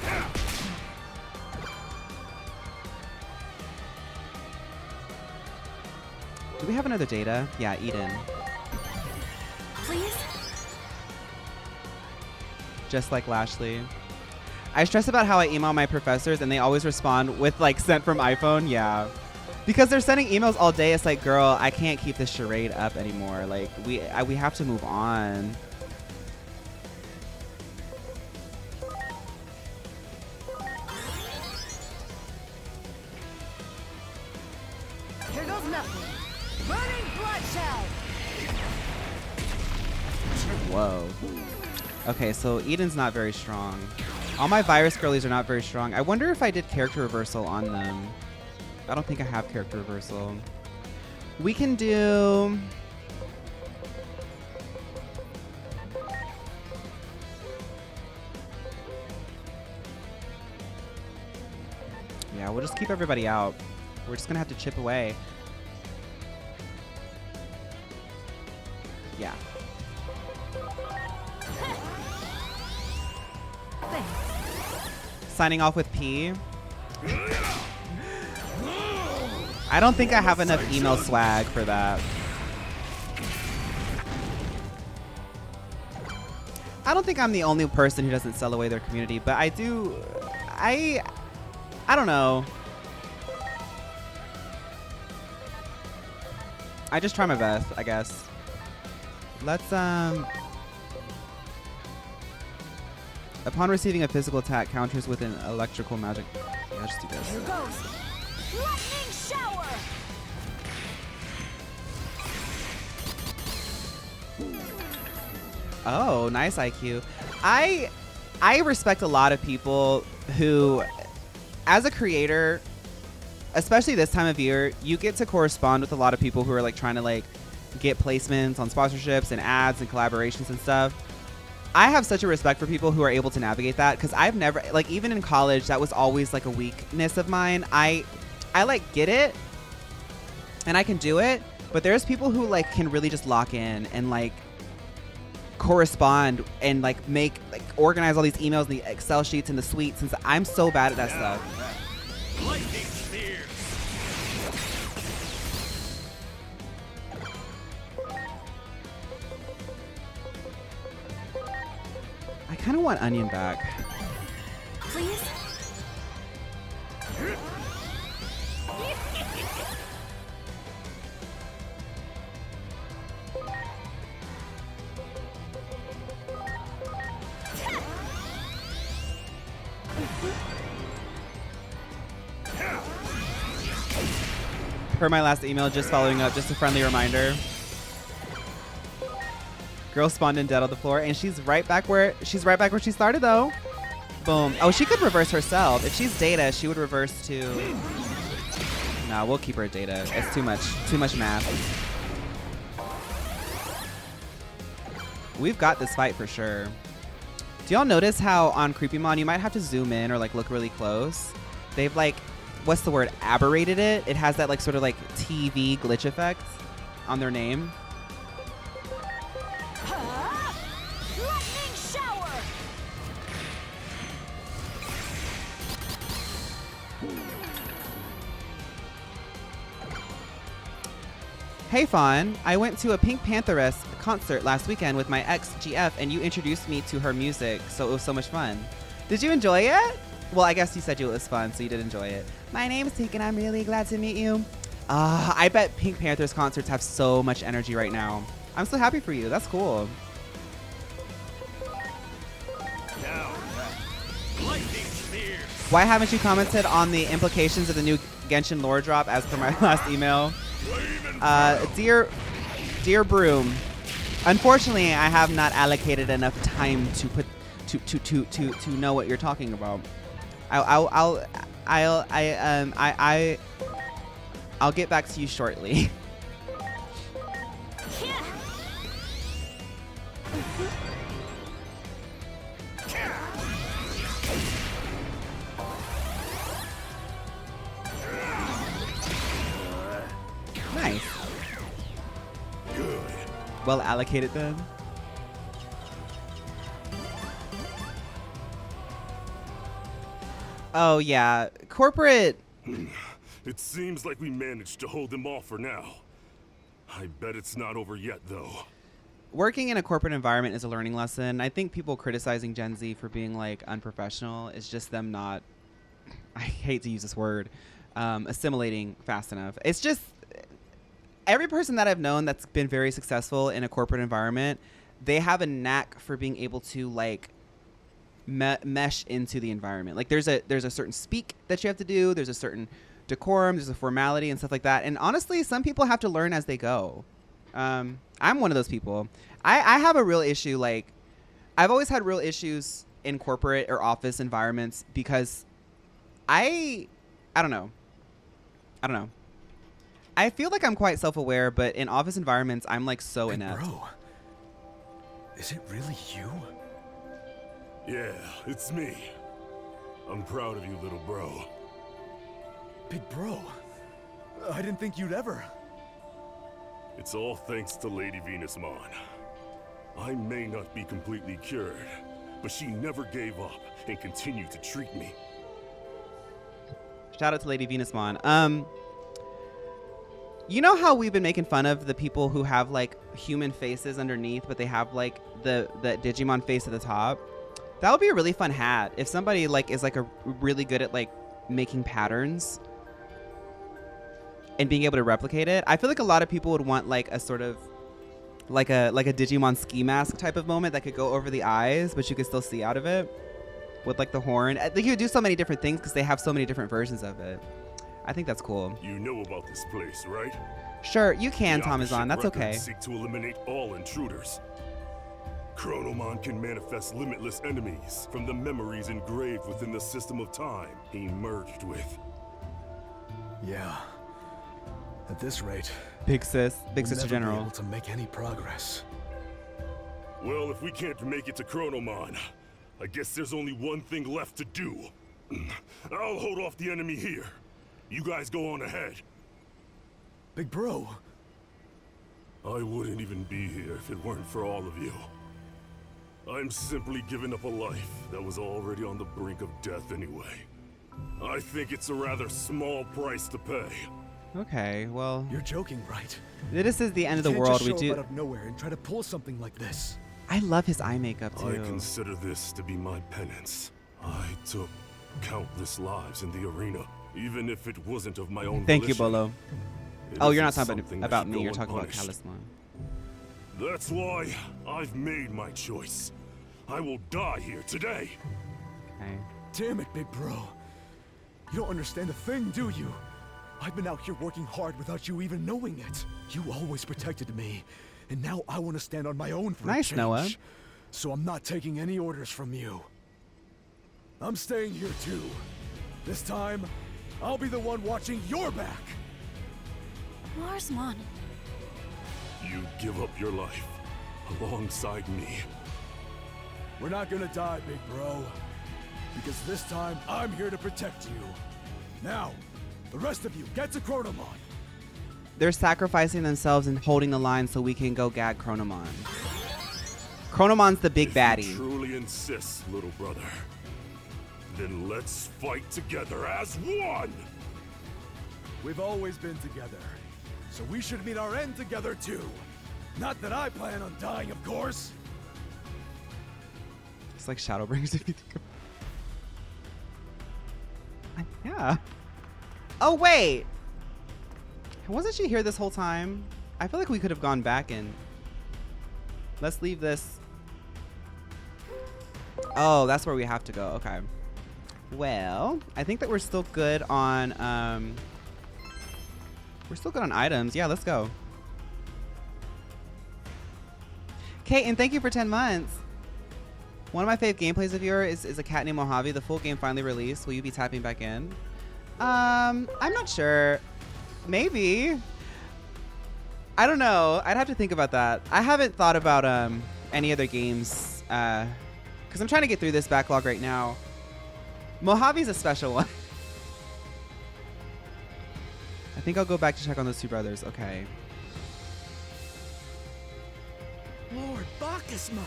[SPEAKER 1] Do we have another data? Yeah, Eden.
[SPEAKER 3] Please?
[SPEAKER 1] Just like Lashley. I stress about how I email my professors and they always respond with like sent from iPhone. Yeah. Because they're sending emails all day. It's like, girl, I can't keep this charade up anymore. Like, we have to move on.
[SPEAKER 7] Here goes nothing. Burning bloodshed.
[SPEAKER 1] Whoa. Okay, so Eden's not very strong. All my virus girlies are not very strong. I wonder if I did character reversal on them. I don't think I have character reversal. We can do... Yeah, we'll just keep everybody out. We're just gonna have to chip away. Yeah. Signing off with P. I don't think I have enough email swag for that. I don't think I'm the only person who doesn't sell away their community, but I do. I don't know. I just try my best, I guess. Let's upon receiving a physical attack, counters with an electrical magic. Yeah, just do this.
[SPEAKER 7] Here goes. Lightning shower.
[SPEAKER 1] Oh, nice IQ. I respect a lot of people who, as a creator, especially this time of year, you get to correspond with a lot of people who are like trying to like get placements on sponsorships and ads and collaborations and stuff. I have such a respect for people who are able to navigate that, because I've never, like, even in college, that was always like a weakness of mine. I like get it and I can do it, but there's people who like can really just lock in and like correspond and like organize all these emails and the Excel sheets and the suites, and I'm so bad at that stuff.
[SPEAKER 5] Lightning spears.
[SPEAKER 1] I kind of want Onion back.
[SPEAKER 3] Please?
[SPEAKER 1] Per my last email, just following up, just a friendly reminder. Girl spawned in dead on the floor, and she's right back where she started though. Boom. Oh, she could reverse herself. If she's Data, she would reverse to. Nah, we'll keep her Data. It's too much math. We've got this fight for sure. Do y'all notice how on Creepymon you might have to zoom in or like look really close? They've like, what's the word? Aberrated it. It has that like sort of like TV glitch effect on their name.
[SPEAKER 7] Lightning shower.
[SPEAKER 1] Hey Fawn, I went to a Pink Pantheress concert last weekend with my ex GF, and you introduced me to her music, so it was so much fun. Did you enjoy it? Well, I guess you said it was fun, so you did enjoy it. My name is Tegan. I'm really glad to meet you. I bet Pink Panthers concerts have so much energy right now. I'm so happy for you. That's cool.
[SPEAKER 5] Now, lightning spears.
[SPEAKER 1] Why haven't you commented on the implications of the new Genshin lore drop as per my last email? Dear Broom, unfortunately, I have not allocated enough time to put to know what you're talking about. I'll get back to you shortly. Nice.
[SPEAKER 5] Good.
[SPEAKER 1] Well allocated then. Oh yeah, corporate.
[SPEAKER 5] It seems like we managed to hold them off for now. I bet it's not over yet, though.
[SPEAKER 1] Working in a corporate environment is a learning lesson. I think people criticizing Gen Z for being like unprofessional is just them not, I hate to use this word, assimilating fast enough. It's just every person that I've known that's been very successful in a corporate environment, they have a knack for being able to like mesh into the environment. Like there's a certain speak that you have to do. There's a certain decorum. There's a formality and stuff like that. And honestly, some people have to learn as they go. I'm one of those people. I have a real issue. Like I've always had real issues in corporate or office environments because I don't know. I feel like I'm quite self-aware, but in office environments, I'm like so inept.
[SPEAKER 4] Bro, is it really you?
[SPEAKER 5] Yeah, it's me. I'm proud of you, little bro.
[SPEAKER 4] Big bro, I didn't think you'd ever.
[SPEAKER 5] It's all thanks to Lady Venusmon. I may not be completely cured, but she never gave up and continued to treat me.
[SPEAKER 1] Shout out to Lady Venusmon. You know how we've been making fun of the people who have like human faces underneath, but they have like the Digimon face at the top? That would be a really fun hat if somebody like is like a really good at like making patterns and being able to replicate it. I feel like a lot of people would want like a sort of like a Digimon ski mask type of moment that could go over the eyes, but you could still see out of it with like the horn. I think you would do so many different things because they have so many different versions of it. I think that's cool.
[SPEAKER 5] You know about this place, right?
[SPEAKER 1] Sure, you can,
[SPEAKER 5] The
[SPEAKER 1] Tomazon. That's
[SPEAKER 5] Akashic
[SPEAKER 1] okay.
[SPEAKER 5] records seek to eliminate all intruders. Chronomon can manifest limitless enemies from the memories engraved within the system of time he merged with.
[SPEAKER 4] Yeah. At this rate,
[SPEAKER 1] Big sister
[SPEAKER 4] we'll never be
[SPEAKER 1] general.
[SPEAKER 4] able to make any progress.
[SPEAKER 5] Well, if we can't make it to Chronomon, I guess there's only one thing left to do. I'll hold off the enemy here. You guys go on ahead.
[SPEAKER 4] Big bro,
[SPEAKER 5] I wouldn't even be here if it weren't for all of you. I'm simply giving up a life that was already on the brink of death anyway. I think it's a rather small price to pay.
[SPEAKER 1] Okay, well,
[SPEAKER 4] you're joking, right?
[SPEAKER 1] this is the end of the
[SPEAKER 4] You can't
[SPEAKER 1] world.
[SPEAKER 4] just
[SPEAKER 1] We
[SPEAKER 4] show up
[SPEAKER 1] do.
[SPEAKER 4] out of nowhere and try to pull something like this.
[SPEAKER 1] I love his eye makeup
[SPEAKER 5] I
[SPEAKER 1] too.
[SPEAKER 5] consider this to be my penance. I took countless lives in the arena, even if it wasn't of my own
[SPEAKER 1] Thank you,
[SPEAKER 5] volition.
[SPEAKER 1] Bolo.
[SPEAKER 5] It
[SPEAKER 1] Oh, you're not
[SPEAKER 5] isn't
[SPEAKER 1] talking
[SPEAKER 5] something that
[SPEAKER 1] about
[SPEAKER 5] should
[SPEAKER 1] me.
[SPEAKER 5] go
[SPEAKER 1] You're talking about
[SPEAKER 5] unpunished.
[SPEAKER 1] Talisman.
[SPEAKER 5] That's why I've made my choice. I will die here today.
[SPEAKER 1] Okay.
[SPEAKER 4] Damn it, big bro. You don't understand a thing, do you? I've been out here working hard without you even knowing it. You always protected me, and now I want to stand on my own for a
[SPEAKER 1] Nice,
[SPEAKER 4] change.
[SPEAKER 1] Noah.
[SPEAKER 4] So I'm not taking any orders from you. I'm staying here too. This time, I'll be the one watching your back.
[SPEAKER 3] Marsmon.
[SPEAKER 5] You give up your life alongside me.
[SPEAKER 4] We're not gonna die, big bro. Because this time, I'm here to protect you. Now, the rest of you, get to Chronomon.
[SPEAKER 1] They're sacrificing themselves and holding the line so we can go gag Chronomon. Chronomon's the big
[SPEAKER 5] If
[SPEAKER 1] baddie.
[SPEAKER 5] you truly insist, little brother, then let's fight together as one!
[SPEAKER 4] We've always been together, so we should meet our end together too. Not that I plan on dying, of course.
[SPEAKER 1] It's like Shadowbringers if you think of Yeah. Oh, wait. Wasn't she here this whole time? I feel like we could have gone back and... Let's leave this. Oh, that's where we have to go. Okay. Well, I think that we're still good on... We're still good on items. Yeah, let's go. Kate, and thank you for 10 months. One of my favorite gameplays of yours is a cat named Mojave. The full game finally released. Will you be tapping back in? I'm not sure. Maybe. I don't know. I'd have to think about that. I haven't thought about any other games because I'm trying to get through this backlog right now. Mojave's a special one. I think I'll go back to check on those two brothers. Okay.
[SPEAKER 2] Lord Bacchusmon,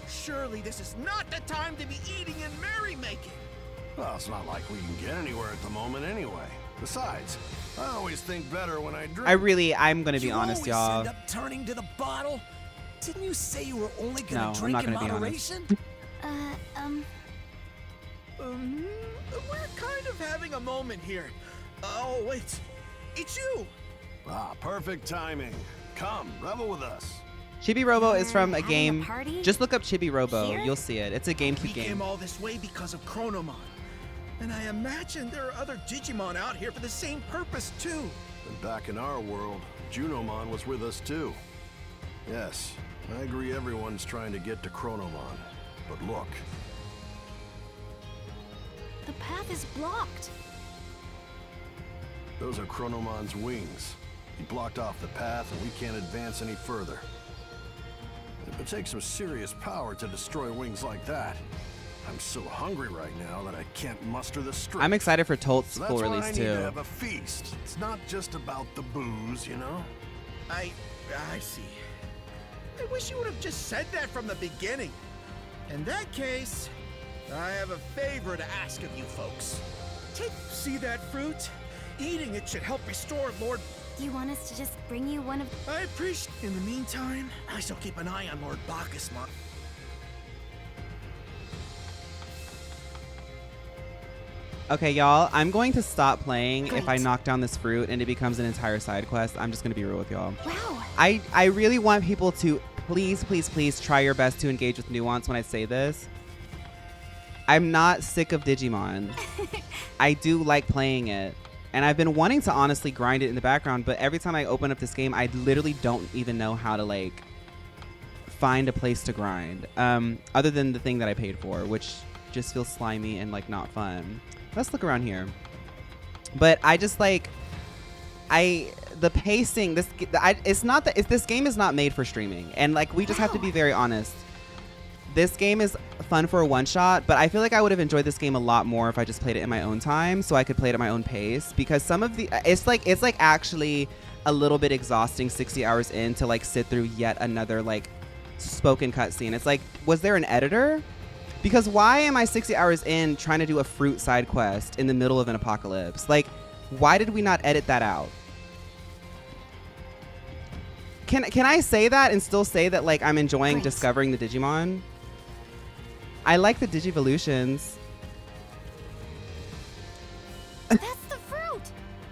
[SPEAKER 2] surely this is not the time to be eating and merrymaking.
[SPEAKER 8] Well, it's not like we can get anywhere at the moment anyway. Besides, I always think better when I drink.
[SPEAKER 1] I'm gonna be
[SPEAKER 2] You
[SPEAKER 1] honest,
[SPEAKER 2] always
[SPEAKER 1] y'all.
[SPEAKER 2] end up turning to the bottle. Didn't you say you were only
[SPEAKER 1] No,
[SPEAKER 2] gonna
[SPEAKER 1] I'm
[SPEAKER 2] drink
[SPEAKER 1] not
[SPEAKER 2] in
[SPEAKER 1] gonna be honest.
[SPEAKER 2] moderation?
[SPEAKER 3] Um,
[SPEAKER 2] We're kind of having a moment here. Oh, wait. It's you.
[SPEAKER 8] Ah, perfect timing. Come, revel with us.
[SPEAKER 1] Chibi Robo is from a
[SPEAKER 3] having a
[SPEAKER 1] game.
[SPEAKER 3] party?
[SPEAKER 1] Just look up Chibi Robo.
[SPEAKER 3] Here?
[SPEAKER 1] You'll see it. It's a
[SPEAKER 2] We
[SPEAKER 1] GameCube
[SPEAKER 2] came
[SPEAKER 1] game.
[SPEAKER 2] all this way because of Chronomon. And I imagine there are other Digimon out here for the same purpose, too.
[SPEAKER 8] And back in our world, Junomon was with us too. Yes, I agree everyone's trying to get to Chronomon. But look,
[SPEAKER 3] the path is blocked.
[SPEAKER 8] those are Chronomon's wings. He blocked off the path and we can't advance any further. It would take some serious power to destroy wings like that. I'm so hungry right now that I can't muster the strength.
[SPEAKER 1] I'm excited for Tolt's
[SPEAKER 8] So that's
[SPEAKER 1] full
[SPEAKER 8] why
[SPEAKER 1] release
[SPEAKER 8] I need to
[SPEAKER 1] too.
[SPEAKER 8] have a feast. It's not just about the booze, you know?
[SPEAKER 2] I see. I wish you would have just said that from the beginning. In that case, I have a favor to ask of you folks. See that fruit? Eating it should help restore Lord...
[SPEAKER 3] You want us to just bring you one of...
[SPEAKER 2] I appreciate... In the meantime, I shall keep an eye on Lord Bacchusmon.
[SPEAKER 1] Okay, y'all, I'm going to stop playing if I
[SPEAKER 3] Great.
[SPEAKER 1] knock down this fruit and it becomes an entire side quest. I'm just going to be real with y'all.
[SPEAKER 3] Wow.
[SPEAKER 1] I really want people to please, please, please try your best to engage with nuance when I say this. I'm not sick of Digimon. I do like playing it. And I've been wanting to honestly grind it in the background, but every time I open up this game, I literally don't even know how to, like, find a place to grind. Other than the thing that I paid for, which just feels slimy and, like, not fun. Let's look around here. But I just, like, the pacing, this game is not made for streaming, and like we just have to be very honest. This game is fun for a one shot, but I feel like I would have enjoyed this game a lot more if I just played it in my own time, so I could play it at my own pace. Because some of the it's like actually a little bit exhausting 60 hours in to like sit through yet another like spoken cutscene. It's like, was there an editor? Because why am I 60 hours in trying to do a fruit side quest in the middle of an apocalypse? Like, why did we not edit that out? Can I say that and still say that like I'm enjoying discovering the Digimon? I like the Digivolutions.
[SPEAKER 3] That's the fruit!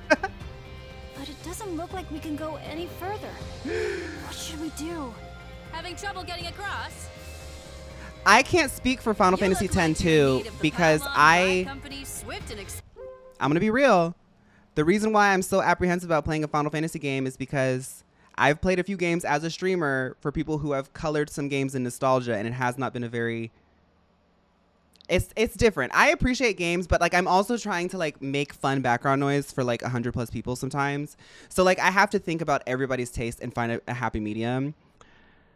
[SPEAKER 3] But it doesn't look like we can go any further. What should we do?
[SPEAKER 7] Having trouble getting across?
[SPEAKER 1] I can't speak for Final Fantasy X too because I'm gonna be real. The reason why I'm so apprehensive about playing a Final Fantasy game is because I've played a few games as a streamer for people who have colored some games in nostalgia, and it has not been a very... It's different. I appreciate games, but like I'm also trying to like make fun background noise for like 100+ people sometimes. So like I have to think about everybody's taste and find a happy medium.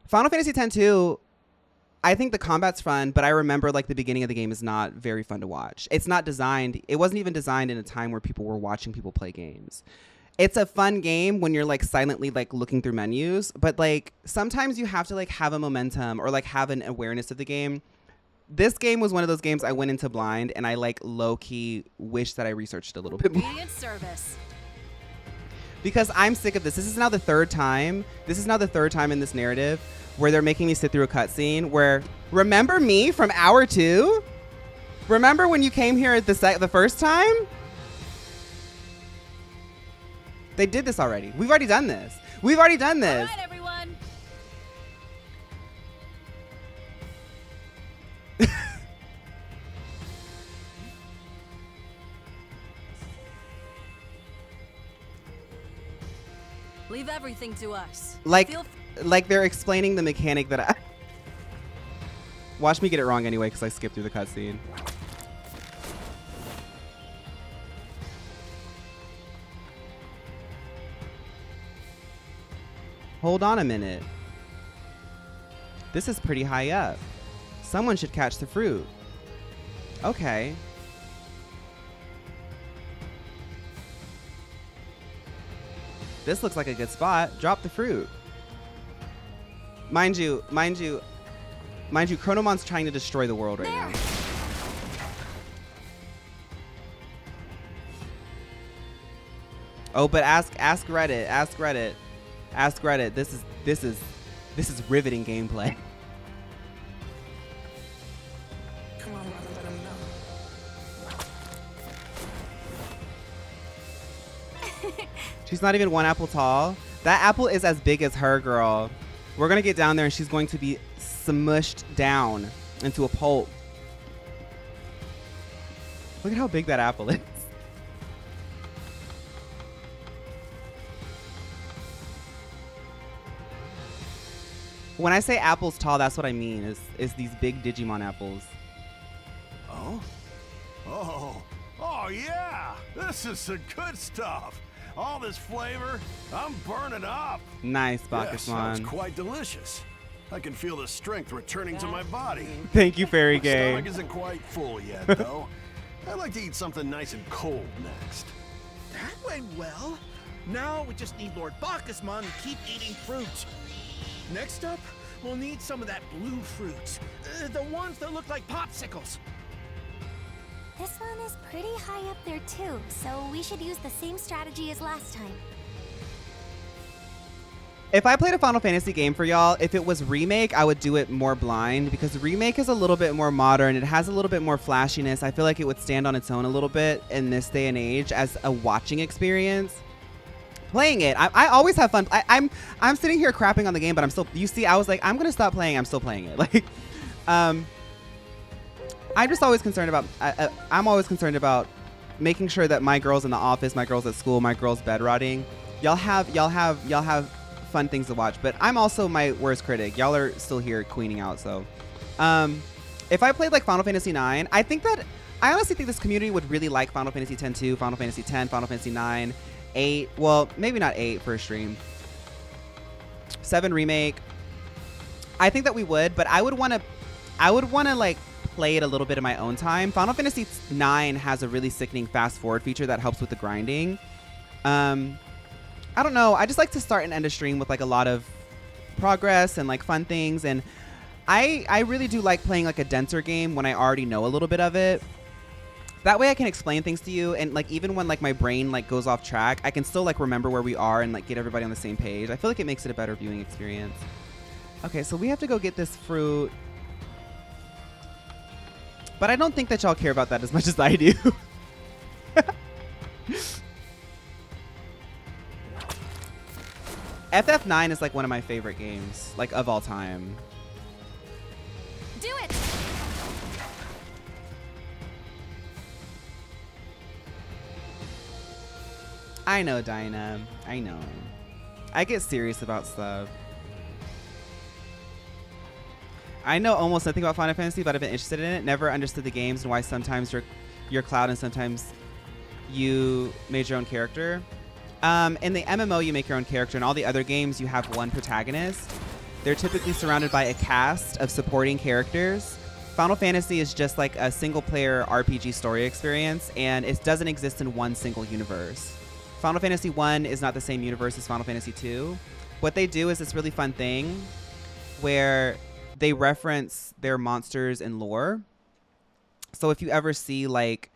[SPEAKER 1] Final Fantasy X 2, I think the combat's fun, but I remember like the beginning of the game is not very fun to watch. It's not designed. It wasn't even designed in a time where people were watching people play games. It's a fun game when you're like silently like looking through menus, but like sometimes you have to like have a momentum or like have an awareness of the game. This game was one of those games I went into blind, and I like low-key wish that I researched a little bit more.
[SPEAKER 7] Service.
[SPEAKER 1] Because I'm sick of this. This is now the third time in this narrative where they're making me sit through a cutscene where, remember me from hour 2? Remember when you came here at the first time? They did this already. We've already done this. All right,
[SPEAKER 7] everyone. Leave everything to us.
[SPEAKER 1] Like they're explaining the mechanic that I... Watch me get it wrong anyway, because I skipped through the cutscene. Hold on a minute. This is pretty high up. Someone should catch the fruit. Okay. This looks like a good spot. Drop the fruit. Mind you, Chronomon's trying to destroy the world right now. Oh, but ask Reddit. This is riveting gameplay.
[SPEAKER 2] Come on, brother, let him know.
[SPEAKER 1] She's not even 1 apple tall. That apple is as big as her, girl. We're gonna get down there and she's going to be smushed down into a pulp. Look at how big that apple is. When I say apples tall, that's what I mean, is these big Digimon apples.
[SPEAKER 8] Oh yeah! This is the good stuff. All this flavor, I'm burning up.
[SPEAKER 1] Nice,
[SPEAKER 8] Yeah,
[SPEAKER 1] Bakasman.
[SPEAKER 8] sounds quite delicious. I can feel the strength returning to my body.
[SPEAKER 1] Thank you, Fairy
[SPEAKER 8] My
[SPEAKER 1] Gay.
[SPEAKER 8] stomach isn't quite full yet, though. I'd like to eat something nice and cold next.
[SPEAKER 2] That went well. Now we just need Lord Bacchusmon to keep eating fruit. Next up, we'll need some of that blue fruit. The ones that look like popsicles.
[SPEAKER 3] This one is pretty high up there too, so we should use the same strategy as last time.
[SPEAKER 1] If I played a Final Fantasy game for y'all, if it was Remake, I would do it more blind because Remake is a little bit more modern. It has a little bit more flashiness. I feel like it would stand on its own a little bit in this day and age as a watching experience. Playing it, I always have fun. I'm sitting here crapping on the game, but I'm still, you see, I was like, I'm gonna stop playing. I'm still playing it. Like, I'm just always concerned about, I'm always concerned about making sure that my girls in the office, my girls at school, my girls bed rotting, y'all have fun things to watch. But I'm also my worst critic. Y'all are still here queening out. So, if I played like Final Fantasy IX, I honestly think this community would really like Final Fantasy X-2, Final Fantasy X, Final Fantasy IX. 8. Well, maybe not 8 for a stream. 7 remake. I think that we would, but I would want to like play it a little bit in my own time. Final Fantasy 9 has a really sickening fast forward feature that helps with the grinding. I don't know. I just like to start and end a stream with like a lot of progress and like fun things. And I really do like playing like a denser game when I already know a little bit of it. That way I can explain things to you. And like even when like my brain like goes off track, I can still like remember where we are and like get everybody on the same page. I feel like it makes it a better viewing experience. Okay, so we have to go get this fruit. But I don't think that y'all care about that as much as I do. FF9 is like one of my favorite games, like of all time.
[SPEAKER 3] Do it!
[SPEAKER 1] I know, Dinah. I know. I get serious about stuff. I know almost nothing about Final Fantasy, but I've been interested in it. Never understood the games and why sometimes you're Cloud and sometimes you made your own character. In the MMO, you make your own character. In all the other games, you have one protagonist. They're typically surrounded by a cast of supporting characters. Final Fantasy is just like a single-player RPG story experience, and it doesn't exist in one single universe. Final Fantasy 1 is not the same universe as Final Fantasy 2. What they do is this really fun thing where they reference their monsters and lore. So if you ever see like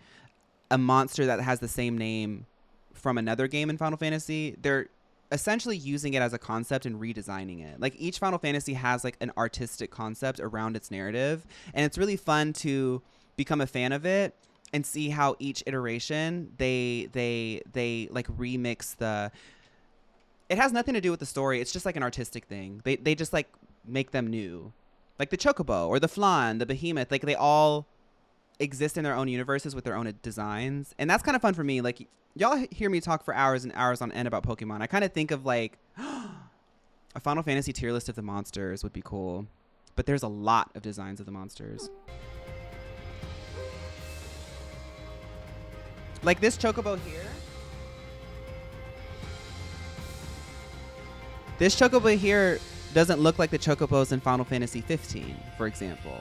[SPEAKER 1] a monster that has the same name from another game in Final Fantasy, they're essentially using it as a concept and redesigning it. Like each Final Fantasy has like an artistic concept around its narrative, and it's really fun to become a fan of it and see how each iteration they like remix the. It has nothing to do with the story. It's just like an artistic thing. They just like make them new, like the Chocobo or the Flan, the Behemoth. Like they all exist in their own universes with their own designs, and that's kind of fun for me. Like y'all hear me talk for hours and hours on end about Pokemon. I kind of think of like a Final Fantasy tier list of the monsters would be cool, but there's a lot of designs of the monsters. Like this Chocobo here. This Chocobo here doesn't look like the Chocobos in Final Fantasy 15, for example.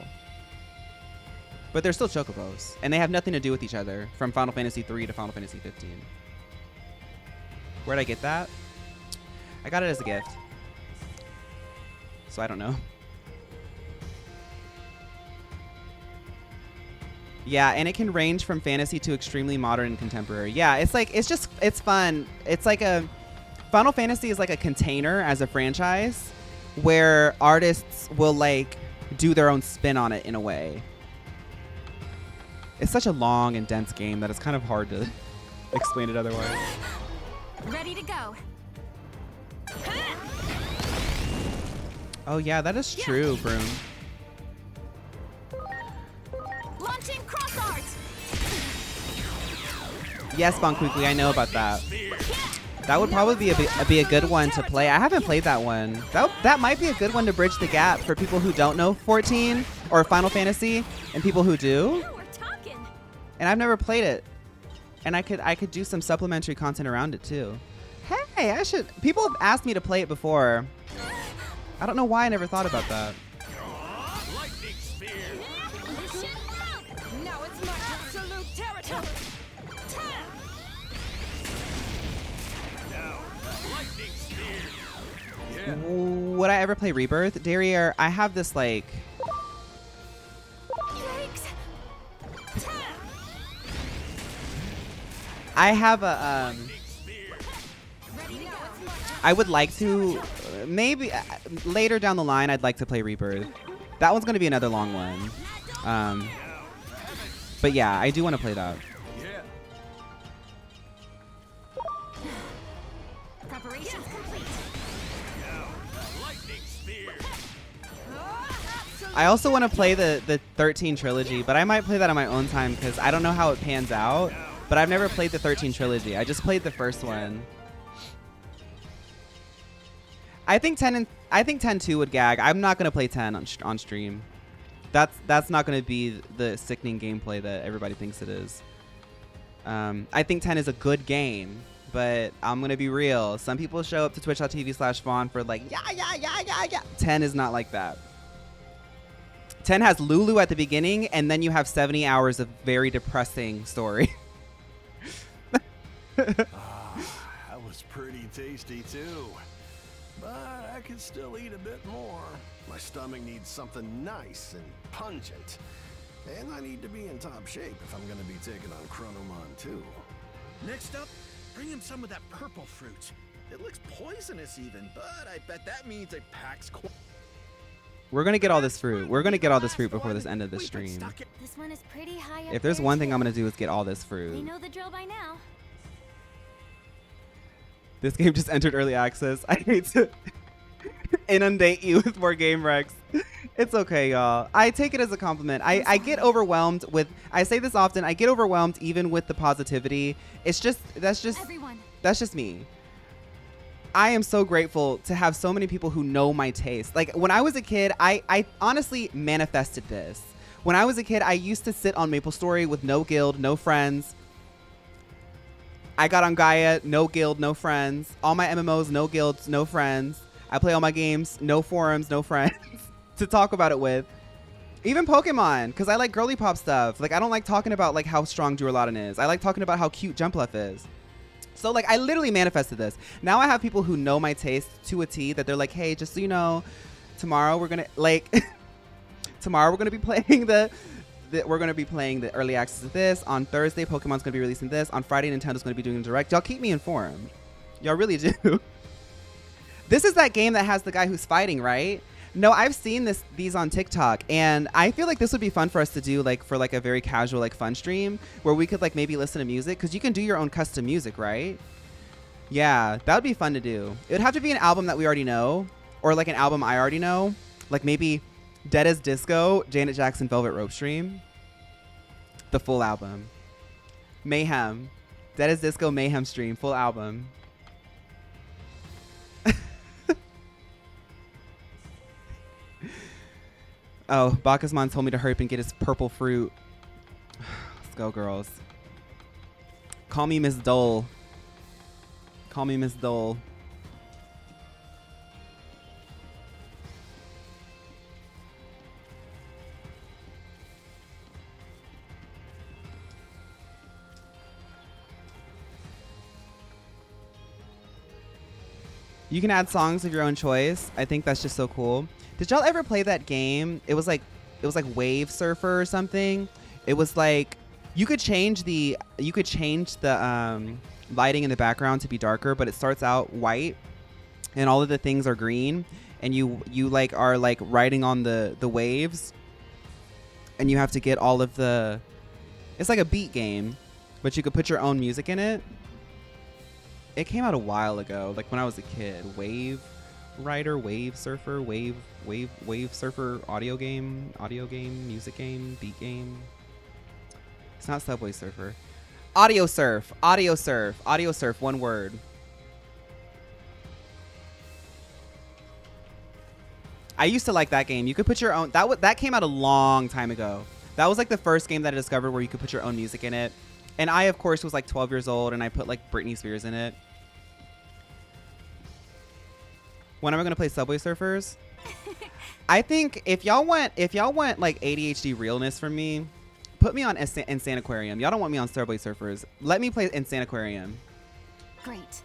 [SPEAKER 1] But they're still Chocobos, and they have nothing to do with each other from Final Fantasy 3 to Final Fantasy 15. Where'd I get that? I got it as a gift. So I don't know. Yeah, and it can range from fantasy to extremely modern and contemporary. Yeah, it's like, it's fun. It's like Final Fantasy is like a container as a franchise where artists will like do their own spin on it in a way. It's such a long and dense game that it's kind of hard to explain it otherwise.
[SPEAKER 3] Ready to go.
[SPEAKER 1] Oh yeah, that is true, Broom.
[SPEAKER 3] Launching cross arts.
[SPEAKER 1] Yes, Bonquickly, I know about that. That would probably be a good one to play. I haven't played that one. That might be a good one to bridge the gap for people who don't know 14 or Final Fantasy and people who do. And I've never played it. And I could do some supplementary content around it too. Hey, I should. People have asked me to play it before. I don't know why I never thought about that.
[SPEAKER 2] Lightning spear.
[SPEAKER 3] Now it's my absolute territory.
[SPEAKER 2] Now, lightning spear.
[SPEAKER 1] Would I ever play Rebirth? Derriere, I have this like. I have a I would like to maybe later down the line I'd like to play Rebirth. That one's going to be another long one. But yeah, I do want to play that.
[SPEAKER 3] Preparations complete.
[SPEAKER 2] Lightning spear.
[SPEAKER 1] I also want to play the 13 trilogy, but I might play that on my own time because I don't know how it pans out. But I've never played the 13 trilogy. I just played the first one. I think 10 too would gag. I'm not gonna play 10 on stream. That's not gonna be the sickening gameplay that everybody thinks it is. I think 10 is a good game, but I'm gonna be real. Some people show up to twitch.tv/Fawn for like, yeah. 10 is not like that. 10 has Lulu at the beginning, and then you have 70 hours of very depressing story.
[SPEAKER 8] That was pretty tasty too. But I could still eat a bit more. My stomach needs something nice and pungent. And I need to be in top shape if I'm gonna be taking on Chronomon too.
[SPEAKER 2] Next up, bring him some of that purple fruit. It looks poisonous even, but I bet that means it packs
[SPEAKER 1] We're gonna get all this fruit. We're gonna get all this fruit before this end of the stream.
[SPEAKER 3] This one is pretty high up
[SPEAKER 1] If there's
[SPEAKER 3] there,
[SPEAKER 1] one thing I'm
[SPEAKER 3] too.
[SPEAKER 1] gonna do is get all this
[SPEAKER 3] They
[SPEAKER 1] fruit.
[SPEAKER 3] know the drill by now.
[SPEAKER 1] This game just entered early access. I hate to inundate you with more game wrecks. It's okay, y'all. I take it as a compliment. I get overwhelmed with, I say this often, I get overwhelmed even with the positivity. It's just, that's just me. I am so grateful to have so many people who know my taste. Like when I was a kid, I honestly manifested this. When I was a kid, I used to sit on MapleStory with no guild, no friends. I got on Gaia, no guild, no friends. All my MMOs, no guilds, no friends. I play all my games, no forums, no friends to talk about it with. Even Pokemon, because I like girly pop stuff. Like I don't like talking about like how strong Duraludon is. I like talking about how cute Jumpluff is. So like I literally manifested this. Now I have people who know my taste to a T that they're like, hey, just so you know, tomorrow we're gonna be playing we're gonna be playing the early access of this. On Thursday, Pokemon's gonna be releasing this. On Friday, Nintendo's gonna be doing a direct. Y'all keep me informed. Y'all really do. This is that game that has the guy who's fighting, right? No, I've seen these on TikTok, and I feel like this would be fun for us to do like for like a very casual like fun stream where we could like maybe listen to music, because you can do your own custom music, right? Yeah, that would be fun to do. It would have to be an album that we already know, or like an album I already know, like maybe Dead as Disco, Janet Jackson, Velvet Rope stream. The full album. Mayhem. Dead as Disco, Mayhem stream, full album. Oh, Bacchusmon told me to hurry up and get his purple fruit. Let's go, girls. Call me Miss Dole. Call me Miss Dole. You can add songs of your own choice. I think that's just so cool. Did y'all ever play that game? It was like Wave Surfer or something. It was like you could change the lighting in the background to be darker, but it starts out white and all of the things are green, and you like are like riding on the waves, and you have to get all of the, it's like a beat game, but you could put your own music in it. It came out a while ago, like when I was a kid. Wave Rider, Wave Surfer, Wave Surfer audio game, music game, beat game. It's not Subway Surfer. Audio Surf, one word. I used to like that game. You could put your own, that came out a long time ago. That was like the first game that I discovered where you could put your own music in it. And I, of course, was like 12 years old, and I put like Britney Spears in it. When am I gonna play Subway Surfers? I think if y'all want like ADHD realness from me, put me on Insane Aquarium. Y'all don't want me on Subway Surfers. Let me play Insane Aquarium.
[SPEAKER 3] Great.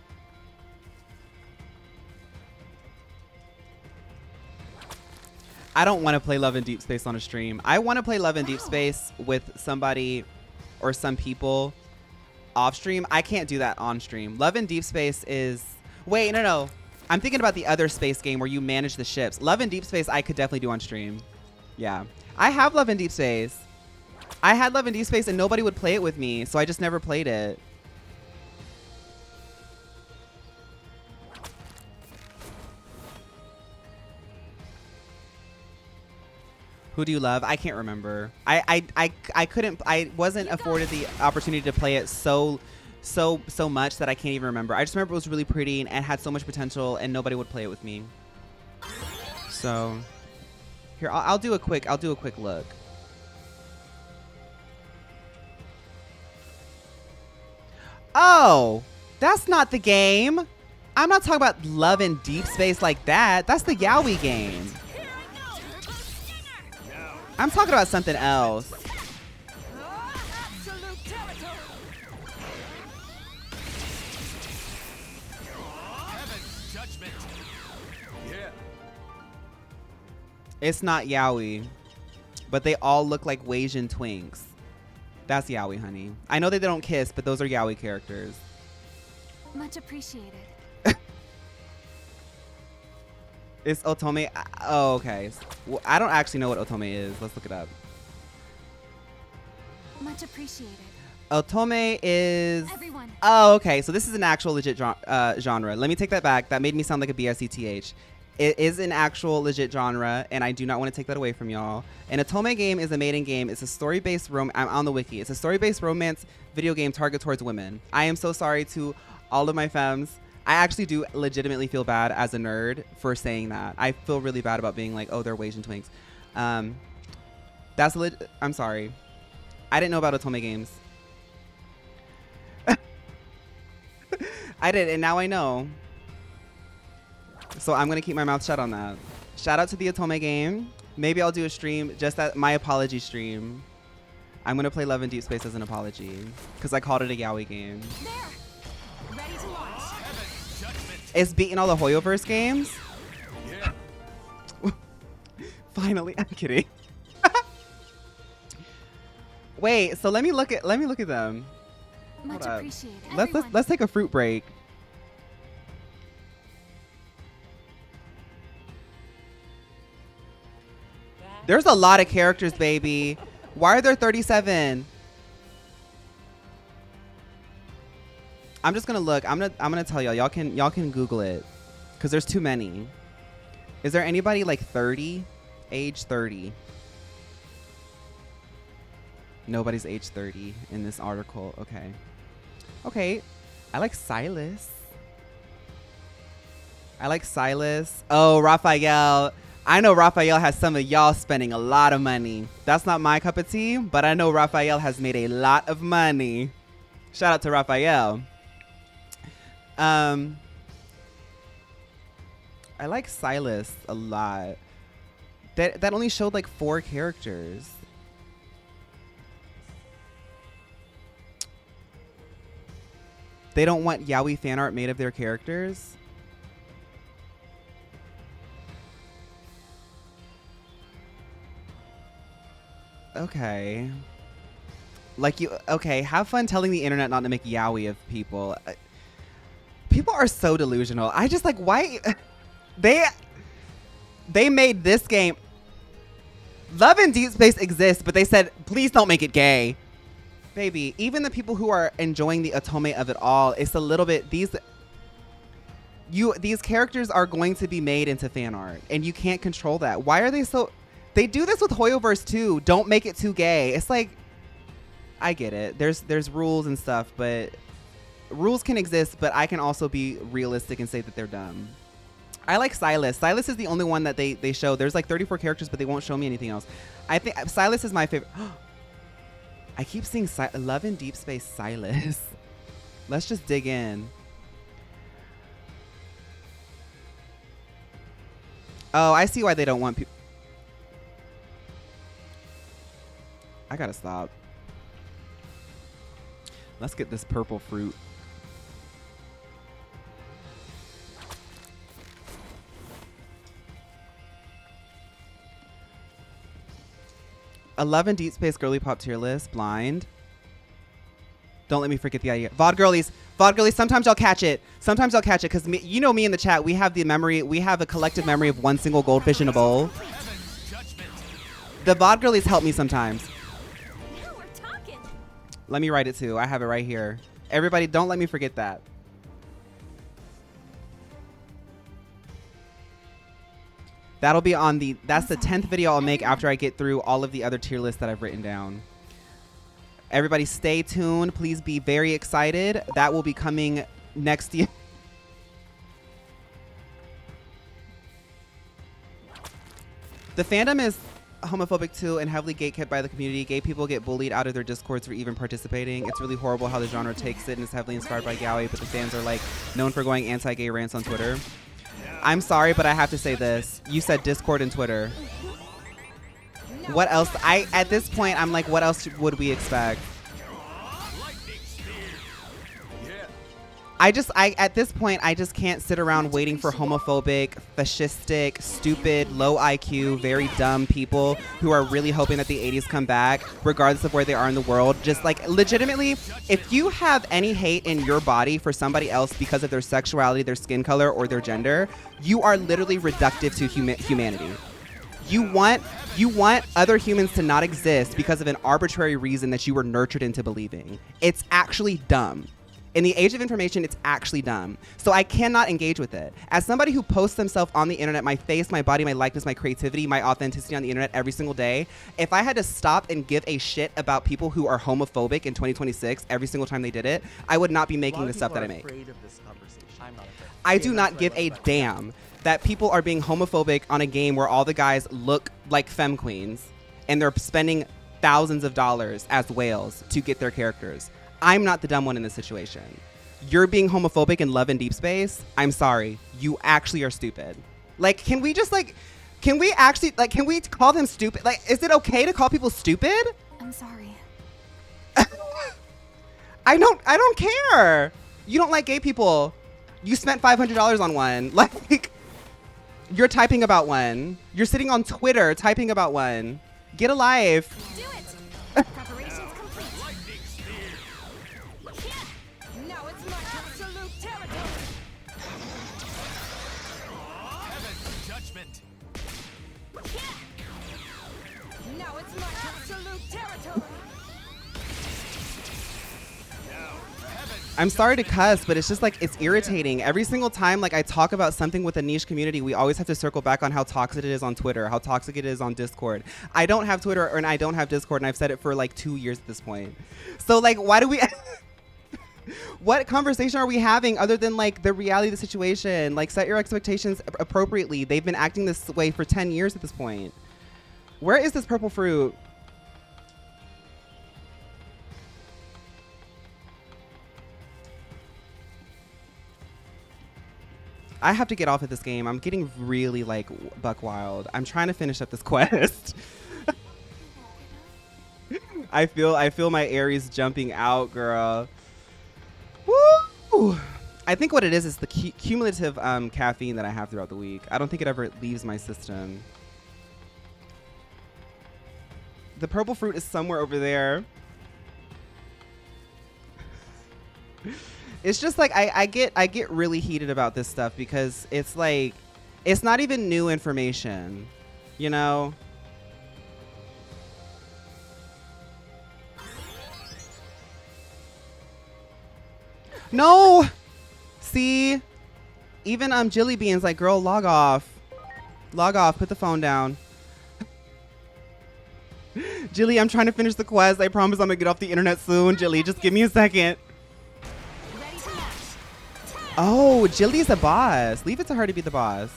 [SPEAKER 1] I don't want to play Love in Deep Space on a stream. I want to play Love in Deep Space with somebody or some people off stream. I can't do that on stream. Love in Deep Space is... Wait, no. I'm thinking about the other space game where you manage the ships. Love in Deep Space I could definitely do on stream. Yeah. I have Love in Deep Space. I had Love in Deep Space and nobody would play it with me, so I just never played it. Who do you love? I can't remember. I wasn't afforded the opportunity to play it so much that I can't even remember. I just remember it was really pretty and had so much potential, and nobody would play it with me. So here, I'll do a quick look. Oh, That's not the game. I'm not talking about love in deep space like that. That's the yaoi game. I'm talking about something else. It's not yaoi, but they all look like Asian twinks. That's yaoi, honey. I know that they don't kiss, but those are yaoi characters.
[SPEAKER 3] Much appreciated.
[SPEAKER 1] It's otome. Oh, okay. Well, I don't actually know what otome is. Let's look it up.
[SPEAKER 3] Much appreciated.
[SPEAKER 1] Otome is...
[SPEAKER 3] Everyone.
[SPEAKER 1] Oh, okay. So this is an actual legit genre. Let me take that back. That made me sound like a BSETH. It is an actual legit genre, and I do not want to take that away from y'all. An otome game is a mating game. It's a story-based I'm on the wiki. It's a story-based romance video game targeted towards women. I am so sorry to all of my femmes. I actually do legitimately feel bad as a nerd for saying that. I feel really bad about being like, oh, they're Asian twinks. I'm sorry. I didn't know about otome games. I did, and now I know. So I'm going to keep my mouth shut on that. Shout out to the otome game. Maybe I'll do a stream, just that my apology stream. I'm going to play Love in Deep Space as an apology because I called it a yaoi game.
[SPEAKER 3] There. Ready to launch.
[SPEAKER 1] It's beating all the Hoyoverse games. Yeah. Finally, I'm kidding. Wait, so let me look at them.
[SPEAKER 3] Much
[SPEAKER 1] Hold up.
[SPEAKER 3] appreciated.
[SPEAKER 1] Let's take a fruit break. There's a lot of characters, baby. Why are there 37? I'm just gonna look. I'm gonna tell y'all. Y'all can Google it, cause there's too many. Is there anybody like 30? Age 30? Nobody's age 30 in this article. Okay. Okay. I like Silas. Oh, Raphael. I know Raphael has some of y'all spending a lot of money. That's not my cup of tea, but I know Raphael has made a lot of money. Shout out to Raphael. I like Silas a lot. That only showed like 4 characters. They don't want yaoi fan art made of their characters. Okay. Like okay, have fun telling the internet not to make yaoi of people. People are so delusional. I just like, why? They made this game. Love in Deep Space exists, but they said, please don't make it gay. Baby, even the people who are enjoying the otome of it all, it's a little bit, these characters are going to be made into fan art, and you can't control that. Why are they so... They do this with Hoyoverse too. Don't make it too gay. It's like, I get it. There's rules and stuff, but rules can exist, but I can also be realistic and say that they're dumb. I like Silas. Silas is the only one that they show. There's like 34 characters, but they won't show me anything else. I think Silas is my favorite. I keep seeing Love in Deep Space Silas. Let's just dig in. Oh, I see why they don't want people. I gotta stop. Let's get this purple fruit. A Love in Deep Space Girly Pop tier list. Blind. Don't let me forget the idea. VOD girlies, sometimes y'all catch it. Because you know me in the chat, we have the memory, we have a collective memory of one single goldfish in a bowl. The VOD girlies help me sometimes. Let me write it too. I have it right here. Everybody, don't let me forget that. That'll be on that's the 10th video I'll make after I get through all of the other tier lists that I've written down. Everybody stay tuned. Please be very excited. That will be coming next year. The fandom is homophobic too and heavily gatekept by the community. Gay people get bullied out of their discords for even participating. It's really horrible how the genre takes it and is heavily inspired by yaoi, but the fans are like known for going anti-gay rants on Twitter. I'm sorry, but I have to say this. You said Discord and Twitter. What else? At this point, I'm like, what else would we expect? At this point, I just can't sit around waiting for homophobic, fascistic, stupid, low IQ, very dumb people who are really hoping that the 80s come back, regardless of where they are in the world. Just like, legitimately, if you have any hate in your body for somebody else because of their sexuality, their skin color, or their gender, you are literally reductive to humanity. You want other humans to not exist because of an arbitrary reason that you were nurtured into believing. It's actually dumb. In the age of information, it's actually dumb. So I cannot engage with it. As somebody who posts themselves on the internet, my face, my body, my likeness, my creativity, my authenticity on the internet every single day, if I had to stop and give a shit about people who are homophobic in 2026 every single time they did it, I would not be making the stuff that I make. I do not give a damn that people are being homophobic on a game where all the guys look like femme queens and they're spending thousands of dollars as whales to get their characters. I'm not the dumb one in this situation. You're being homophobic in Love and Deep Space. I'm sorry. You actually are stupid. Like, can we call them stupid? Like, is it okay to call people stupid?
[SPEAKER 3] I'm sorry.
[SPEAKER 1] I don't care. You don't like gay people. You spent $500 on one. Like, you're typing about one. You're sitting on Twitter typing about one. Get a life.
[SPEAKER 3] Do it! Preparations complete. Now it's my absolute territory.
[SPEAKER 2] Heaven's judgment.
[SPEAKER 3] Now it's my absolute territory.
[SPEAKER 1] I'm sorry to cuss, but it's just like, it's irritating. Every single time like I talk about something with a niche community, we always have to circle back on how toxic it is on Twitter, how toxic it is on Discord. I don't have Twitter and I don't have Discord, and I've said it for like 2 years at this point. So like, why do we what conversation are we having other than like the reality of the situation? Like, set your expectations appropriately. They've been acting this way for 10 years at this point. Where is this purple fruit? I have to get off of this game. I'm getting really like buck wild. I'm trying to finish up this quest. I feel my Aries jumping out, girl. Woo! I think what it is the cumulative caffeine that I have throughout the week. I don't think it ever leaves my system. The purple fruit is somewhere over there. It's just like I get really heated about this stuff because it's like, it's not even new information, you know? No! See? Even Jilly Bean's like, girl, log off. Log off, put the phone down. Jilly, I'm trying to finish the quest. I promise I'm gonna get off the internet soon. Jilly, just give me a second. Oh, Jilly's a boss. Leave it to her to be the boss.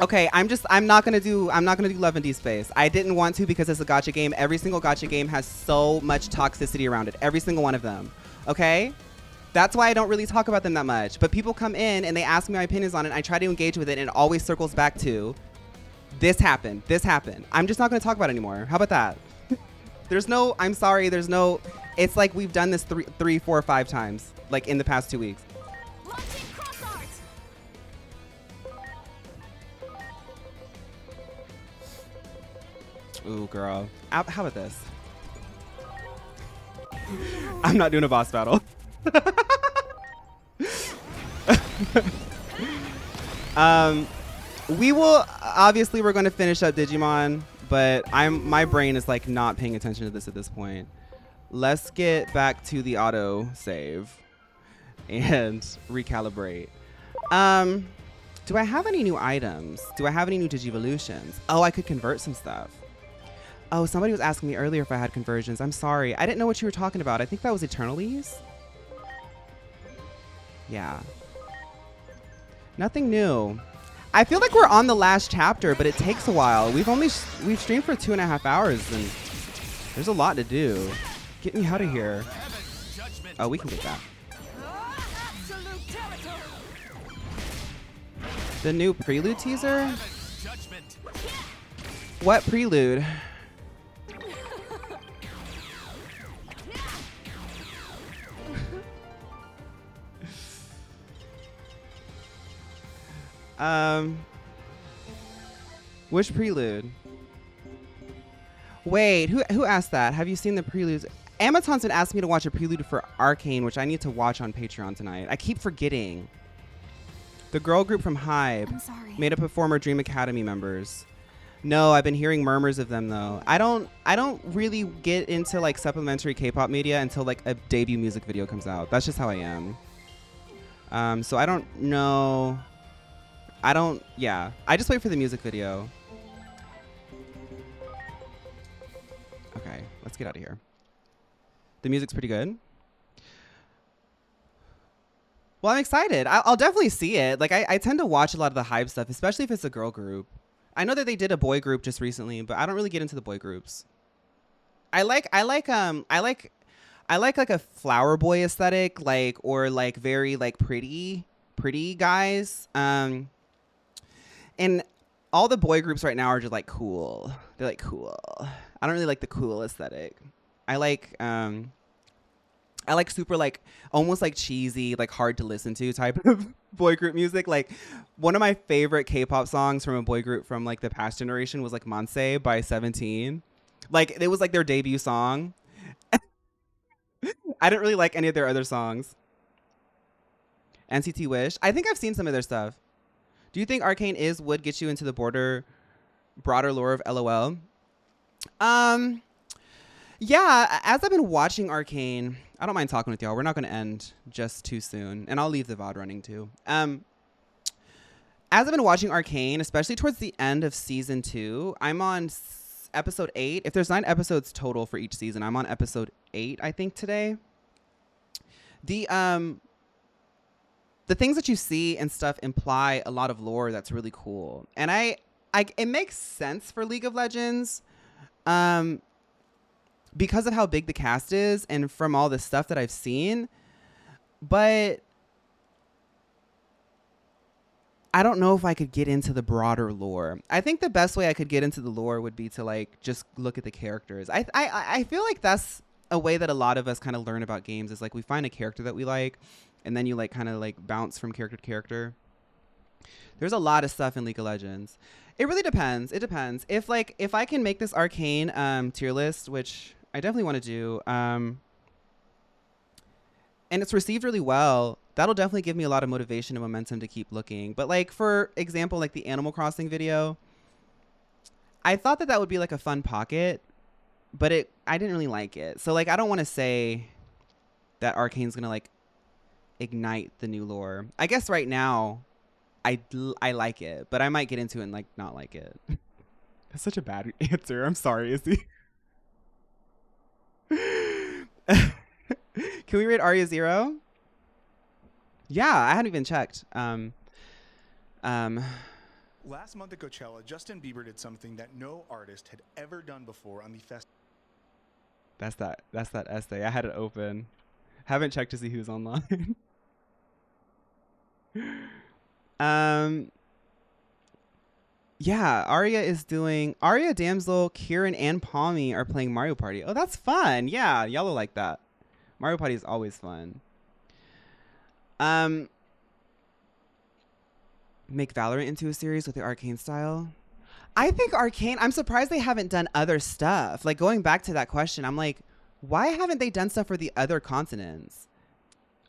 [SPEAKER 1] Okay, I'm not gonna do Love and Deep Space. I didn't want to because it's a gacha game. Every single gacha game has so much toxicity around it. Every single one of them. Okay? That's why I don't really talk about them that much. But people come in and they ask me my opinions on it. I try to engage with it, and it always circles back to this happened. This happened. I'm just not gonna talk about it anymore. How about that? I'm sorry, it's like we've done this 3, 4, 5 times, like in the past 2 weeks. Ooh, girl. How about this? I'm not doing a boss battle. We're going to finish up Digimon, but my brain is like not paying attention to this at this point. Let's get back to the auto save and recalibrate. Do I have any new items? Do I have any new Digivolutions? Oh, I could convert some stuff. Oh, somebody was asking me earlier if I had conversions. I'm sorry. I didn't know what you were talking about. I think that was Eternalies. Yeah. Nothing new. I feel like we're on the last chapter, but it takes a while. We've streamed for 2.5 hours, and there's a lot to do. Get me out of here. Oh, we can get that. The new prelude teaser? What prelude? Which prelude? Wait, who asked that? Have you seen the preludes? Amaton's been asking me to watch a prelude for Arcane, which I need to watch on Patreon tonight. I keep forgetting. The girl group from Hybe made up of former Dream Academy members. No, I've been hearing murmurs of them though. I don't really get into like supplementary K-pop media until like a debut music video comes out. That's just how I am. So I don't know. Yeah. I just wait for the music video. Okay, let's get out of here. The music's pretty good. Well, I'm excited. I'll definitely see it. Like I tend to watch a lot of the Hybe stuff, especially if it's a girl group. I know that they did a boy group just recently, but I don't really get into the boy groups. I like like a flower boy aesthetic, like, or like very like pretty guys. And all the boy groups right now are just like cool. They're like cool. I don't really like the cool aesthetic. I like super like almost like cheesy, like hard to listen to type of boy group music. Like one of my favorite K-pop songs from a boy group from like the past generation was like Manse by 17. Like it was like their debut song. I didn't really like any of their other songs. NCT Wish. I think I've seen some of their stuff. Do you think Arcane would get you into the broader lore of LOL? Yeah, as I've been watching Arcane, I don't mind talking with y'all. We're not going to end just too soon, and I'll leave the VOD running too. As I've been watching Arcane, especially towards the end of season 2, I'm on episode 8. If there's 9 episodes total for each season, I'm on episode 8, I think, today. The things that you see and stuff imply a lot of lore that's really cool. And it makes sense for League of Legends because of how big the cast is and from all the stuff that I've seen. But I don't know if I could get into the broader lore. I think the best way I could get into the lore would be to like just look at the characters. I feel like that's a way that a lot of us kind of learn about games is like we find a character that we like and then you like kind of like bounce from character to character. There's a lot of stuff in League of Legends. It really depends. It depends. If I can make this Arcane tier list, which I definitely want to do, and it's received really well, that'll definitely give me a lot of motivation and momentum to keep looking. But like, for example, like the Animal Crossing video, I thought that would be like a fun pocket, but I didn't really like it. So like, I don't want to say that Arcane's going to like ignite the new lore. I guess right now I like it, but I might get into it and like not like it. That's such a bad answer. I'm sorry, Izzy. Can we rate Arya 0? Yeah, I hadn't even checked.
[SPEAKER 9] Last month at Coachella, Justin Bieber did something that no artist had ever done before on the festival.
[SPEAKER 1] That's that essay. I had it open. Haven't checked to see who's online. Yeah, Arya, Damsel, Kieran, and Palmy are playing Mario Party. Oh, that's fun. Yeah, y'all will like that. Mario Party is always fun. Make Valorant into a series with the Arcane style. I think Arcane, I'm surprised they haven't done other stuff. Like, going back to that question, I'm like, why haven't they done stuff for the other continents?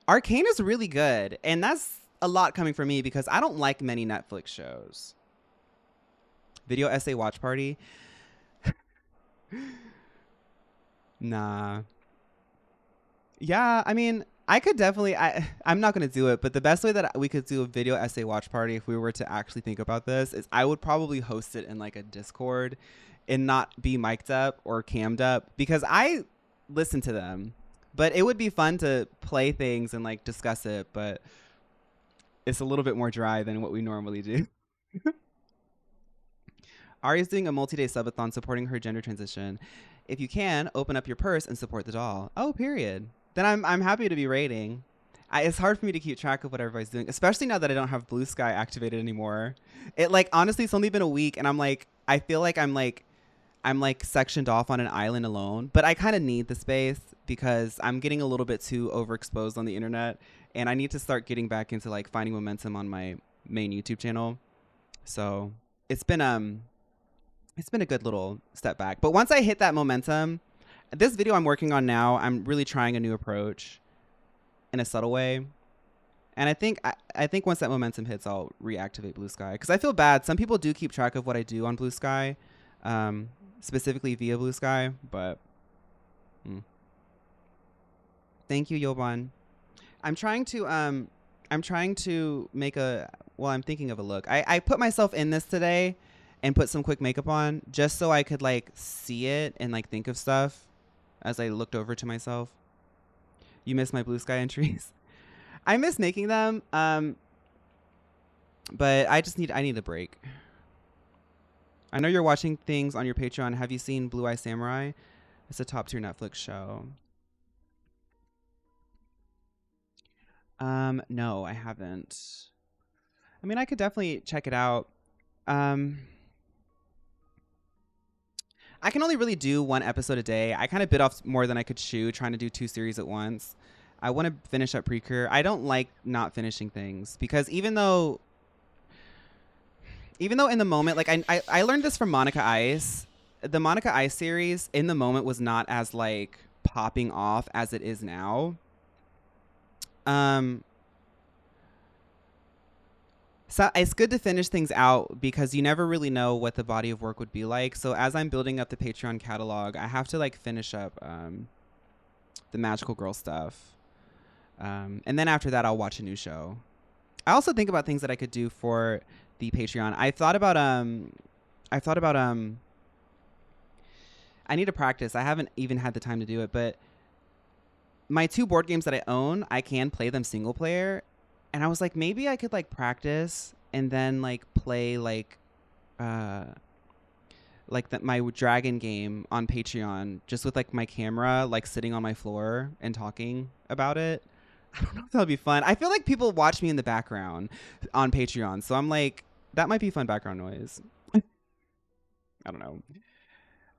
[SPEAKER 1] Arcane is really good, and that's a lot coming from me because I don't like many Netflix shows. Video essay watch party? Nah. Yeah, I mean, I could definitely, I'm not going to do it, but the best way that we could do a video essay watch party if we were to actually think about this is I would probably host it in like a Discord and not be mic'd up or cammed up because I listen to them. But it would be fun to play things and like discuss it, but it's a little bit more dry than what we normally do. Ari's doing a multi-day subathon supporting her gender transition. If you can, open up your purse and support the doll. Oh, period. Then I'm happy to be rating. It's hard for me to keep track of what everybody's doing, especially now that I don't have Blue Sky activated anymore. It like honestly, it's only been a week, and I'm like, I feel like I'm like sectioned off on an island alone. But I kind of need the space because I'm getting a little bit too overexposed on the internet, and I need to start getting back into like finding momentum on my main YouTube channel. So it's been a good little step back. But once I hit that momentum, this video I'm working on now, I'm really trying a new approach in a subtle way. And I think once that momentum hits, I'll reactivate Blue Sky. Because I feel bad. Some people do keep track of what I do on Blue Sky, specifically via Blue Sky. But thank you, Yoban. I'm trying to make a, well, I'm thinking of a look. I put myself in this today and put some quick makeup on just so I could like see it and like think of stuff as I looked over to myself. You miss my Blue Sky entries? I miss making them, but I need a break. I know you're watching things on your Patreon. Have you seen Blue Eye Samurai? It's a top tier Netflix show. No, I haven't. I mean, I could definitely check it out. I can only really do one episode a day. I kind of bit off more than I could chew trying to do 2 series at once. I want to finish up Precure. I don't like not finishing things because even though in the moment, like I learned this from Monica Ice. The Monica Ice series in the moment was not as like popping off as it is now. So it's good to finish things out because you never really know what the body of work would be like. So as I'm building up the Patreon catalog, I have to like finish up the Magical Girl stuff. And then after that, I'll watch a new show. I also think about things that I could do for the Patreon. I thought about I need to practice. I haven't even had the time to do it, but my 2 board games that I own, I can play them single player. And I was like, maybe I could like practice and then like play like my dragon game on Patreon just with like my camera like sitting on my floor and talking about it. I don't know if that'll be fun. I feel like people watch me in the background on Patreon, so I'm like, that might be fun background noise. I don't know.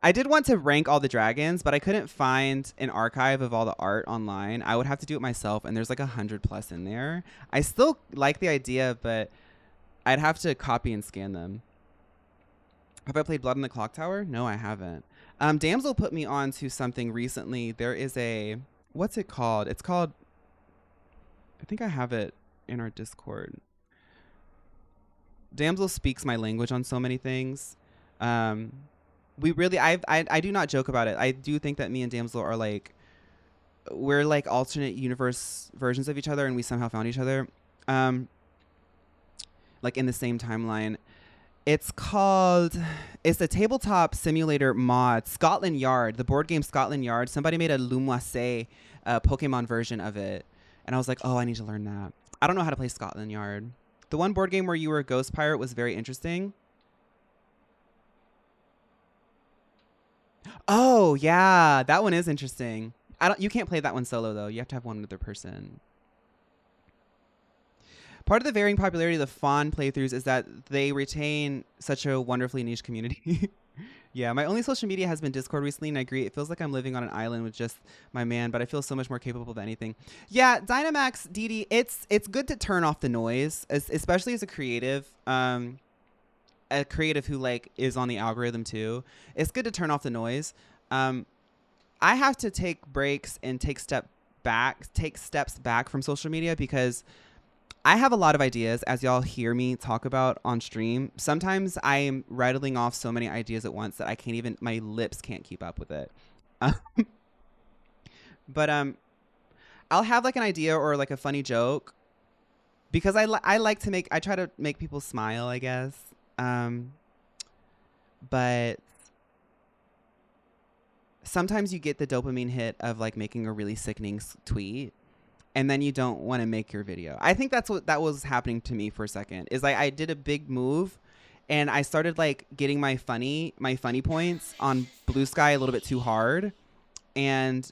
[SPEAKER 1] I did want to rank all the dragons, but I couldn't find an archive of all the art online. I would have to do it myself, and there's like 100+ in there. I still like the idea, but I'd have to copy and scan them. Have I played Blood in the Clock Tower? No, I haven't. Damsel put me on to something recently. There is a, what's it called? It's called, I think I have it in our Discord. Damsel speaks my language on so many things. We really, I do not joke about it. I do think that me and Damsel are like, we're like alternate universe versions of each other, and we somehow found each other, like in the same timeline. It's a tabletop simulator mod, Scotland Yard, the board game Scotland Yard. Somebody made a Lumoise Pokemon version of it, and I was like, oh, I need to learn that. I don't know how to play Scotland Yard. The one board game where you were a ghost pirate was very interesting. Oh, yeah, that one is interesting. You can't play that one solo though. You have to have one other person. Part of the varying popularity of the fhaun playthroughs is that they retain such a wonderfully niche community. Yeah, my only social media has been Discord recently, and I agree. It feels like I'm living on an island with just my man, but I feel so much more capable of anything. Yeah, Dynamax, Didi, it's good to turn off the noise, especially as a creative. A creative who like is on the algorithm too. It's good to turn off the noise. I have to take breaks and take steps back from social media because I have a lot of ideas, as y'all hear me talk about on stream. Sometimes I am rattling off so many ideas at once that I can't even, my lips can't keep up with it. But I'll have like an idea or like a funny joke because I try to make people smile, I guess. But sometimes you get the dopamine hit of like making a really sickening tweet, and then you don't want to make your video. I think that's what that was happening to me for a second. Is like I did a big move and I started like getting my funny points on Blue Sky a little bit too hard. And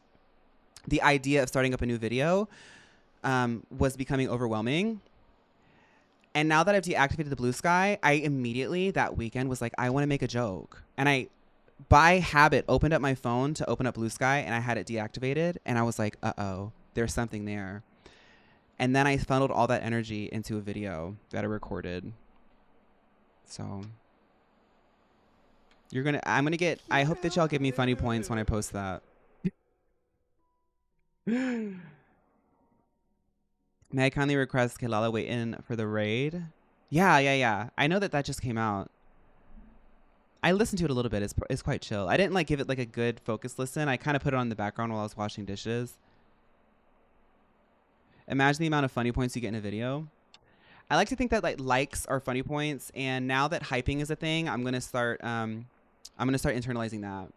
[SPEAKER 1] the idea of starting up a new video was becoming overwhelming. And now that I've deactivated the Blue Sky, I immediately that weekend was like, I want to make a joke. And I, by habit, opened up my phone to open up Blue Sky and I had it deactivated. And I was like, uh-oh, there's something there. And then I funneled all that energy into a video that I recorded. So I'm going to get, I hope that y'all give me funny points when I post that. May I kindly request Kelala wait in for the raid? Yeah. I know that just came out. I listened to it a little bit. It's quite chill. I didn't like give it like a good focus listen. I kind of put it on the background while I was washing dishes. Imagine the amount of funny points you get in a video. I like to think that like likes are funny points, and now that hyping is a thing, I'm gonna start internalizing that.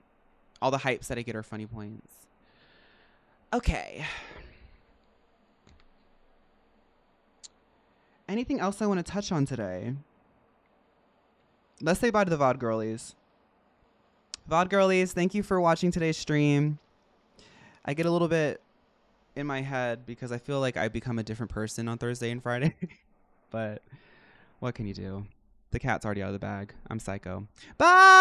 [SPEAKER 1] All the hypes that I get are funny points. Okay. Anything else I want to touch on today? Let's say bye to the VOD girlies. VOD girlies, thank you for watching today's stream. I get a little bit in my head because I feel like I become a different person on Thursday and Friday. But what can you do? The cat's already out of the bag. I'm psycho. Bye!